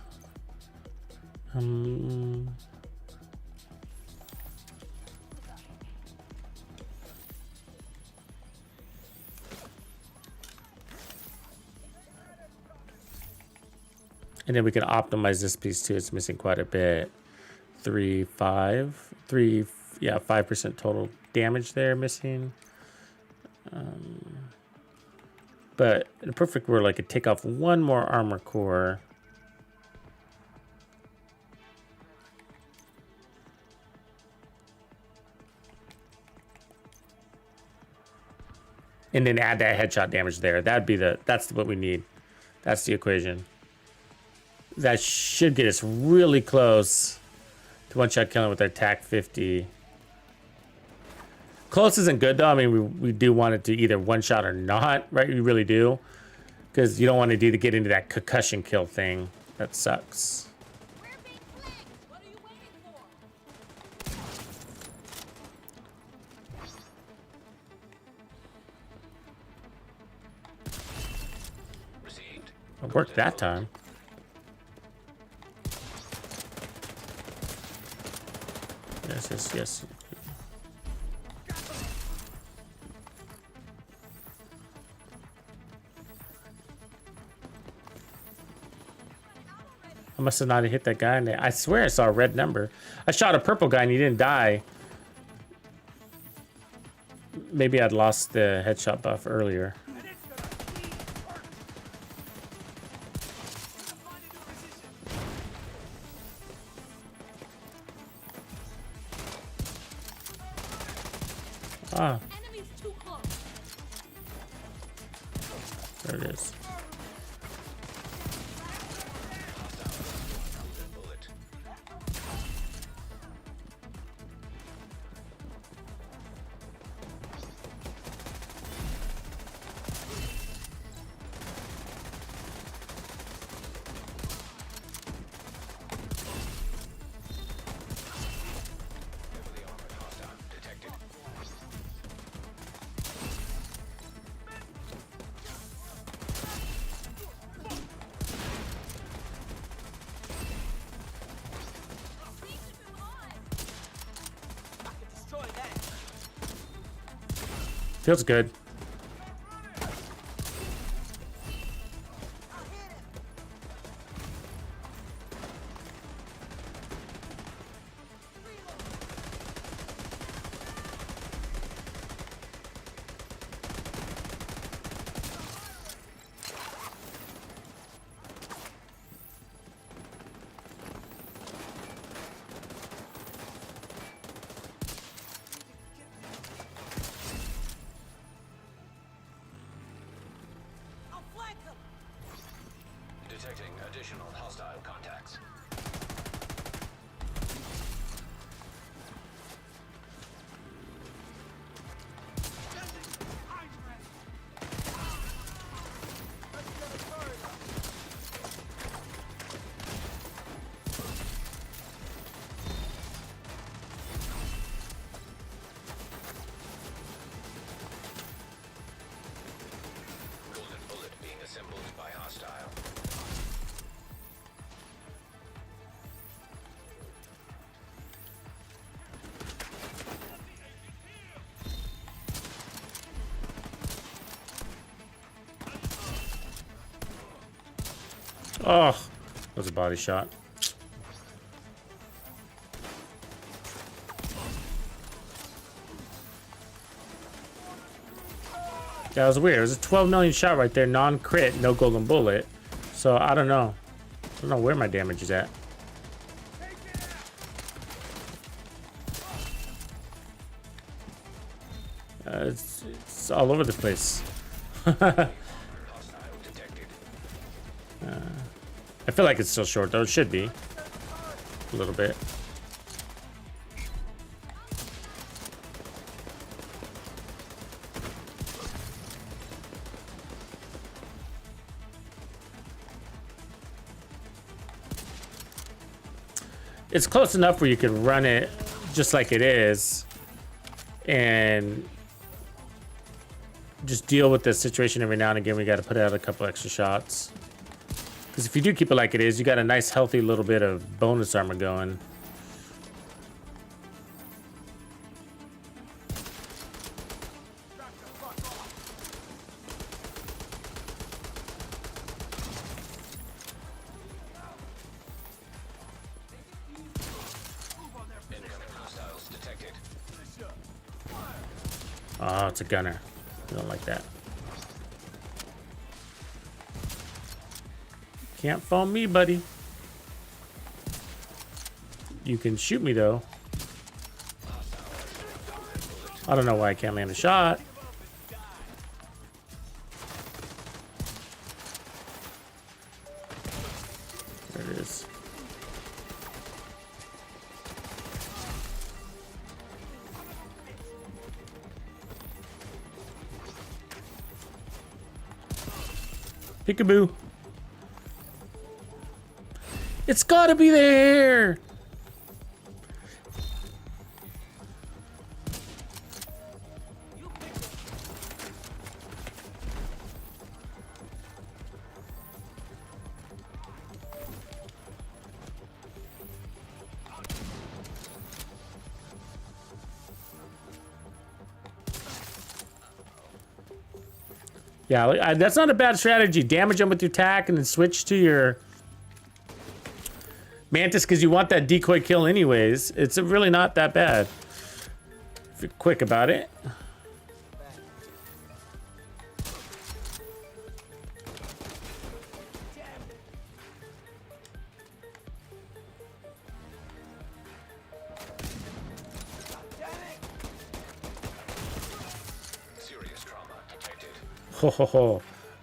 And then we can optimize this piece too. It's missing quite a bit. 3, 5, 3, yeah, 5% total damage there missing. But in a perfect world, I could take off one more armor core. And then add that headshot damage there. That's what we need. That's the equation. That should get us really close to one-shot killing with our TAC 50. Close isn't good though. I mean, we do want it to either one-shot or not, right? You really do, because you don't want to get into that concussion kill thing. That sucks. We're being flanked. What are you waiting for? Received. It worked that time. Yes. I must have not hit that guy in there. I swear I saw a red number. I shot a purple guy and he didn't die. Maybe I'd lost the headshot buff earlier. Ah, Enemies too close. there it is. Bullet. Heavily armored hostile detected. Destroy that. Feels good. Additional hostile contacts. Golden bullet being assembled by hostile. Oh, that was a body shot. That was weird. It was a 12 million shot right there, non-crit, no golden bullet. So I don't know. I don't know where my damage is at. It's all over the place. Hostile detected. I feel like it's still short though. It should be. A little bit. It's close enough where you could run it just like it is and just deal with the situation every now and again. We got to put out a couple extra shots. Because if you do keep it like it is, you got a nice healthy little bit of bonus armor going. Incoming hostiles detected. Oh, it's a gunner. I don't like that. Can't phone me, buddy. You can shoot me, though. I don't know why I can't land a shot. There it is. Peekaboo. It's gotta be there. Yeah, that's not a bad strategy. Damage them with your tack and then switch to your Mantis because you want that decoy kill anyways. It's really not that bad if you're quick about it. Serious trauma detected. Ho ho ho.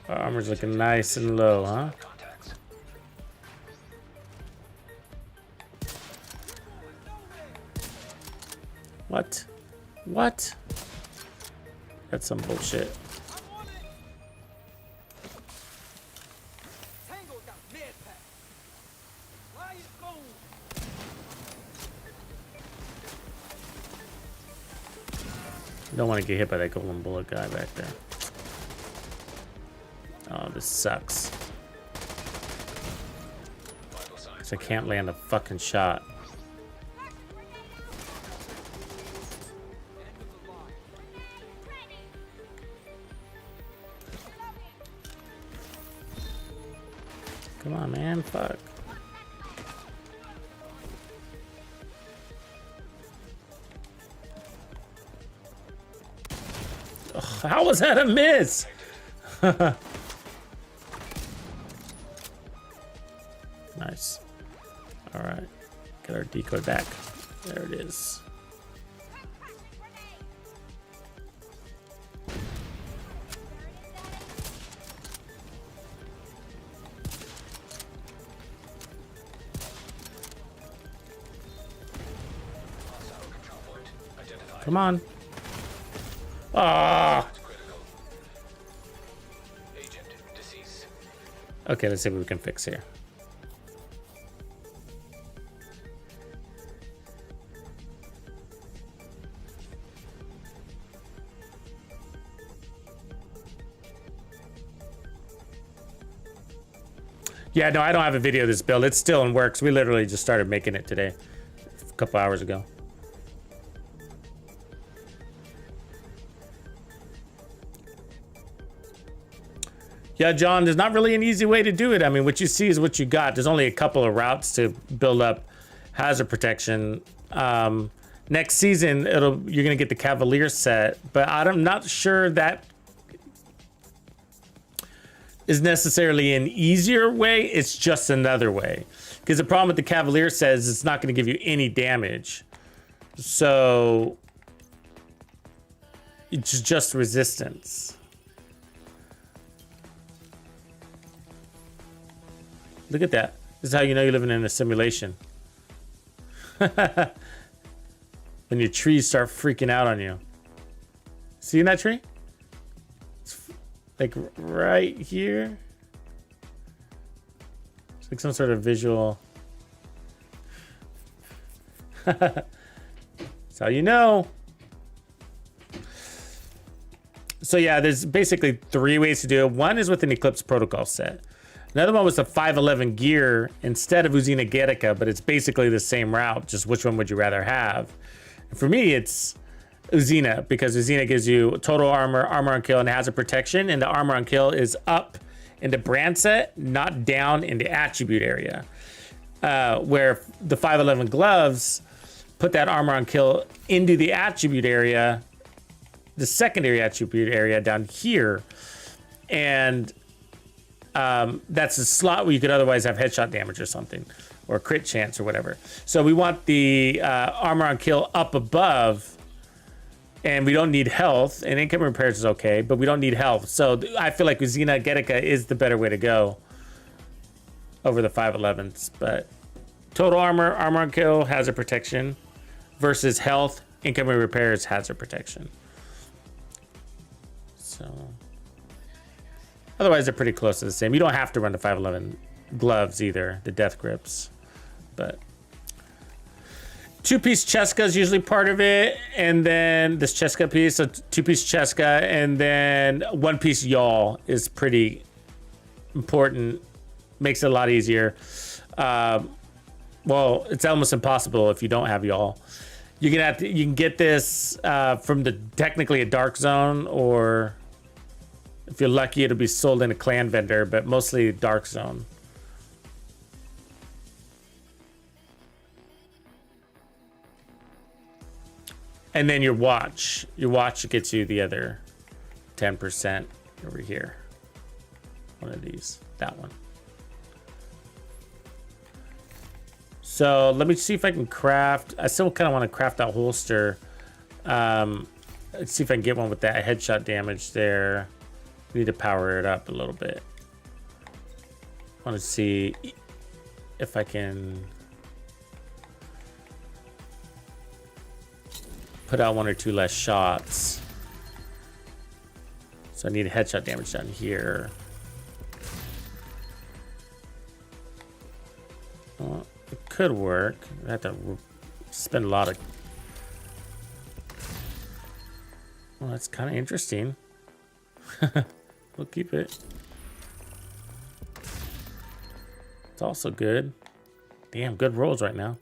Our armor's looking nice and low, huh? Contacts. What? What? That's some bullshit. I'm on it. Tango's got med pack. Why you going? You don't want to get hit by that golden bullet guy back there. Oh, this sucks. Vital signs. 'Cause I can't land a fucking shot. Come on, man. Fuck. Ugh, how was that a miss? Nice. All right. Get our decoy back. There it is. Come on. Ah. Critical. Agent deceased. Okay, let's see what we can fix here. Yeah, no, I don't have a video of this build. It's still in works. We literally just started making it today, a couple hours ago. Yeah, John, there's not really an easy way to do it. I mean, what you see is what you got. There's only a couple of routes to build up hazard protection. Next season, you're gonna get the Cavalier set, but I'm not sure that is necessarily an easier way. It's just another way. Because the problem with the Cavalier says it's not going to give you any damage. So it's just resistance. Look at that. This is how you know you're living in a simulation. When your trees start freaking out on you. See that tree? Like right here. It's like some sort of visual. That's how you know. So yeah, there's basically 3 ways to do it. One is with an Eclipse Protocol set. Another one was the 511 gear instead of Usina Getica, but it's basically the same route. Just which one would you rather have? And for me, it's Usina, because Usina gives you total armor, armor on kill, and hazard protection, and the armor on kill is up in the brand set, not down in the attribute area. Where the 511 gloves put that armor on kill into the attribute area, the secondary attribute area down here, and that's a slot where you could otherwise have headshot damage or something, or crit chance or whatever. So we want the armor on kill up above. And we don't need health, and income repairs is okay, but we don't need health. So I feel like Usina Getica is the better way to go over the 511s. But total armor, armor on kill, hazard protection versus health, income and repairs, hazard protection. So otherwise, they're pretty close to the same. You don't have to run the 511 gloves either, the death grips, but 2-piece Cheska is usually part of it, and then this Cheska piece, so 2-piece Cheska, and then 1-piece yawl is pretty important. Makes it a lot easier. Well, it's almost impossible if you don't have yawl. You can get this from technically a dark zone, or if you're lucky, it'll be sold in a clan vendor, but mostly dark zone. And then your watch gets you the other 10% over here. One of these, that one. So let me see if I can craft. I still kind of want to craft that holster. Let's see if I can get one with that headshot damage there. Need to power it up a little bit. I want to see if I can put out 1 or 2 less shots. So I need a headshot damage down here. Well, it could work. I have to spend a lot of... Well, that's kind of interesting. We'll keep it. It's also good. Damn, good rolls right now.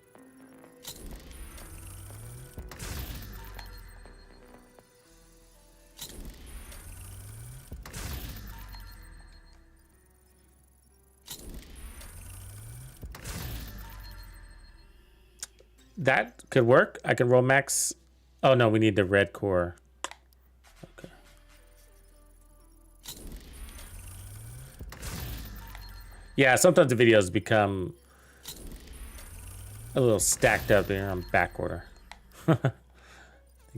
That could work. I can roll max. Oh no, we need the red core. Okay. Yeah, sometimes the videos become a little stacked up here on back order.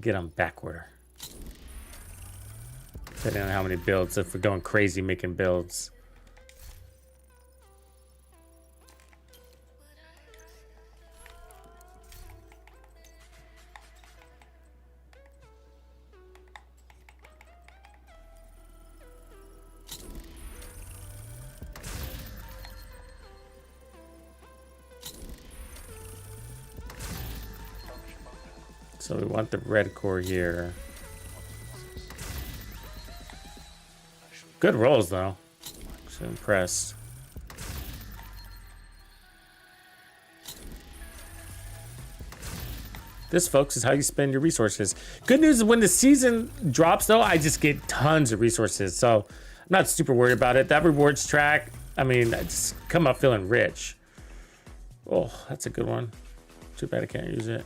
Get on back order. Depending on how many builds, if we're going crazy making builds. So we want the red core here. Good rolls though. So impressed. This, folks, is how you spend your resources. Good news is when the season drops, though, I just get tons of resources. So I'm not super worried about it. That rewards track, I mean, I just come up feeling rich. Oh, that's a good one. Too bad I can't use it.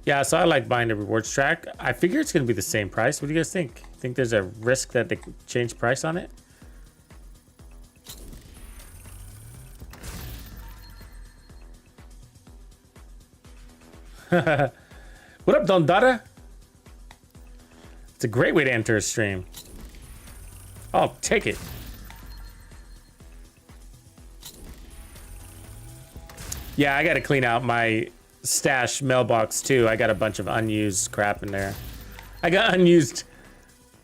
Yeah, so I like buying the rewards track. I figure it's going to be the same price. What do you guys think? Think there's a risk that they change price on it? What up, Don Dada? It's a great way to enter a stream. I'll take it. Yeah, I got to clean out my stash mailbox too. I got a bunch of unused crap in there. I got unused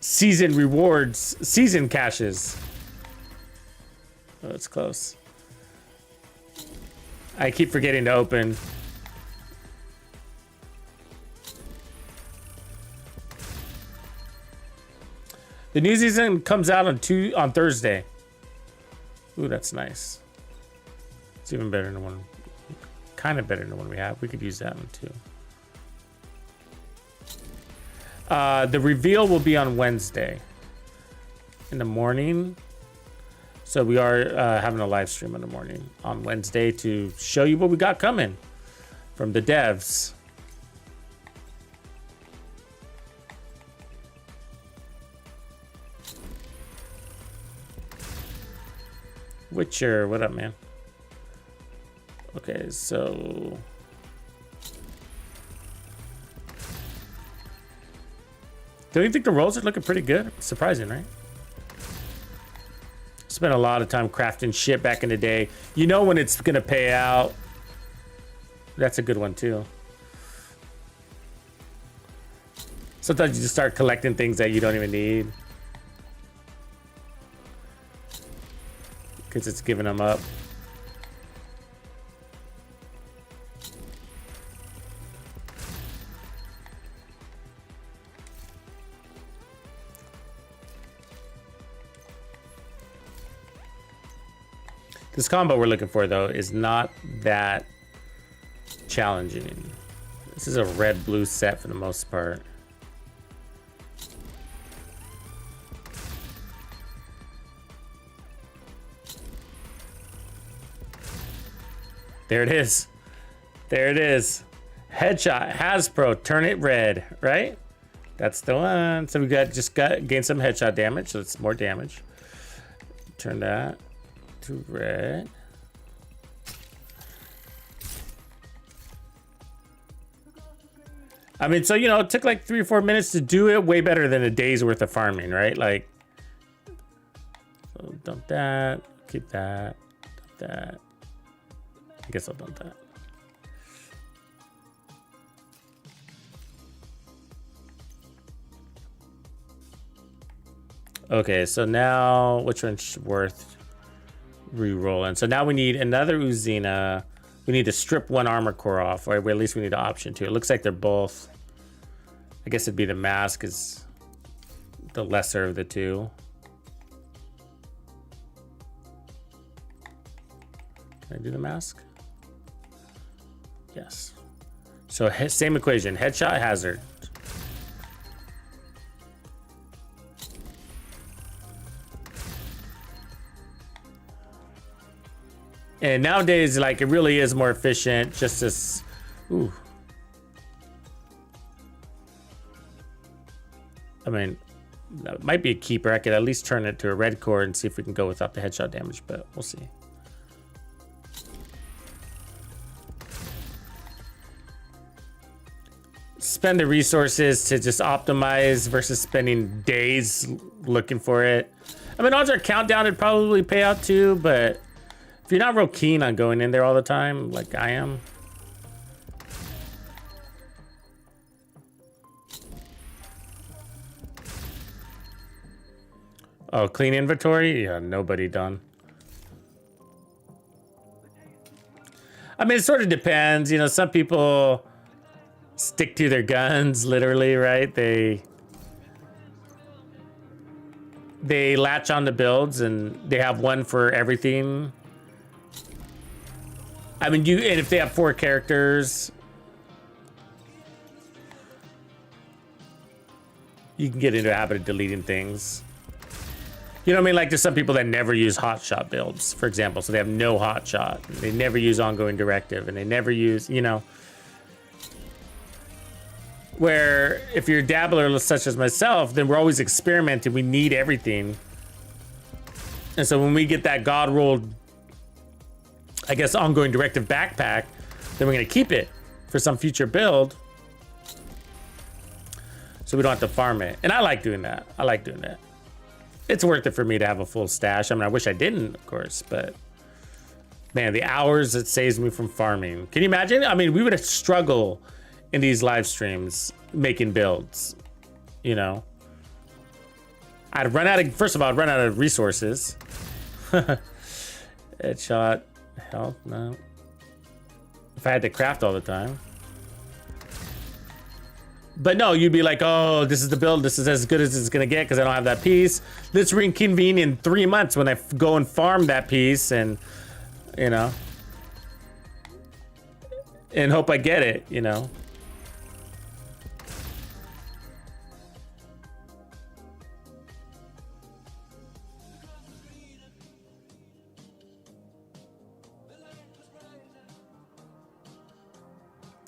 season rewards, season caches. Oh, it's close. I keep forgetting to open. The new season comes out on Thursday. Ooh, that's nice. It's even better than one. Kind of better than the one we have. We could use that one too. The reveal will be on Wednesday in the morning. So we are having a live stream in the morning on Wednesday to show you what we got coming from the devs. Witcher, what up, man? Okay, so don't you think the rolls are looking pretty good? Surprising, right? Spent a lot of time crafting shit back in the day. You know when it's gonna pay out. That's a good one too. Sometimes you just start collecting things that you don't even need because it's giving them up. This combo we're looking for, though, is not that challenging. This is a red-blue set for the most part. There it is. There it is. Headshot, Hasbro, turn it red, right? That's the one. So we just gained some headshot damage, so it's more damage. Turn that to red. I mean, so, you know, it took like 3 or 4 minutes to do it. Way better than a day's worth of farming, right? Like, so dump that, keep that, dump that. I guess I'll dump that. Okay, so now which one's worth re-rolling? So now we need another Uzina. We need to strip one armor core off, or at least we need an option to. It looks like they're both. I guess it'd be the mask is the lesser of the two. Can I do the mask? Yes. So same equation, headshot, hazard. And nowadays, like, it really is more efficient. Just this, ooh. I mean, that might be a keeper. I could at least turn it to a red core and see if we can go without the headshot damage, but we'll see. Spend the resources to just optimize versus spending days looking for it. I mean, odds are countdown would probably pay out too, but if you're not real keen on going in there all the time, like I am. Oh, clean inventory? Yeah, nobody done. I mean, it sort of depends. You know, some people stick to their guns, literally, right? They latch on to builds and they have one for everything. I mean, and if they have 4 characters, you can get into a habit of deleting things. You know what I mean? Like, there's some people that never use hotshot builds, for example. So they have no hotshot. They never use ongoing directive, and they never use, you know. Where if you're a dabbler such as myself, then we're always experimenting. We need everything. And so when we get that God rolled, I guess, ongoing directive backpack, then we're going to keep it for some future build. So we don't have to farm it. And I like doing that. I like doing that. It's worth it for me to have a full stash. I mean, I wish I didn't, of course, but man, the hours it saves me from farming. Can you imagine? I mean, we would struggle in these live streams making builds, you know. I'd run out of, first of all, I'd run out of resources. Headshot, health, no. If I had to craft all the time. But no, you'd be like, oh, this is the build. This is as good as it's going to get because I don't have that piece. Let's reconvene in 3 months when I go and farm that piece and, you know, and hope I get it, you know.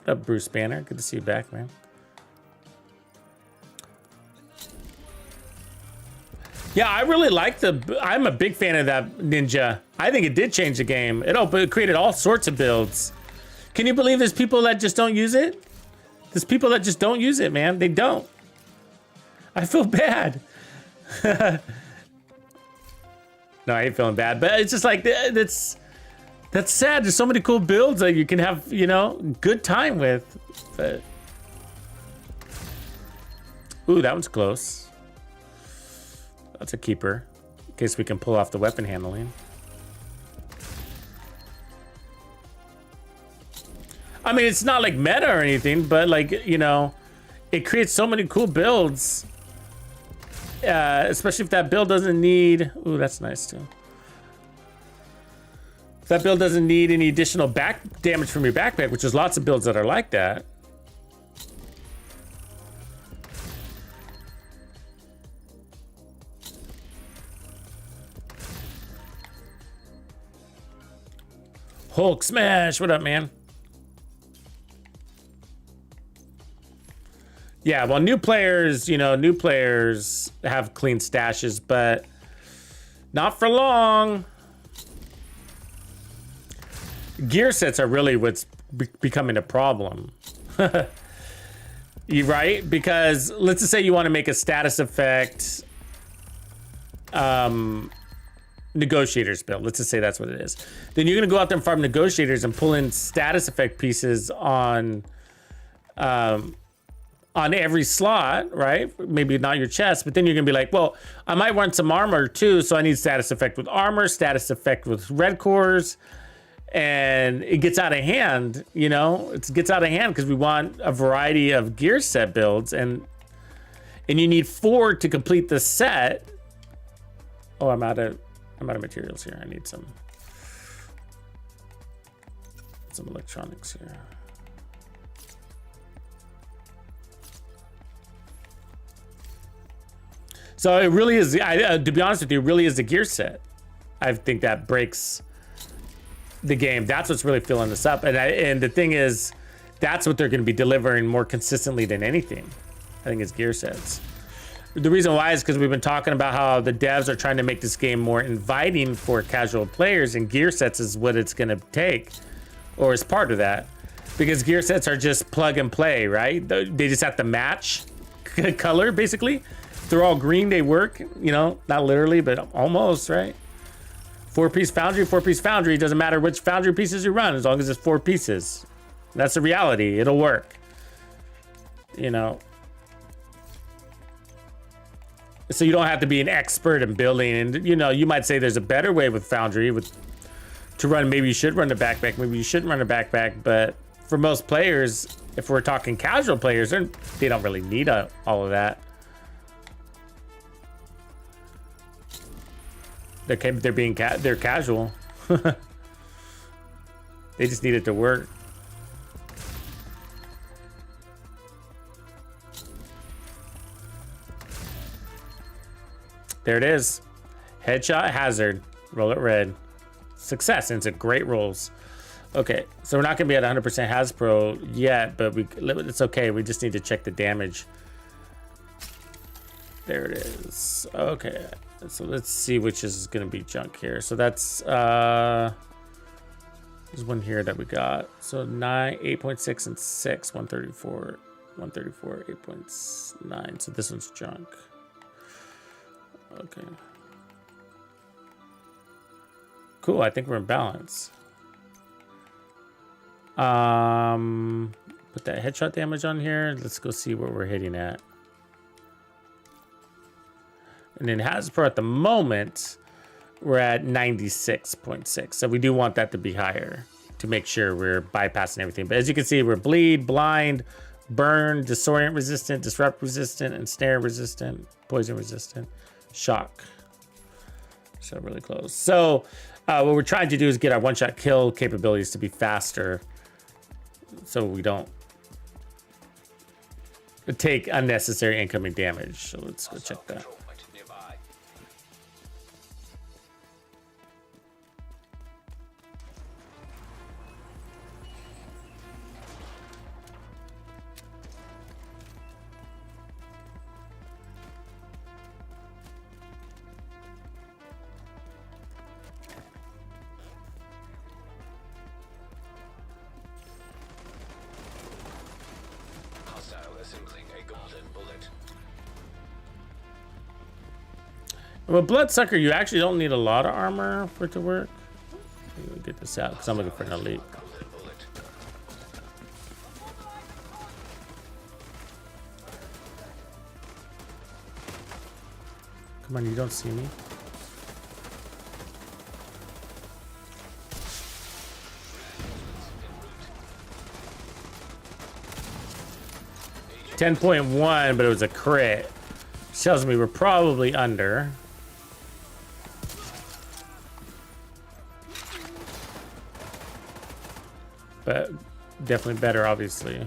What up, Bruce Banner? Good to see you back, man. Yeah, I really like I'm a big fan of that Ninja. I think it did change the game. It created all sorts of builds. Can you believe there's people that just don't use it? There's people that just don't use it, man. They don't. I feel bad. No, I ain't feeling bad, but it's just like, that's sad. There's so many cool builds that you can have, you know, good time with. But... Ooh, that one's close. That's a keeper, in case we can pull off the weapon handling. I mean, it's not like meta or anything, but like, you know, it creates so many cool builds. Especially if that build doesn't need... Ooh, that's nice too. If that build doesn't need any additional back damage from your backpack, which is lots of builds that are like that. Hulk smash, what up, man? Yeah, well, new players, you know, new players have clean stashes, but not for long. Gear sets are really what's becoming a problem. You right? Because let's just say you want to make a status effect negotiators build. Let's just say that's what it is. Then you're gonna go out there and farm negotiators and pull in status effect pieces on every slot, right? Maybe not your chest, but then you're gonna be like, well, I might want some armor too, so I need status effect with armor, status effect with red cores, and it gets out of hand, you know? It gets out of hand because we want a variety of gear set builds, and you need 4 to complete the set. Oh, I'm out of materials here. I need some electronics here. So it really is, to be honest with you, it really is the gear set. I think that breaks the game. That's what's really filling this up. And the thing is, that's what they're going to be delivering more consistently than anything. I think it's gear sets. The reason why is because we've been talking about how the devs are trying to make this game more inviting for casual players, and gear sets is what it's going to take, or is part of that. Because gear sets are just plug and play, right? They just have to match color, basically. If they're all green, they work, you know, not literally, but almost, right? 4-piece foundry, 4-piece foundry. It doesn't matter which foundry pieces you run, as long as it's 4 pieces. That's the reality. It'll work. You know. So you don't have to be an expert in building. And you know, you might say there's a better way with Foundry to run. Maybe you should run a backpack. Maybe you shouldn't run a backpack. But for most players, if we're talking casual players, they don't really need all of that. They're casual. They just need it to work. There it is. Headshot hazard. Roll it red. Success. And it's a great rolls. Okay, so we're not gonna be at 100% Hasbro yet, but it's okay. We just need to check the damage. There it is. Okay, so let's see which is gonna be junk here. So that's there's one here that we got. So 9, 8.6, and 6, 134, 134, 8.9. So this one's junk. Okay. Cool. I think we're in balance. Put that headshot damage on here. Let's go see what we're hitting at. And then Hasbro at the moment, we're at 96.6. So we do want that to be higher to make sure we're bypassing everything. But as you can see, we're bleed, blind, burn, disorient resistant, disrupt resistant, ensnare resistant, poison resistant, shock. So really close. So what we're trying to do is get our one-shot kill capabilities to be faster, so we don't take unnecessary incoming damage. So let's go check that. Control point nearby. Hostile assembling a golden bullet. With Bloodsucker, you actually don't need a lot of armor for it to work. Let me get this out because I'm looking for an elite. Golden bullet. Come on, you don't see me. En route. 10.1, but it was a crit. Tells me we're probably under. But definitely better, obviously.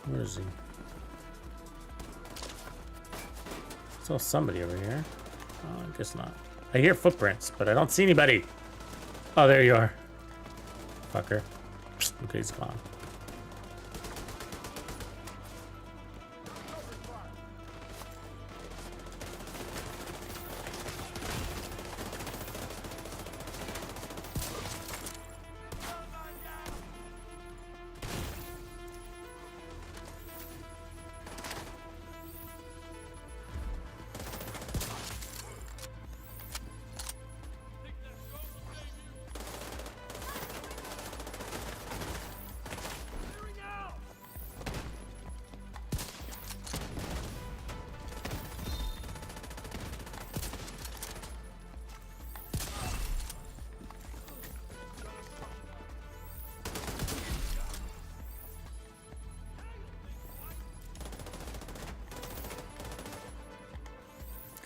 Where is he? I saw somebody over here. Oh, I guess not. I hear footprints, but I don't see anybody. Oh, there you are. Fucker. Okay, he's gone.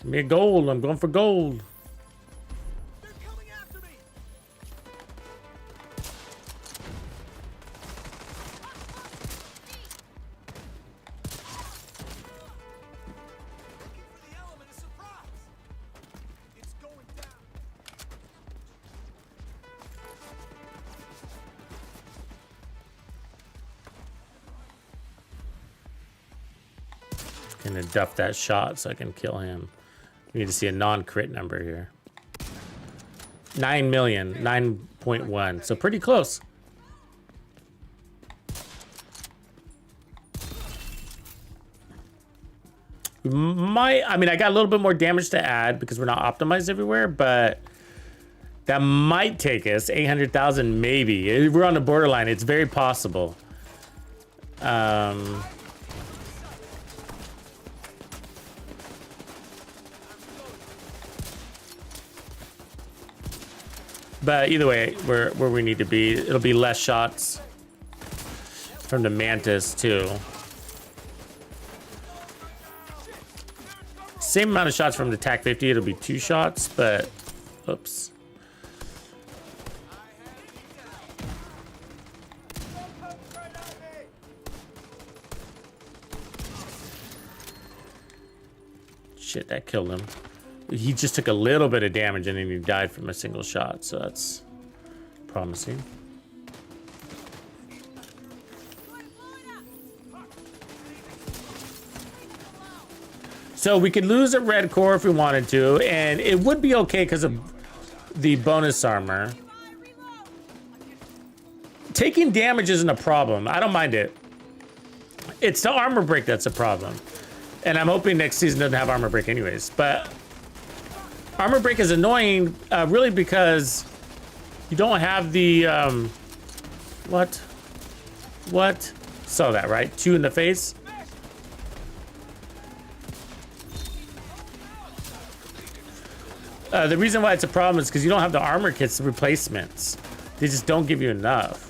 Give me a gold. I'm going for gold. They're coming after me. Looking for the element of surprise. It's going down. Gonna duff that shot so I can kill him. We need to see a non-crit number here. 9 million, 9.1. So pretty close. We might, I mean, I got a little bit more damage to add because we're not optimized everywhere, but that might take us 800,000 maybe. We're on the borderline. It's very possible. But either way, we're where we need to be. It'll be less shots from the Mantis too. Same amount of shots from the TAC 50. It'll be 2 shots, but oops. Shit, that killed him. He just took a little bit of damage and then he died from a single shot, so that's promising. So we could lose a red core if we wanted to, and it would be okay because of the bonus armor. Taking damage isn't a problem. I don't mind it. It's the armor break that's a problem. And I'm hoping next season doesn't have armor break anyways. But armor break is annoying, really, because you don't have the, what? Saw that, right? 2 in the face. The reason why it's a problem is because you don't have the armor kits, the replacements. They just don't give you enough.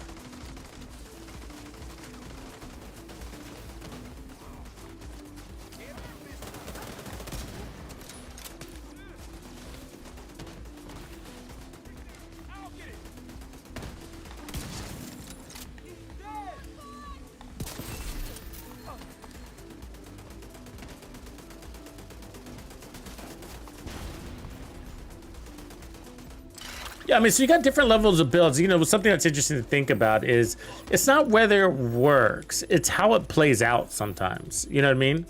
Yeah, I mean, so you got different levels of builds. You know, something that's interesting to think about is it's not whether it works, it's how it plays out sometimes. You know what I mean?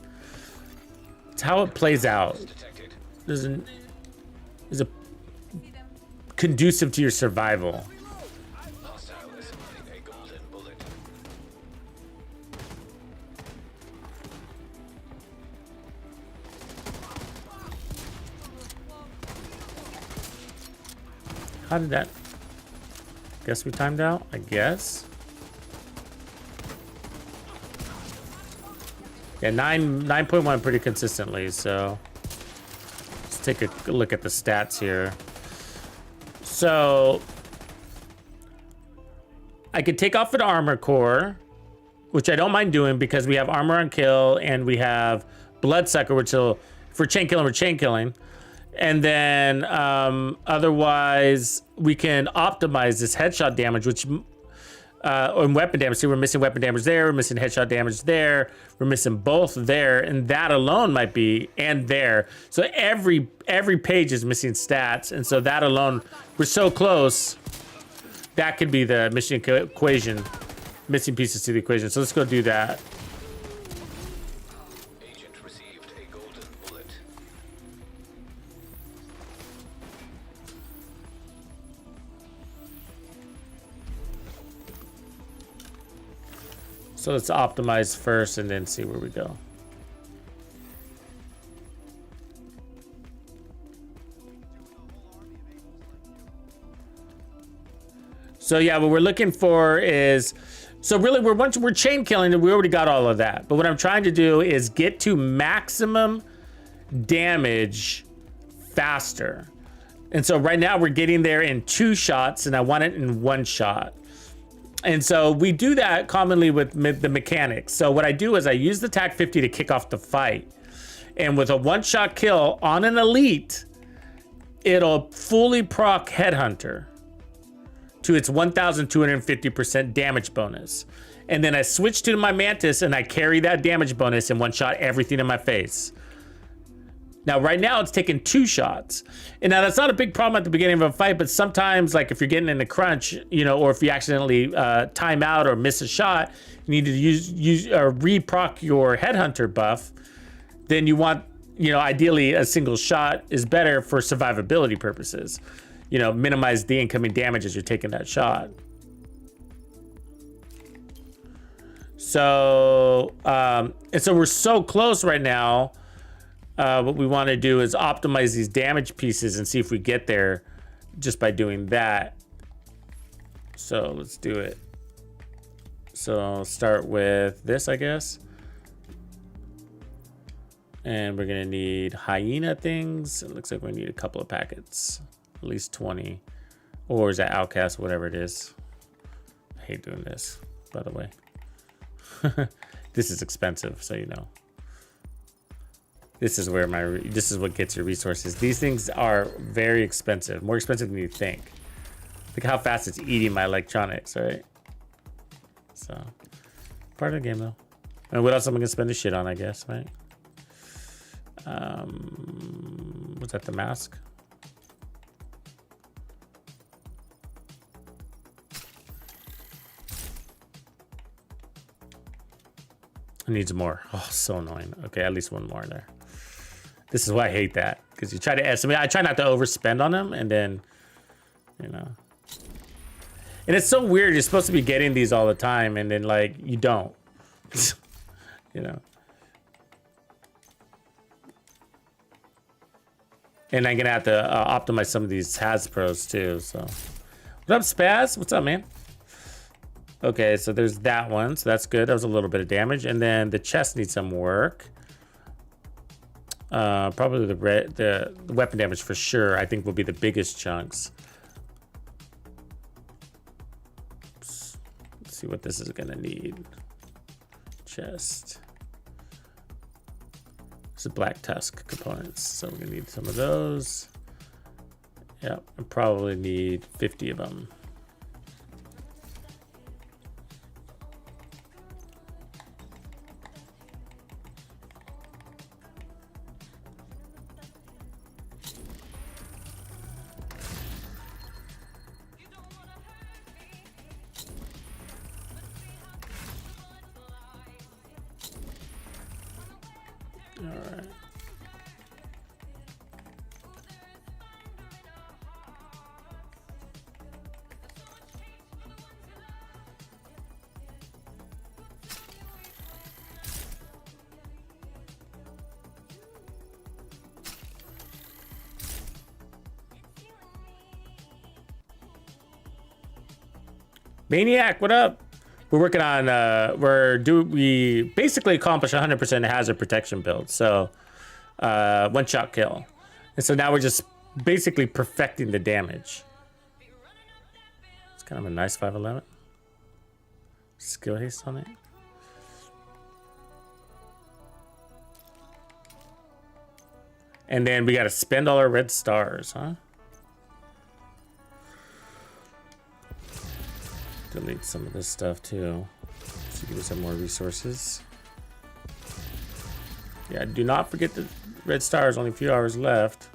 It's how it plays out. Is a conducive to your survival. How did that? Guess we timed out, I guess. Yeah, 9.1 pretty consistently, so let's take a look at the stats here. So I could take off an armor core, which I don't mind doing because we have armor on kill and we have bloodsucker, which will, for chain killing, we're chain killing. And then otherwise we can optimize this headshot damage, which and weapon damage. See, we're missing weapon damage there, we're missing headshot damage there, we're missing both there, and that alone might be, and there. So every page is missing stats, and so that alone, we're so close. That could be the mission equation, missing pieces to the equation. So let's go do that. So let's optimize first and then see where we go. So yeah, what we're looking for is, so really once we're chain killing, we already got all of that. But what I'm trying to do is get to maximum damage faster. And so right now we're getting there in 2 shots and I want it in 1 shot. And so we do that commonly with the mechanics. So what I do is I use the TAC 50 to kick off the fight. And with a 1-shot kill on an elite, it'll fully proc Headhunter to its 1,250% damage bonus. And then I switch to my Mantis and I carry that damage bonus and 1-shot everything in my face. Now, right now, it's taking 2 shots. And now, that's not a big problem at the beginning of a fight, but sometimes, like, if you're getting in a crunch, you know, or if you accidentally time out or miss a shot, you need to use or re-proc your Headhunter buff, then you want, you know, ideally, a single shot is better for survivability purposes. You know, minimize the incoming damage as you're taking that shot. So, and so we're so close right now. what we want to do is optimize these damage pieces and see if we get there just by doing that. So let's do it. So I'll start with this, I guess. And we're gonna need hyena things. It looks like we need a couple of packets, at least 20. Or is that outcast, whatever it is. I hate doing this, by the way. This is expensive, so you know. This is where this is what gets your resources. These things are very expensive, more expensive than you think. Look how fast it's eating my electronics, right? So, part of the game though. And what else am I gonna spend the shit on, I guess, right? Was that the mask? It needs more. Oh, so annoying. Okay, at least one more there. This is why I hate that, because you try to estimate. I try not to overspend on them, and then, you know. And it's so weird. You're supposed to be getting these all the time, and then like you don't. You know. And I'm gonna have to optimize some of these Hasbros too. So, what up, Spaz? What's up, man? Okay, so there's that one. So that's good. That was a little bit of damage, and then the chest needs some work. Probably the weapon damage for sure. I think will be the biggest chunks. Let's see what this is gonna need. Chest. It's a black tusk components, so we're gonna need some of those. Yep, I probably need 50 of them. Maniac, what up? We're working on, we basically accomplish 100% hazard protection build. So, one shot kill. And so now we're just basically perfecting the damage. It's kind of a nice 511. Skill haste on it. And then we got to spend all our red stars, huh? Delete some of this stuff too, so give us some more resources. Yeah, do not forget the red stars. Only a few hours left.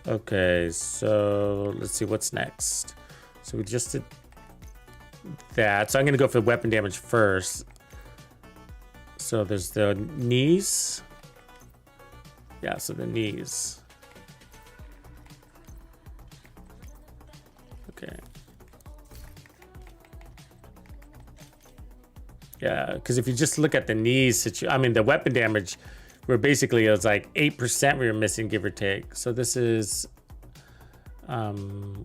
Okay, so let's see what's next. So we just did that. So I'm gonna go for weapon damage first. So there's the knees. Yeah, so the knees. Okay. Yeah, because if you just look at the knees, I mean the weapon damage, where basically it was like 8% we were missing, give or take. So this is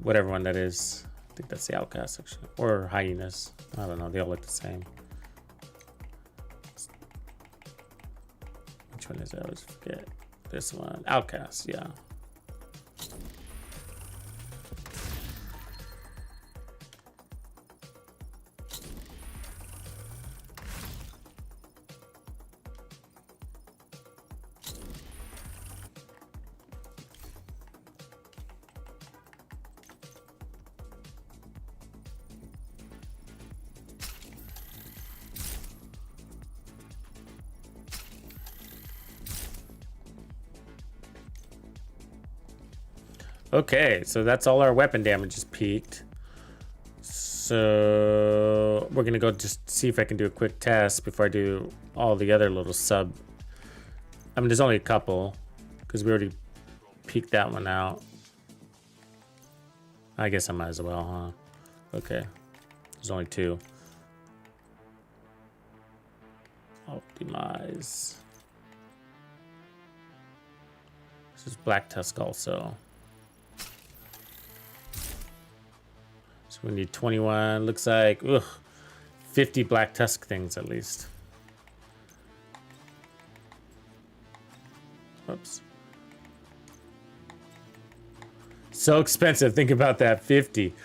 whatever one that is. I think that's the outcast actually, or hyenas. I don't know. They all look the same. Which one is it? I always forget. This one, outcast. Yeah. Okay, so that's all our weapon damage is peaked. So we're gonna go just see if I can do a quick test before I do all the other little sub. I mean, there's only a couple because we already peaked that one out. I guess I might as well, huh? Okay, there's only 2. Optimize. This is Black Tusk also. So we need 21. Looks like 50 Black Tusk things at least. Oops. So expensive. Think about that. 50.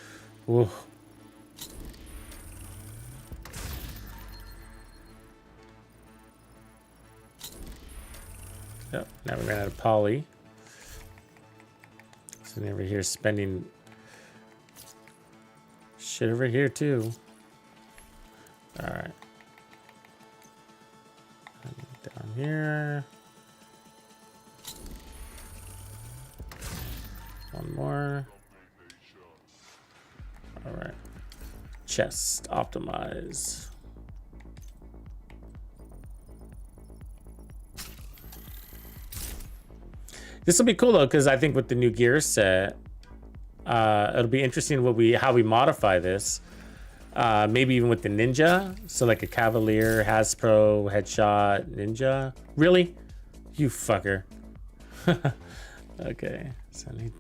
Ooh. Yep. Now we ran out of poly. So over here spending shit over here too. All right. Down here. One more. All right. Chest optimize. This will be cool though, because I think with the new gear set, it'll be interesting how we modify this. Maybe even with the Ninja, so like a Cavalier, Hasbro, Headshot, Ninja. Really? You fucker. Okay, so I need.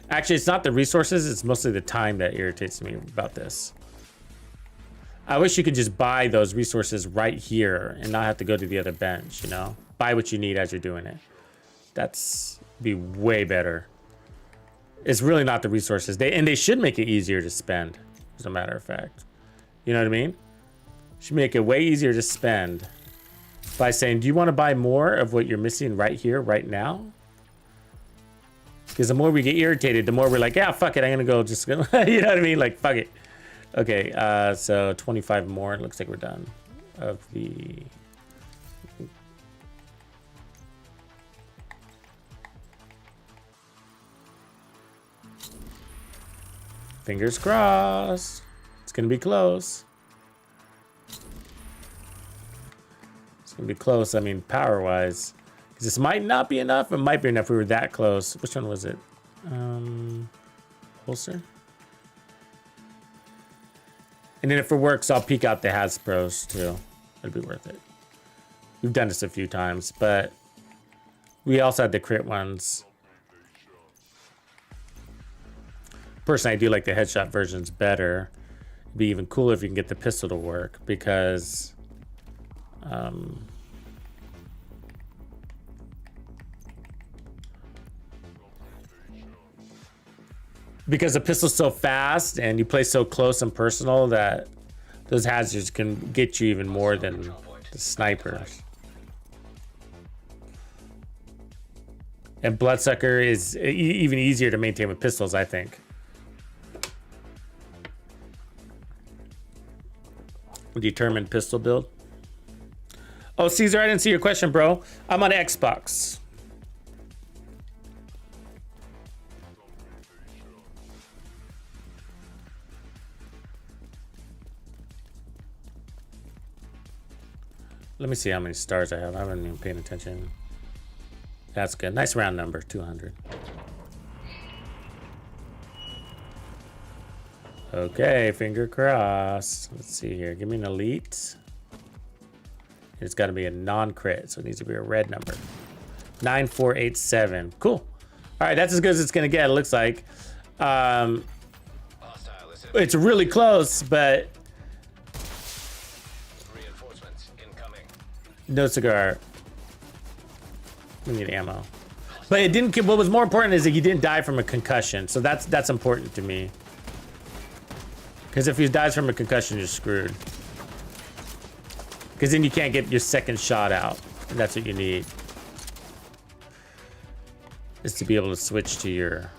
Actually, it's not the resources, it's mostly the time that irritates me about this. I wish you could just buy those resources right here and not have to go to the other bench, you know? Buy what you need as you're doing it. That's be way better. It's really not the resources. They should make it easier to spend, as a matter of fact. You know what I mean? Should make it way easier to spend by saying, do you want to buy more of what you're missing right here, right now? Because the more we get irritated, the more we're like, yeah, fuck it, I'm gonna go just go. You know what I mean? Like, fuck it. Okay, so 25 more. It looks like we're done. Of the... Fingers crossed. It's gonna be close. It's gonna be close, I mean, power-wise. Because this might not be enough. It might be enough. We were that close. Which one was it? Holster. And then if it works, I'll peek out the Hasbros too. It'll be worth it. We've done this a few times, but we also had the crit ones. Personally, I do like the headshot versions better. It'd be even cooler if you can get the pistol to work because the pistol's so fast and you play so close and personal that those hazards can get you even more than the snipers. And Bloodsucker is even easier to maintain with pistols, I think. Determined pistol build. Oh, Caesar, I didn't see your question, bro. I'm on Xbox. Let me see how many stars I have. I haven't even paid attention. That's good. Nice round number, 200. Okay, finger crossed. Let's see here. Give me an elite. It's got to be a non-crit, so it needs to be a red number. 9487. Cool. All right, that's as good as it's going to get, it looks like. It's really close, but... No cigar. We need ammo. But it didn't. What was more important is that he didn't die from a concussion. So that's important to me. Because if he dies from a concussion, you're screwed. Because then you can't get your second shot out. And that's what you need. Is to be able to switch to your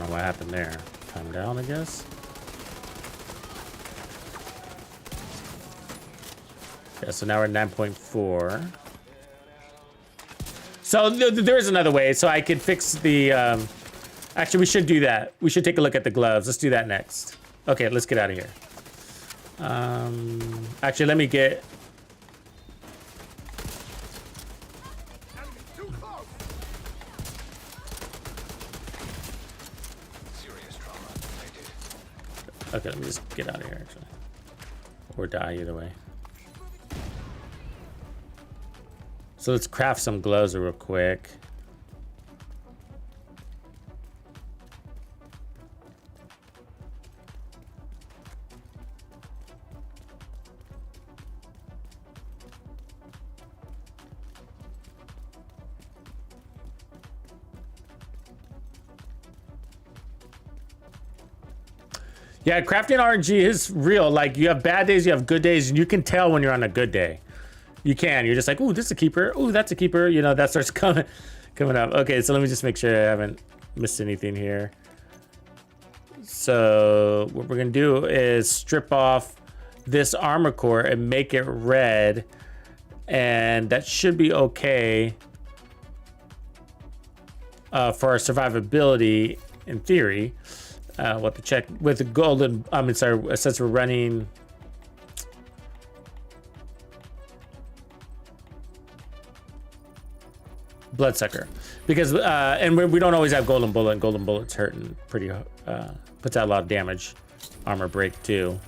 know what happened there. Calm down, I guess. Yeah, so now we're at 9.4. So there's another way. So I could fix the... actually, we should do that. We should take a look at the gloves. Let's do that next. Okay, let's get out of here. Actually, let me get... Serious trauma detected. Okay, let me just get out of here, actually. Or die, either way. So let's craft some gloves real quick. Yeah, crafting RNG is real. Like, you have bad days, you have good days, and you can tell when you're on a good day. You can. You're just like, ooh, this is a keeper. Ooh, that's a keeper. You know, that starts coming up. Okay, so let me just make sure I haven't missed anything here. So what we're gonna do is strip off this armor core and make it red, and that should be okay for our survivability in theory. We'll have to check with the golden. Sorry, since we're running. Bloodsucker, because and we don't always have golden bullet, and golden bullet's hurting pretty puts out a lot of damage. Armor break too.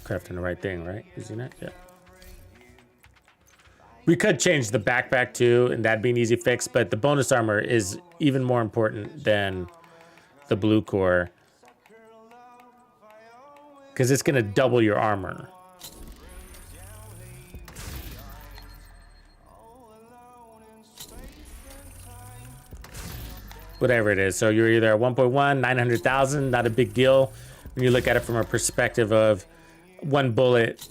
Crafting the right thing, right? Isn't it? Yeah. We could change the backpack too, and that'd be an easy fix, but the bonus armor is even more important than the blue core, because it's gonna double your armor. Whatever it is. So you're either at 1.1, 900,000, not a big deal when you look at it from a perspective of one bullet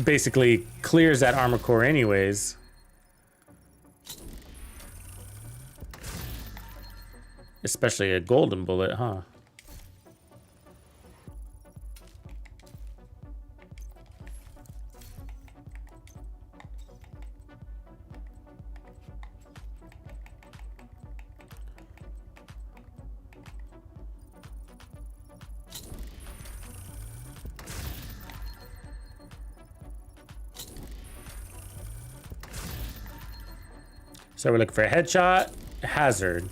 basically clears that armor core anyways. Especially a golden bullet, huh? So we're looking for a headshot, hazard.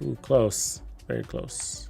Ooh, close, very close.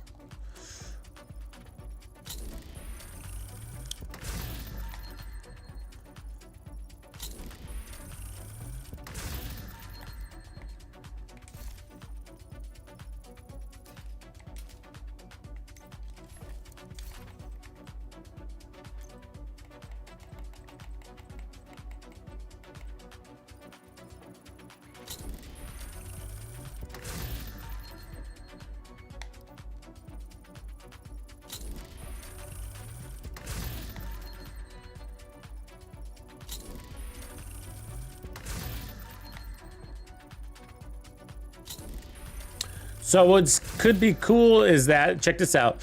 So what could be cool is that, check this out.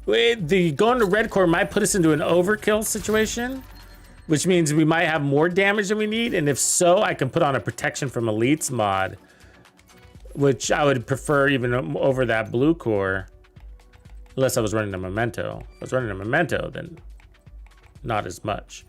The going to red core might put us into an overkill situation, which means we might have more damage than we need. And if so, I can put on a protection from elites mod, which I would prefer even over that blue core. Unless I was running a memento. If I was running a memento, then not as much.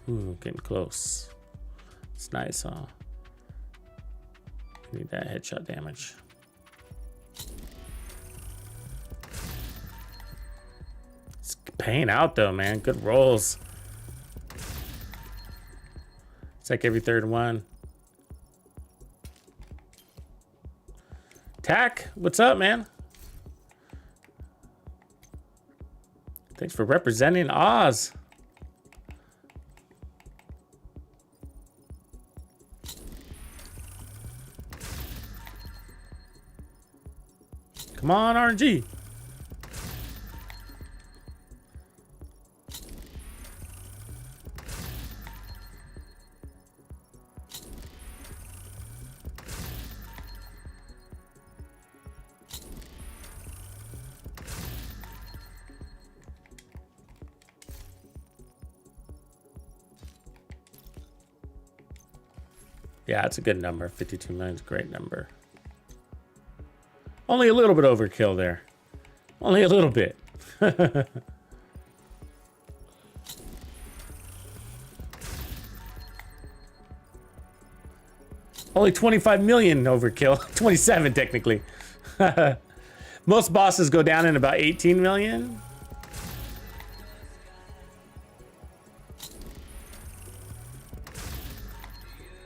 Ooh, getting close. It's nice, huh? Need that headshot damage. paying out though, man. Good rolls. It's like every third one. Tack, what's up, man? Thanks for representing Oz. Come on, RNG. Yeah, it's a good number. 52 million is a great number. Only a little bit overkill there. Only a little bit. Only 25 million overkill. 27 technically. Most bosses go down in about 18 million.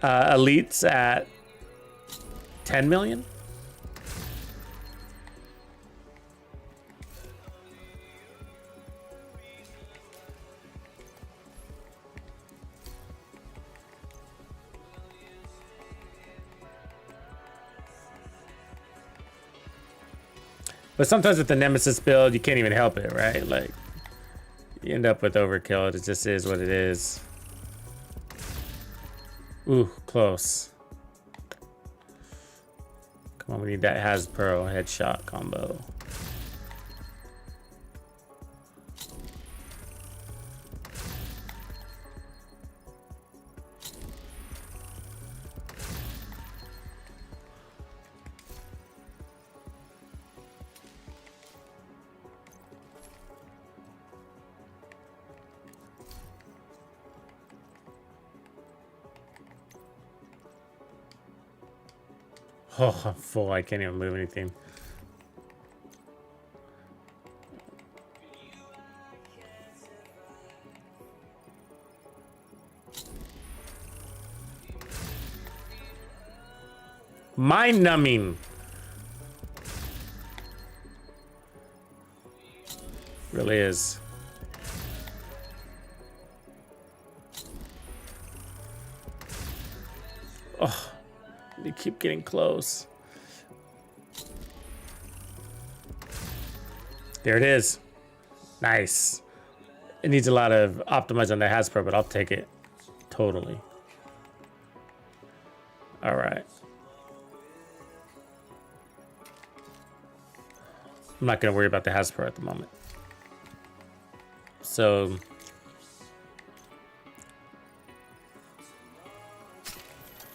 Elites at 10 million. But sometimes with the Nemesis build, you can't even help it, right? Like, you end up with overkill. It just is what it is. Ooh, close. Come on, we need that Hasbro headshot combo. Oh, I'm full. I can't even move anything. Mind numbing. Really is. Oh. They keep getting close. There it is. Nice. It needs a lot of optimize on the Hasbro, but I'll take it. Totally. All right. I'm not going to worry about the Hasbro at the moment. So...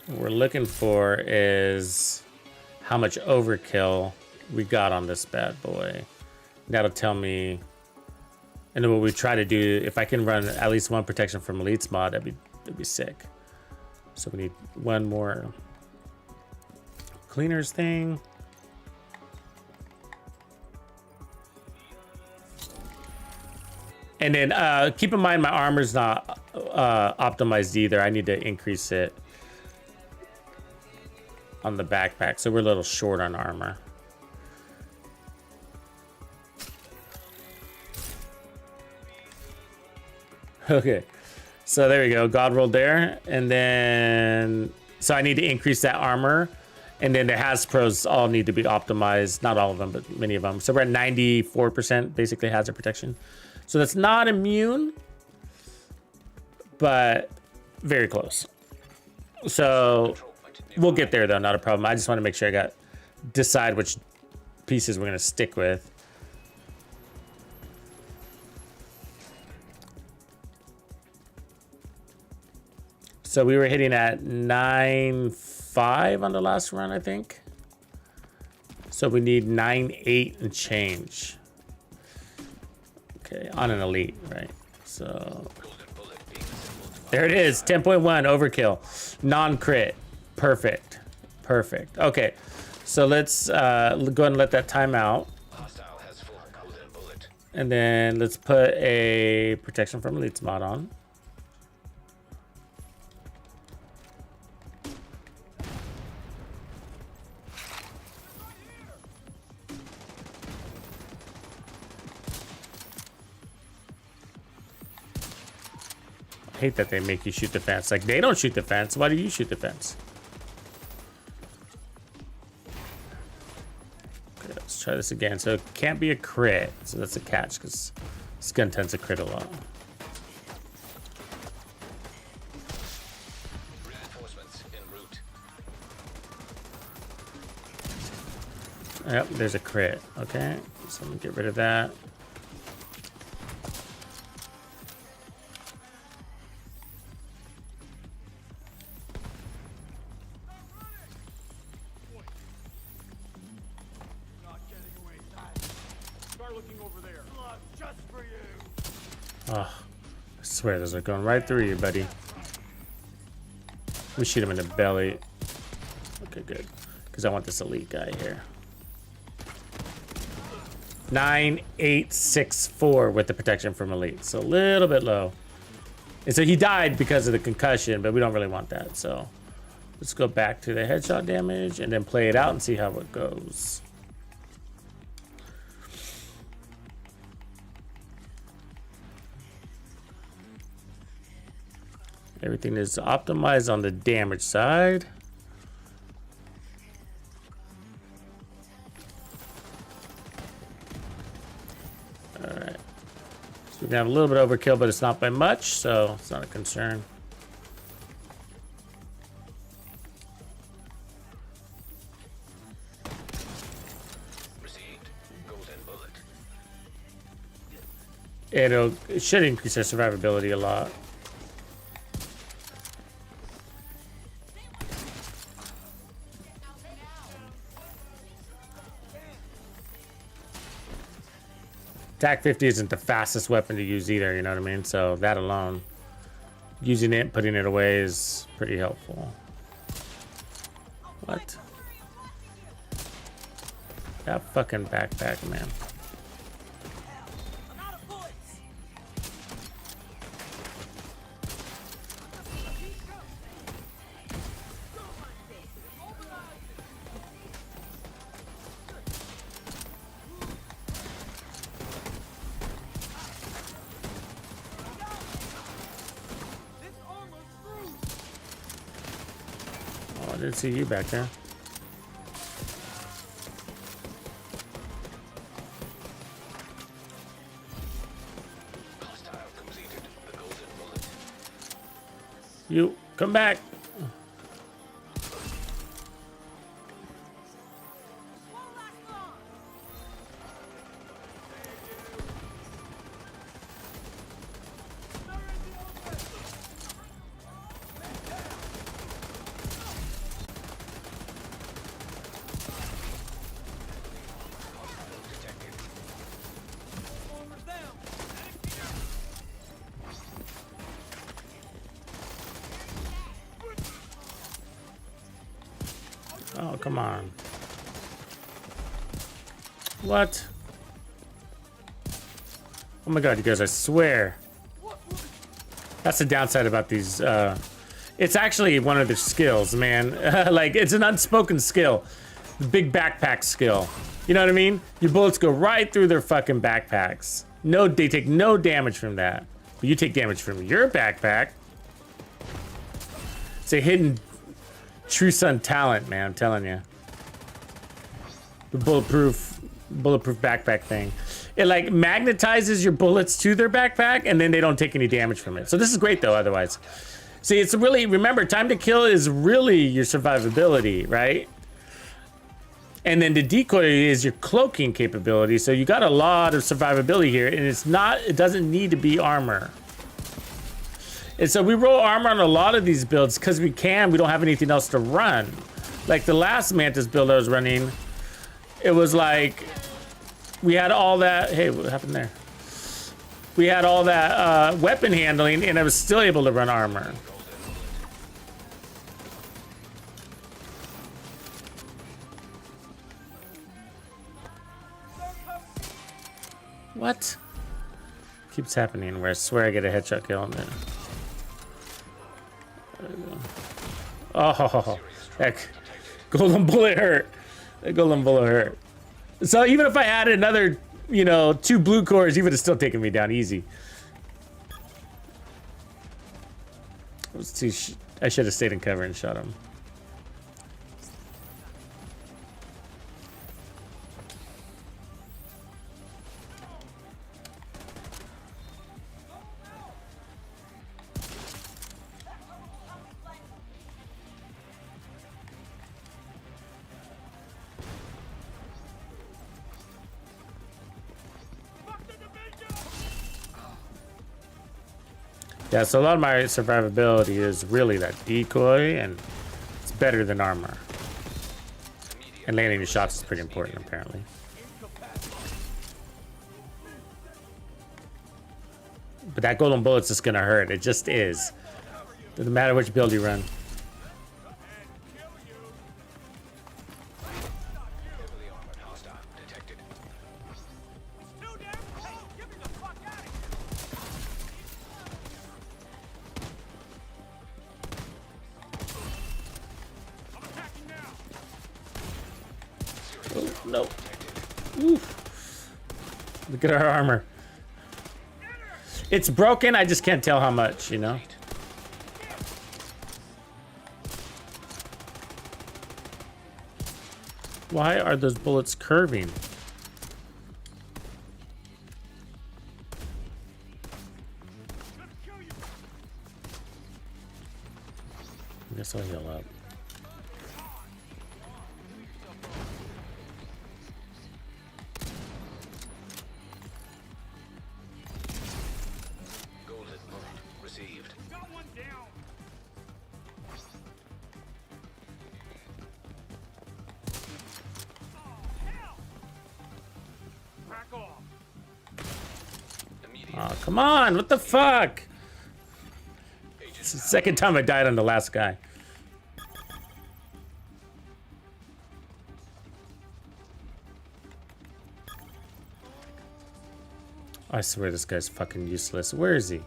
what we're looking for is how much overkill we got on this bad boy. That'll tell me. And then what we try to do, if I can run at least one protection from Elites mod, that'd be sick. So we need one more cleaners thing. And then keep in mind my armor's not optimized either. I need to increase it on the backpack, so we're a little short on armor. Okay, so there we go. God rolled there, and then so I need to increase that armor, and then the Hasbros all need to be optimized. Not all of them, but many of them. So we're at 94% basically hazard protection. So that's not immune, but very close. So we'll get there though, not a problem. I just want to make sure I decide which pieces we're gonna stick with. So we were hitting at 9.5 on the last run, I think. So we need 9.8 and change. Okay, on an elite, right? So there it is, 10.1 overkill, non-crit. Perfect. Perfect. Okay. So let's go ahead and let that time out. Hostile has full golden bullet. And then let's put a protection from elites mod on. I hate that they make you shoot the fence. Like, they don't shoot the fence. Why do you shoot the fence? Okay, let's try this again. So it can't be a crit. So that's a catch because this gun tends to crit a lot. Reinforcements en route. Yep, there's a crit. Okay, so I'm gonna get rid of that. Oh, I swear those are going right through you, buddy. Let me shoot him in the belly. Okay, good. Because I want this elite guy here. 9864 with the protection from elite. So a little bit low. And so he died because of the concussion, but we don't really want that. So let's go back to the headshot damage and then play it out and see how it goes. Everything is optimized on the damage side. All right. So we can have a little bit of overkill, but it's not by much, so it's not a concern. Received. Golden bullet. It should increase our survivability a lot. TAC 50 isn't the fastest weapon to use either, you know what I mean? So that alone, using it, putting it away is pretty helpful. What? That fucking backpack, man. I'm out of bullets. Oh, I didn't see you back there. Hostile completed. The golden bullet. You, come back. Won't last long. Armor's down. Oh, come on. What? Oh my god, you guys, I swear. That's the downside about these. It's actually one of their skills, man. Like, it's an unspoken skill. The big backpack skill. You know what I mean? Your bullets go right through their fucking backpacks. No, they take no damage from that. But you take damage from your backpack. It's a hidden True Son talent, man, I'm telling you. The bulletproof backpack thing. It like magnetizes your bullets to their backpack and then they don't take any damage from it. So this is great though, otherwise. See, it's really, remember, time to kill is really your survivability, right? And then the decoy is your cloaking capability. So you got a lot of survivability here and it doesn't need to be armor. And so we roll armor on a lot of these builds because we don't have anything else to run. Like the last Mantis build I was running, it was like, we had all that, hey, what happened there? We had all that weapon handling and I was still able to run armor. What? Keeps happening where I swear I get a headshot kill on it. Oh, heck. Golden bullet hurt. That golden bullet hurt. So even if I had another, you know, 2 blue cores, he would have still taken me down easy. I should have stayed in cover and shot him. Yeah, so a lot of my survivability is really that decoy, and it's better than armor. And landing your shots is pretty important, apparently. But that golden bullet's just gonna hurt. It just is. Doesn't matter which build you run. No. Oof. Look at our armor. It's broken, I just can't tell how much, you know? Why are those bullets curving? I guess I'll heal up. Oh, come on, what the fuck? It's the second time I died on the last guy. I swear this guy's fucking useless. Where is he?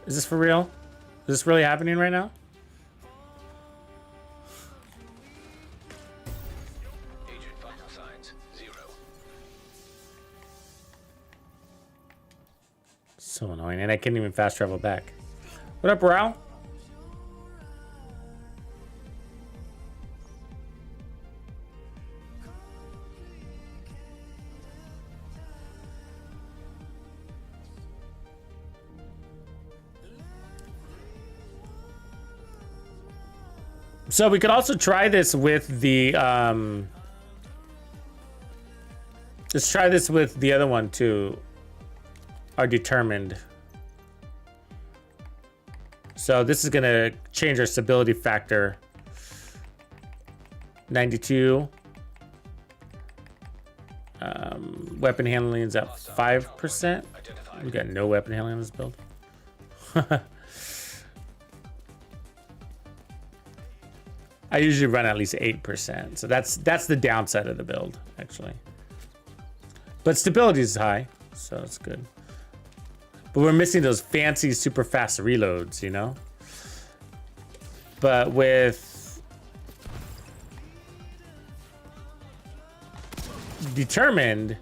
Is this for real? Is this really happening right now? So annoying, and I can't even fast travel back. What up, Rao? So we could also try this with the let's try this with the other one too. Are determined. So this is gonna change our stability factor. 92. Weapon handling is at 5%. We got no weapon handling on this build. I usually run at least 8%, so that's the downside of the build, actually. But stability is high, so it's good. But we're missing those fancy, super fast reloads, you know? But with determined,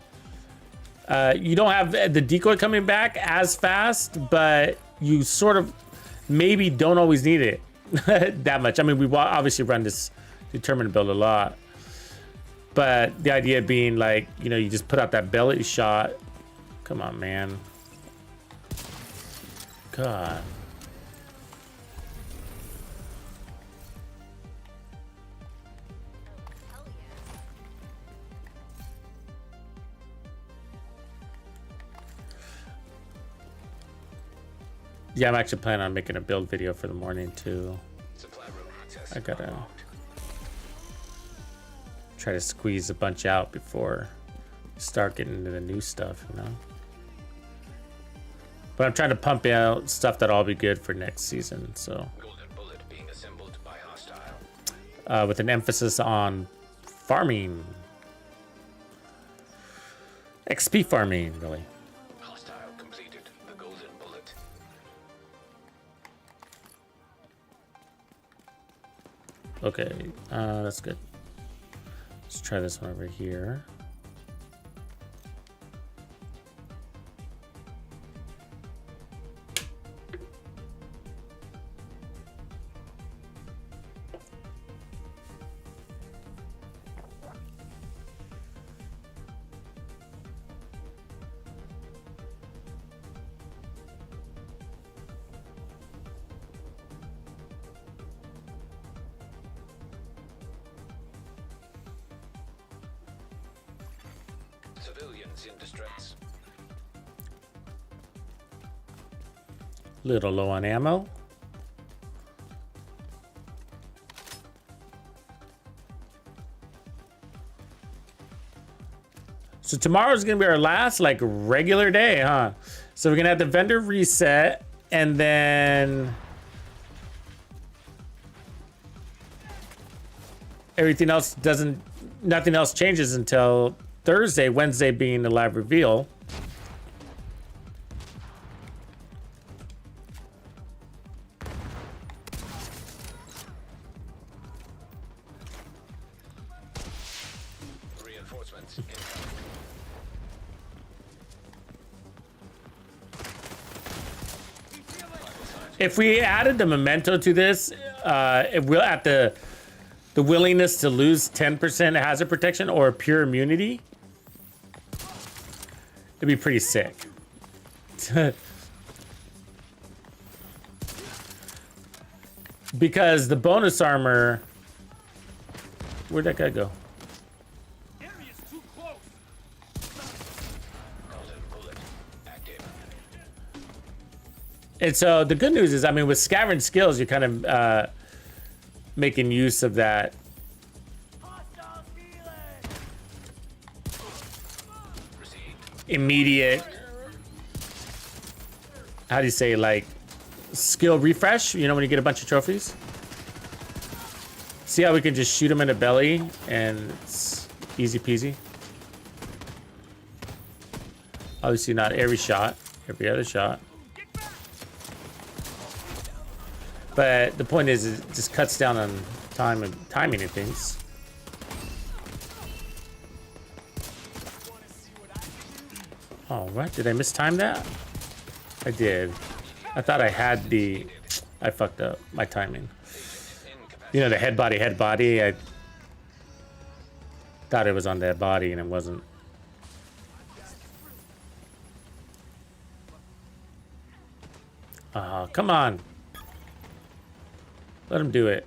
you don't have the decoy coming back as fast, but you sort of maybe don't always need it that much. I mean, we obviously run this determined build a lot, but the idea being like, you know, you just put out that belly shot. Come on, man. God. Yeah, I'm actually planning on making a build video for the morning too. I gotta try to squeeze a bunch out before we start getting into the new stuff, you know? But I'm trying to pump out stuff that'll all be good for next season, so. with an emphasis on farming. XP farming, really. Hostile completed. The golden bullet. Okay, that's good. Let's try this one over here. Civilians in distress. Little low on ammo. So tomorrow's gonna be our last like regular day, huh? So we're gonna have the vendor reset and then everything else nothing else changes until Thursday, Wednesday being the live reveal. Reinforcements. If we added the memento to this, it will at the willingness to lose 10% hazard protection or pure immunity, it'd be pretty sick. Because the bonus armor, where'd that guy go? Enemy is too close. Golden bullet. Active. And so the good news is, I mean, with scavenge skills, you're kind of making use of that immediate, how do you say, like skill refresh, you know, when you get a bunch of trophies. See how we can just shoot them in the belly and it's easy peasy. Obviously not every shot, every other shot. But the point is, it just cuts down on time and timing and things. Oh, what? Did I mistime that? I did. I thought I had the... I fucked up my timing. You know, the head body. I thought it was on that body and it wasn't. Oh, come on. Let him do it.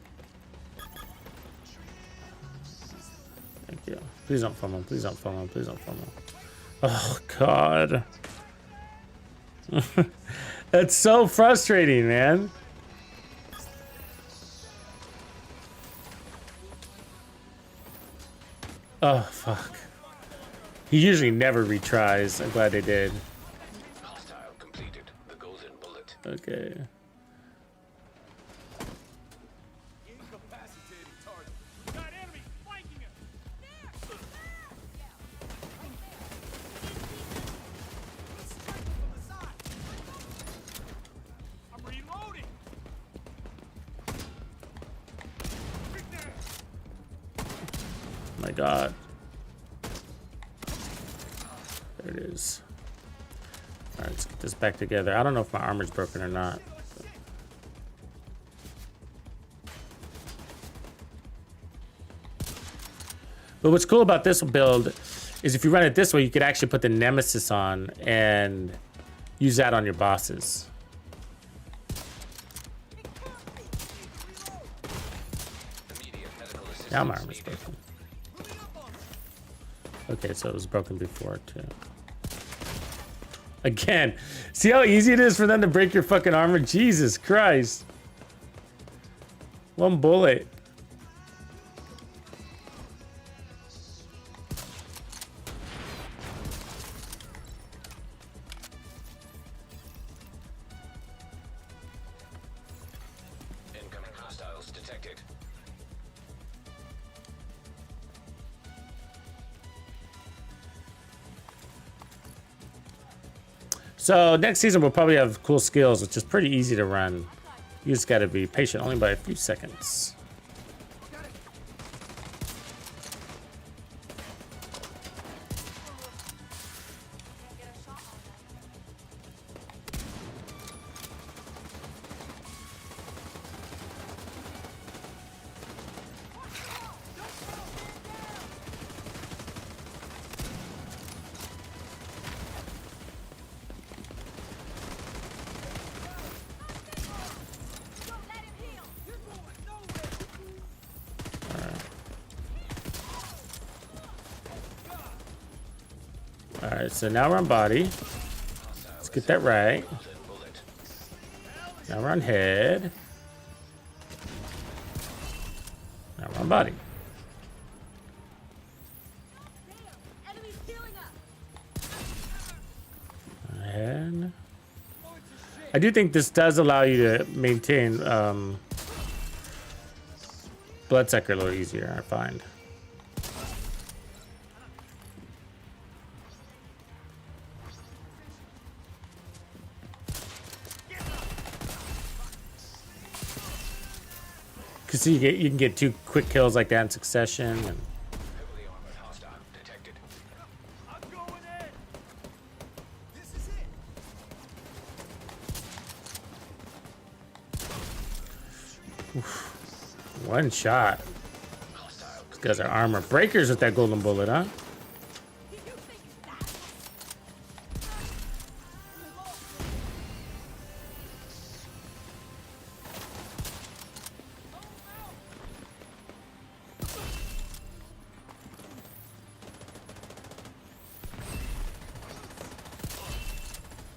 Thank you. Please don't film him. Please don't film him. Please don't film him. Oh, God. That's so frustrating, man. Oh, fuck. He usually never retries. I'm glad they did. Hostile completed. The golden bullet. Okay. Incapacitating target. Got enemy flanking him. Let's strike him from the side. I'm reloading. Right there. My God. There it is. All right, let's get this back together. I don't know if my armor's broken or not. But what's cool about this build is if you run it this way, you could actually put the Nemesis on and use that on your bosses. Immediate medical assistance. Now my armor's needed. broken. Okay, so it was broken before too. Again, see how easy it is for them to break your fucking armor? Jesus Christ. One bullet. Incoming hostiles detected. So next season we'll probably have cool skills, which is pretty easy to run. You just gotta be patient, only by a few seconds. Don't let him heal. You're going nowhere. All right, so now we're on body. Let's get that right. Now we're on head. Now we're on body. Enemies healing up. And I do think this does allow you to maintain Bloodsucker a little easier, I find. Cause you can get 2 quick kills like that in succession. And Heavily armored hostile detected. I'm going in. This is it. one shot. These guys are armor breakers with that golden bullet, huh? Did you think that?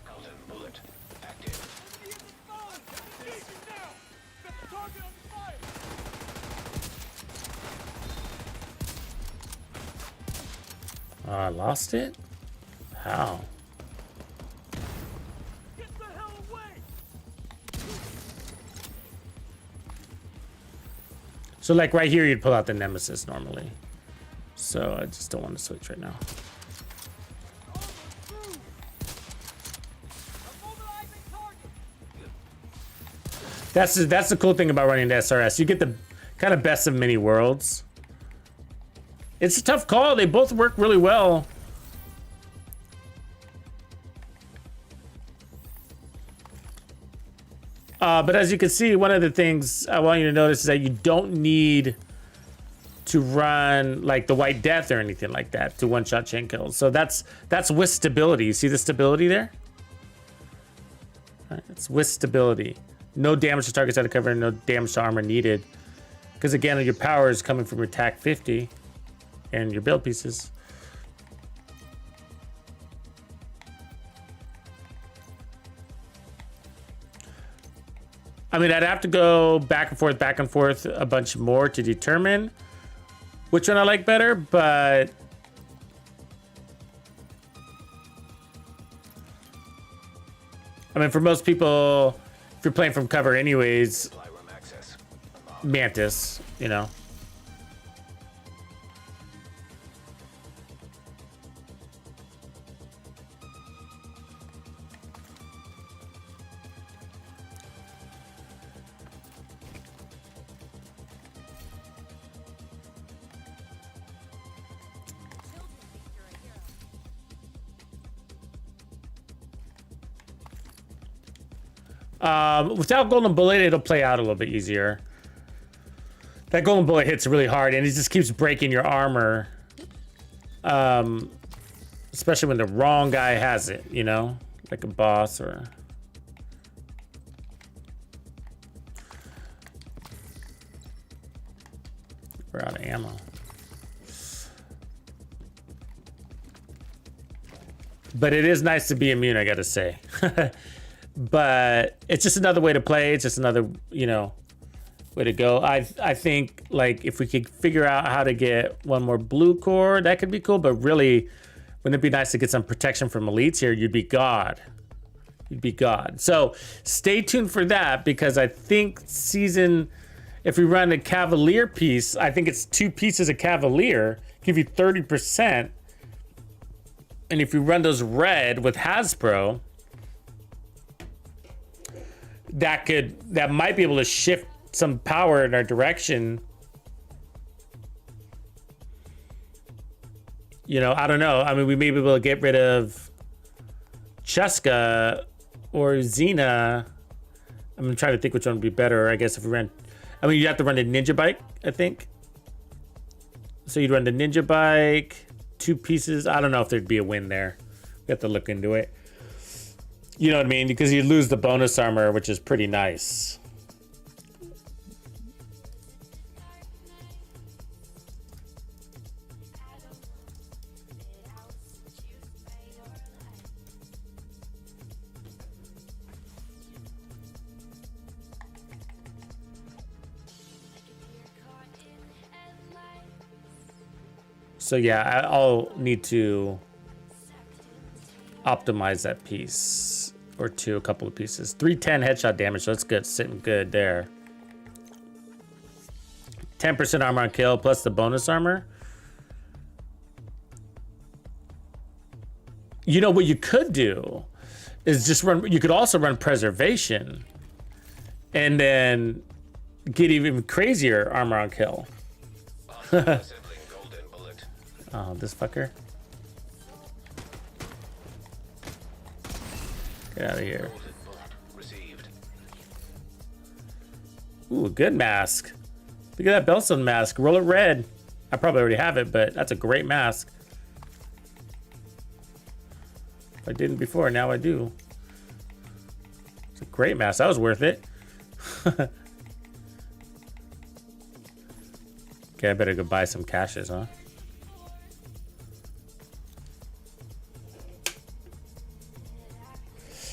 Golden bullet active. Enemy in the spawn. Engaging now. Got the target on fire. I lost it? How? Get the hell away. So like right here, you'd pull out the Nemesis normally. So I just don't want to switch right now. Almost through. I'm mobilizing target. That's the cool thing about running the SRS. You get the kind of best of many worlds. It's a tough call. They both work really well. But as you can see, one of the things I want you to notice is that you don't need to run like the White Death or anything like that to one-shot chain kills. So that's with stability. You see the stability there? All right, it's with stability. No damage to targets out of cover, no damage to armor needed. Because again, your power is coming from your TAC 50 and your build pieces. I mean, I'd have to go back and forth a bunch more to determine which one I like better, but I mean, for most people, if you're playing from cover anyways, Supply room access. Mantis, you know. Without golden bullet, it'll play out a little bit easier. That golden bullet hits really hard, and it just keeps breaking your armor. Especially when the wrong guy has it, you know, like a boss or. We're out of ammo. But it is nice to be immune, I gotta say. But it's just another way to play. It's just another, you know, way to go. I think like if we could figure out how to get one more blue core, that could be cool. But really, wouldn't it be nice to get some protection from elites here? You'd be God. You'd be God. So stay tuned for that, because I think if we run a Cavalier piece, I think it's 2 pieces of Cavalier, give you 30%. And if you run those red with Hasbro, that might be able to shift some power in our direction. You know, I don't know. I mean, we may be able to get rid of Cheska or Xena. I'm trying to think which one would be better. I guess if we ran, I mean, you have to run the NinjaBike, I think. So you'd run the NinjaBike, 2 pieces. I don't know if there'd be a win there. We have to look into it. You know what I mean? Because you lose the bonus armor, which is pretty nice. So yeah, I'll need to optimize that piece or 2, a couple of pieces. 310 headshot damage, so that's good, sitting good there. 10% armor on kill plus the bonus armor. You know what you could do is just run, you could also run preservation and then get even crazier armor on kill. Oh, this fucker. Get out of here. Ooh, good mask. Look at that Bellstone mask. Roll it red. I probably already have it, but that's a great mask. If I didn't before, now I do. It's a great mask. That was worth it. Okay, I better go buy some caches, huh?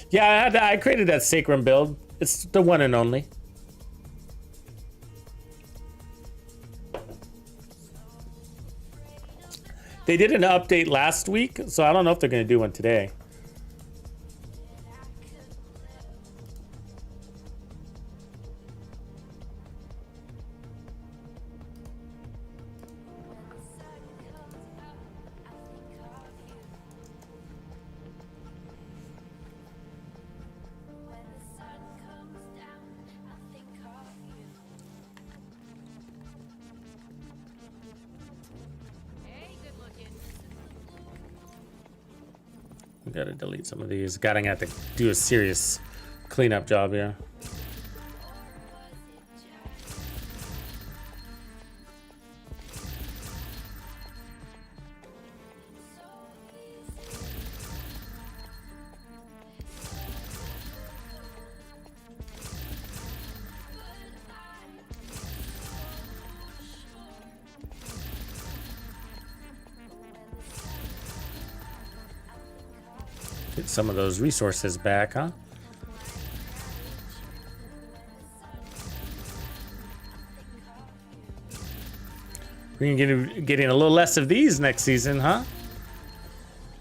Yeah, I created that Sacrum build. It's the one and only. They did an update last week, so I don't know if they're going to do one today. Gotta delete some of these. Gotta have to do a serious cleanup job here. Get some of those resources back, huh? We can getting a little less of these next season, huh?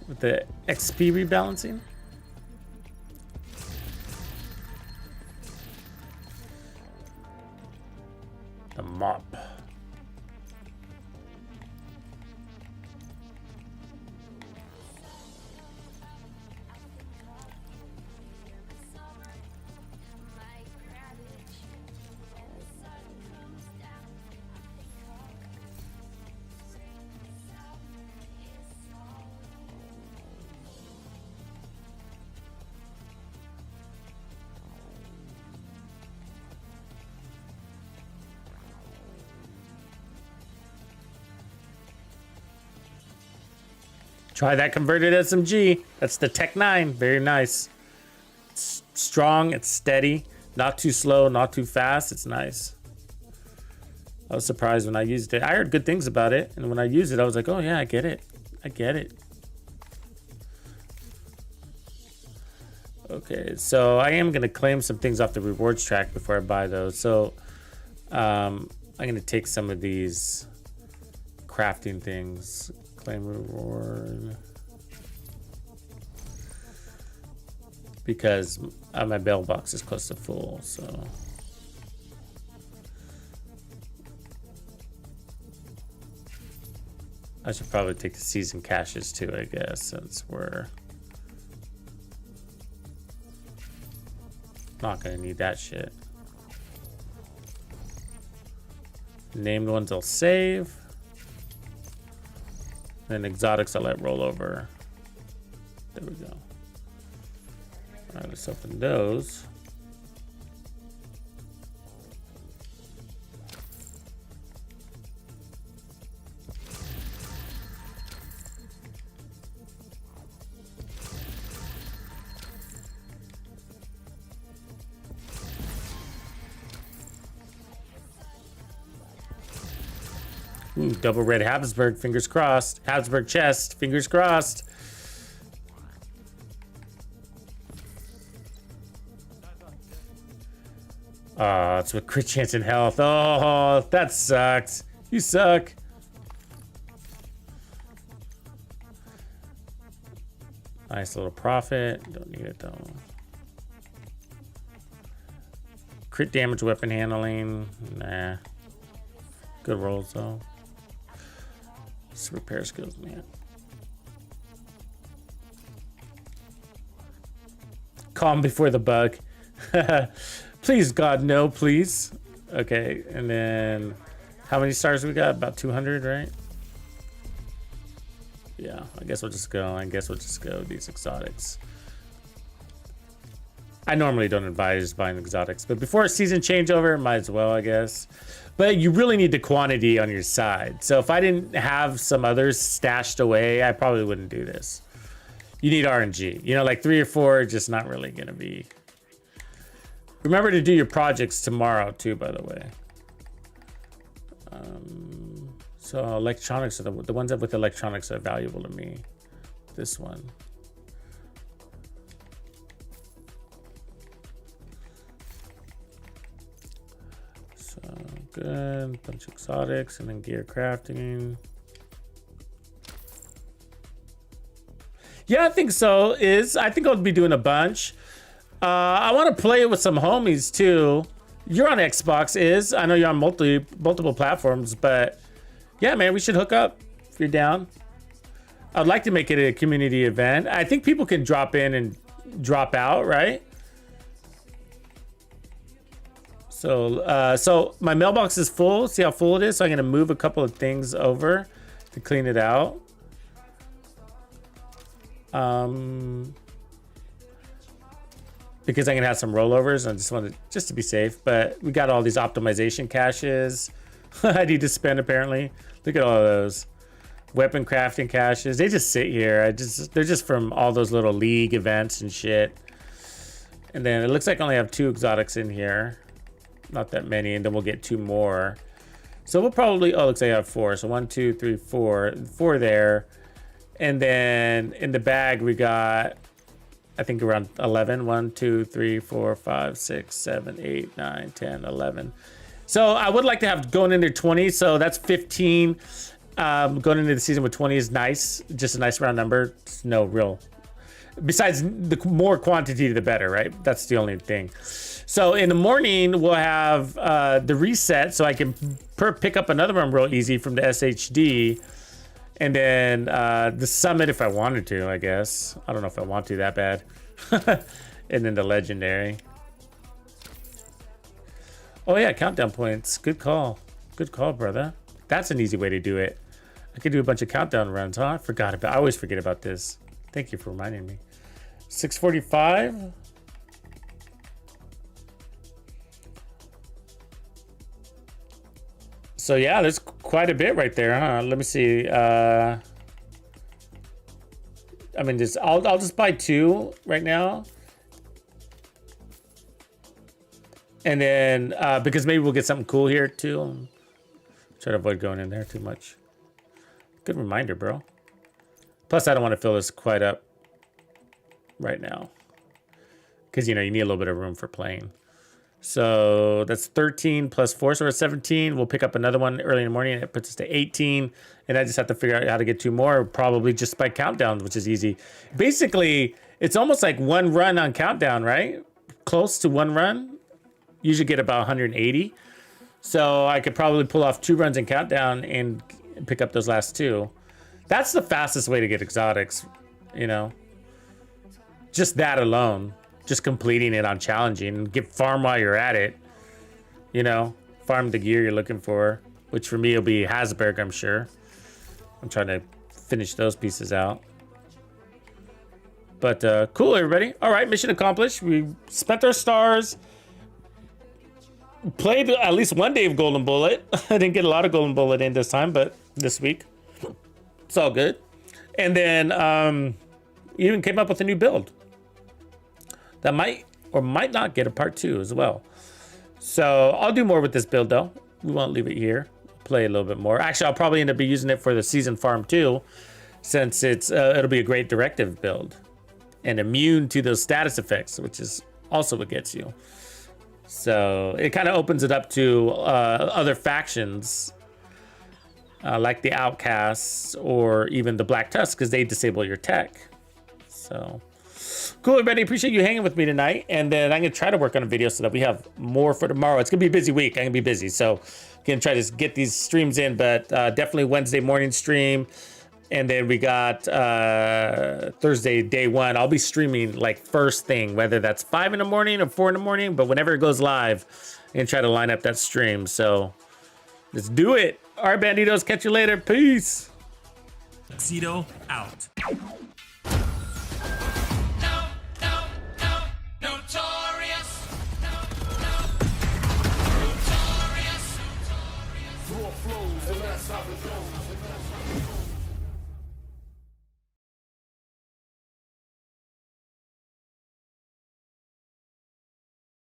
With the XP rebalancing. The mop. Try that converted SMG. That's the Tech 9. Very nice. It's strong. It's steady. Not too slow. Not too fast. It's nice. I was surprised when I used it. I heard good things about it. And when I used it, I was like, oh, yeah, I get it. I get it. Okay, so I am going to claim some things off the rewards track before I buy those. So I'm going to take some of these crafting things. Claim reward. Because my bail box is close to full, so. I should probably take the season caches too, I guess, since we're. Not gonna need that shit. Named ones I'll save. Then exotics I'll let roll over. There we go. All right, let's open those. Ooh, double red Habsburg, fingers crossed. Habsburg chest, fingers crossed. Oh, it's with crit chance and health. Oh, that sucks. You suck. Nice little profit. Don't need it though. Crit damage, weapon handling. Nah. Good rolls though. Repair skills, man. Calm before the bug. Please, God, no, please. Okay, and then how many stars we got? About 200, right? Yeah, I guess we'll just go. These exotics. I normally don't advise buying exotics, but before a season changeover, might as well, I guess. But you really need the quantity on your side. So if I didn't have some others stashed away, I probably wouldn't do this. You need RNG. You know, like 3 or 4, just not really gonna be. Remember to do your projects tomorrow too, by the way. So electronics are the ones that with electronics are valuable to me. This one. So good, bunch of exotics and then gear crafting. Yeah, I think so. I think I'll be doing a bunch. I want to play it with some homies too. You're on Xbox, I know you're on multiple platforms, but yeah, man, we should hook up if you're down. I'd like to make it a community event. I think people can drop in and drop out, right? So my mailbox is full. See how full it is? So I'm gonna move a couple of things over to clean it out. Because I'm gonna have some rollovers. I just wanted just to be safe. But we got all these optimization caches. I need to spend apparently. Look at all of those weapon crafting caches. They just sit here. They're just from all those little league events and shit. And then it looks like I only have 2 exotics in here. Not that many, and then we'll get 2 more. So we'll probably, oh, looks like I have 4. So 1, 2, 3, 4. 4 there. And then in the bag, we got, I think around 11. 1, 2, 3, 4, 5, 6, 7, 8, 9, 10, 11. So I would like to have going into 20. So that's 15. Going into the season with 20 is nice. Just a nice round number. It's no real, besides the more quantity, the better, right? That's the only thing. So in the morning, we'll have the reset, so I can pick up another one real easy from the SHD. And then the summit if I wanted to, I guess. I don't know if I want to that bad. And then the legendary. Oh yeah, countdown points. Good call. Good call, brother. That's an easy way to do it. I could do a bunch of countdown runs, huh? I always forget about this. Thank you for reminding me. 645. So yeah, there's quite a bit right there, huh? Let me see. I mean, I'll just buy 2 right now, and then because maybe we'll get something cool here too. Try to avoid going in there too much. Good reminder, bro. Plus, I don't want to fill this quite up right now because you know you need a little bit of room for playing. So that's 13 plus 4, so we're at 17. We'll pick up another one early in the morning, and it puts us to 18. And I just have to figure out how to get 2 more, probably just by countdown, which is easy. Basically, it's almost like 1 run on countdown, right? Close to 1 run. Usually get about 180. So I could probably pull off 2 runs in countdown and pick up those last 2. That's the fastest way to get exotics, you know. Just that alone. just completing it on challenging. Get farm while you're at it. You know, farm the gear you're looking for, which for me will be Hasberg, I'm sure. I'm trying to finish those pieces out. But cool, everybody. All right, mission accomplished. We spent our stars. Played at least one day of Golden Bullet. I didn't get a lot of Golden Bullet in this time, but this week. It's all good. And then even came up with a new build that might or might not get a part 2 as well. So I'll do more with this build though. We won't leave it here. Play a little bit more. Actually, I'll probably end up using it for the season farm too, since it's it'll be a great directive build and immune to those status effects, which is also what gets you. So it kind of opens it up to other factions like the Outcasts or even the Black Tusk, because they disable your tech. So cool, everybody. Appreciate you hanging with me tonight. And then I'm going to try to work on a video so that we have more for tomorrow. It's going to be a busy week. I'm going to be busy. So I'm going to try to get these streams in, but definitely Wednesday morning stream. And then we got Thursday, day 1. I'll be streaming like first thing, whether that's 5 in the morning or 4 in the morning, but whenever it goes live, I'm going to try to line up that stream. So let's do it. All right, Banditos, catch you later. Peace. Tuxedo out.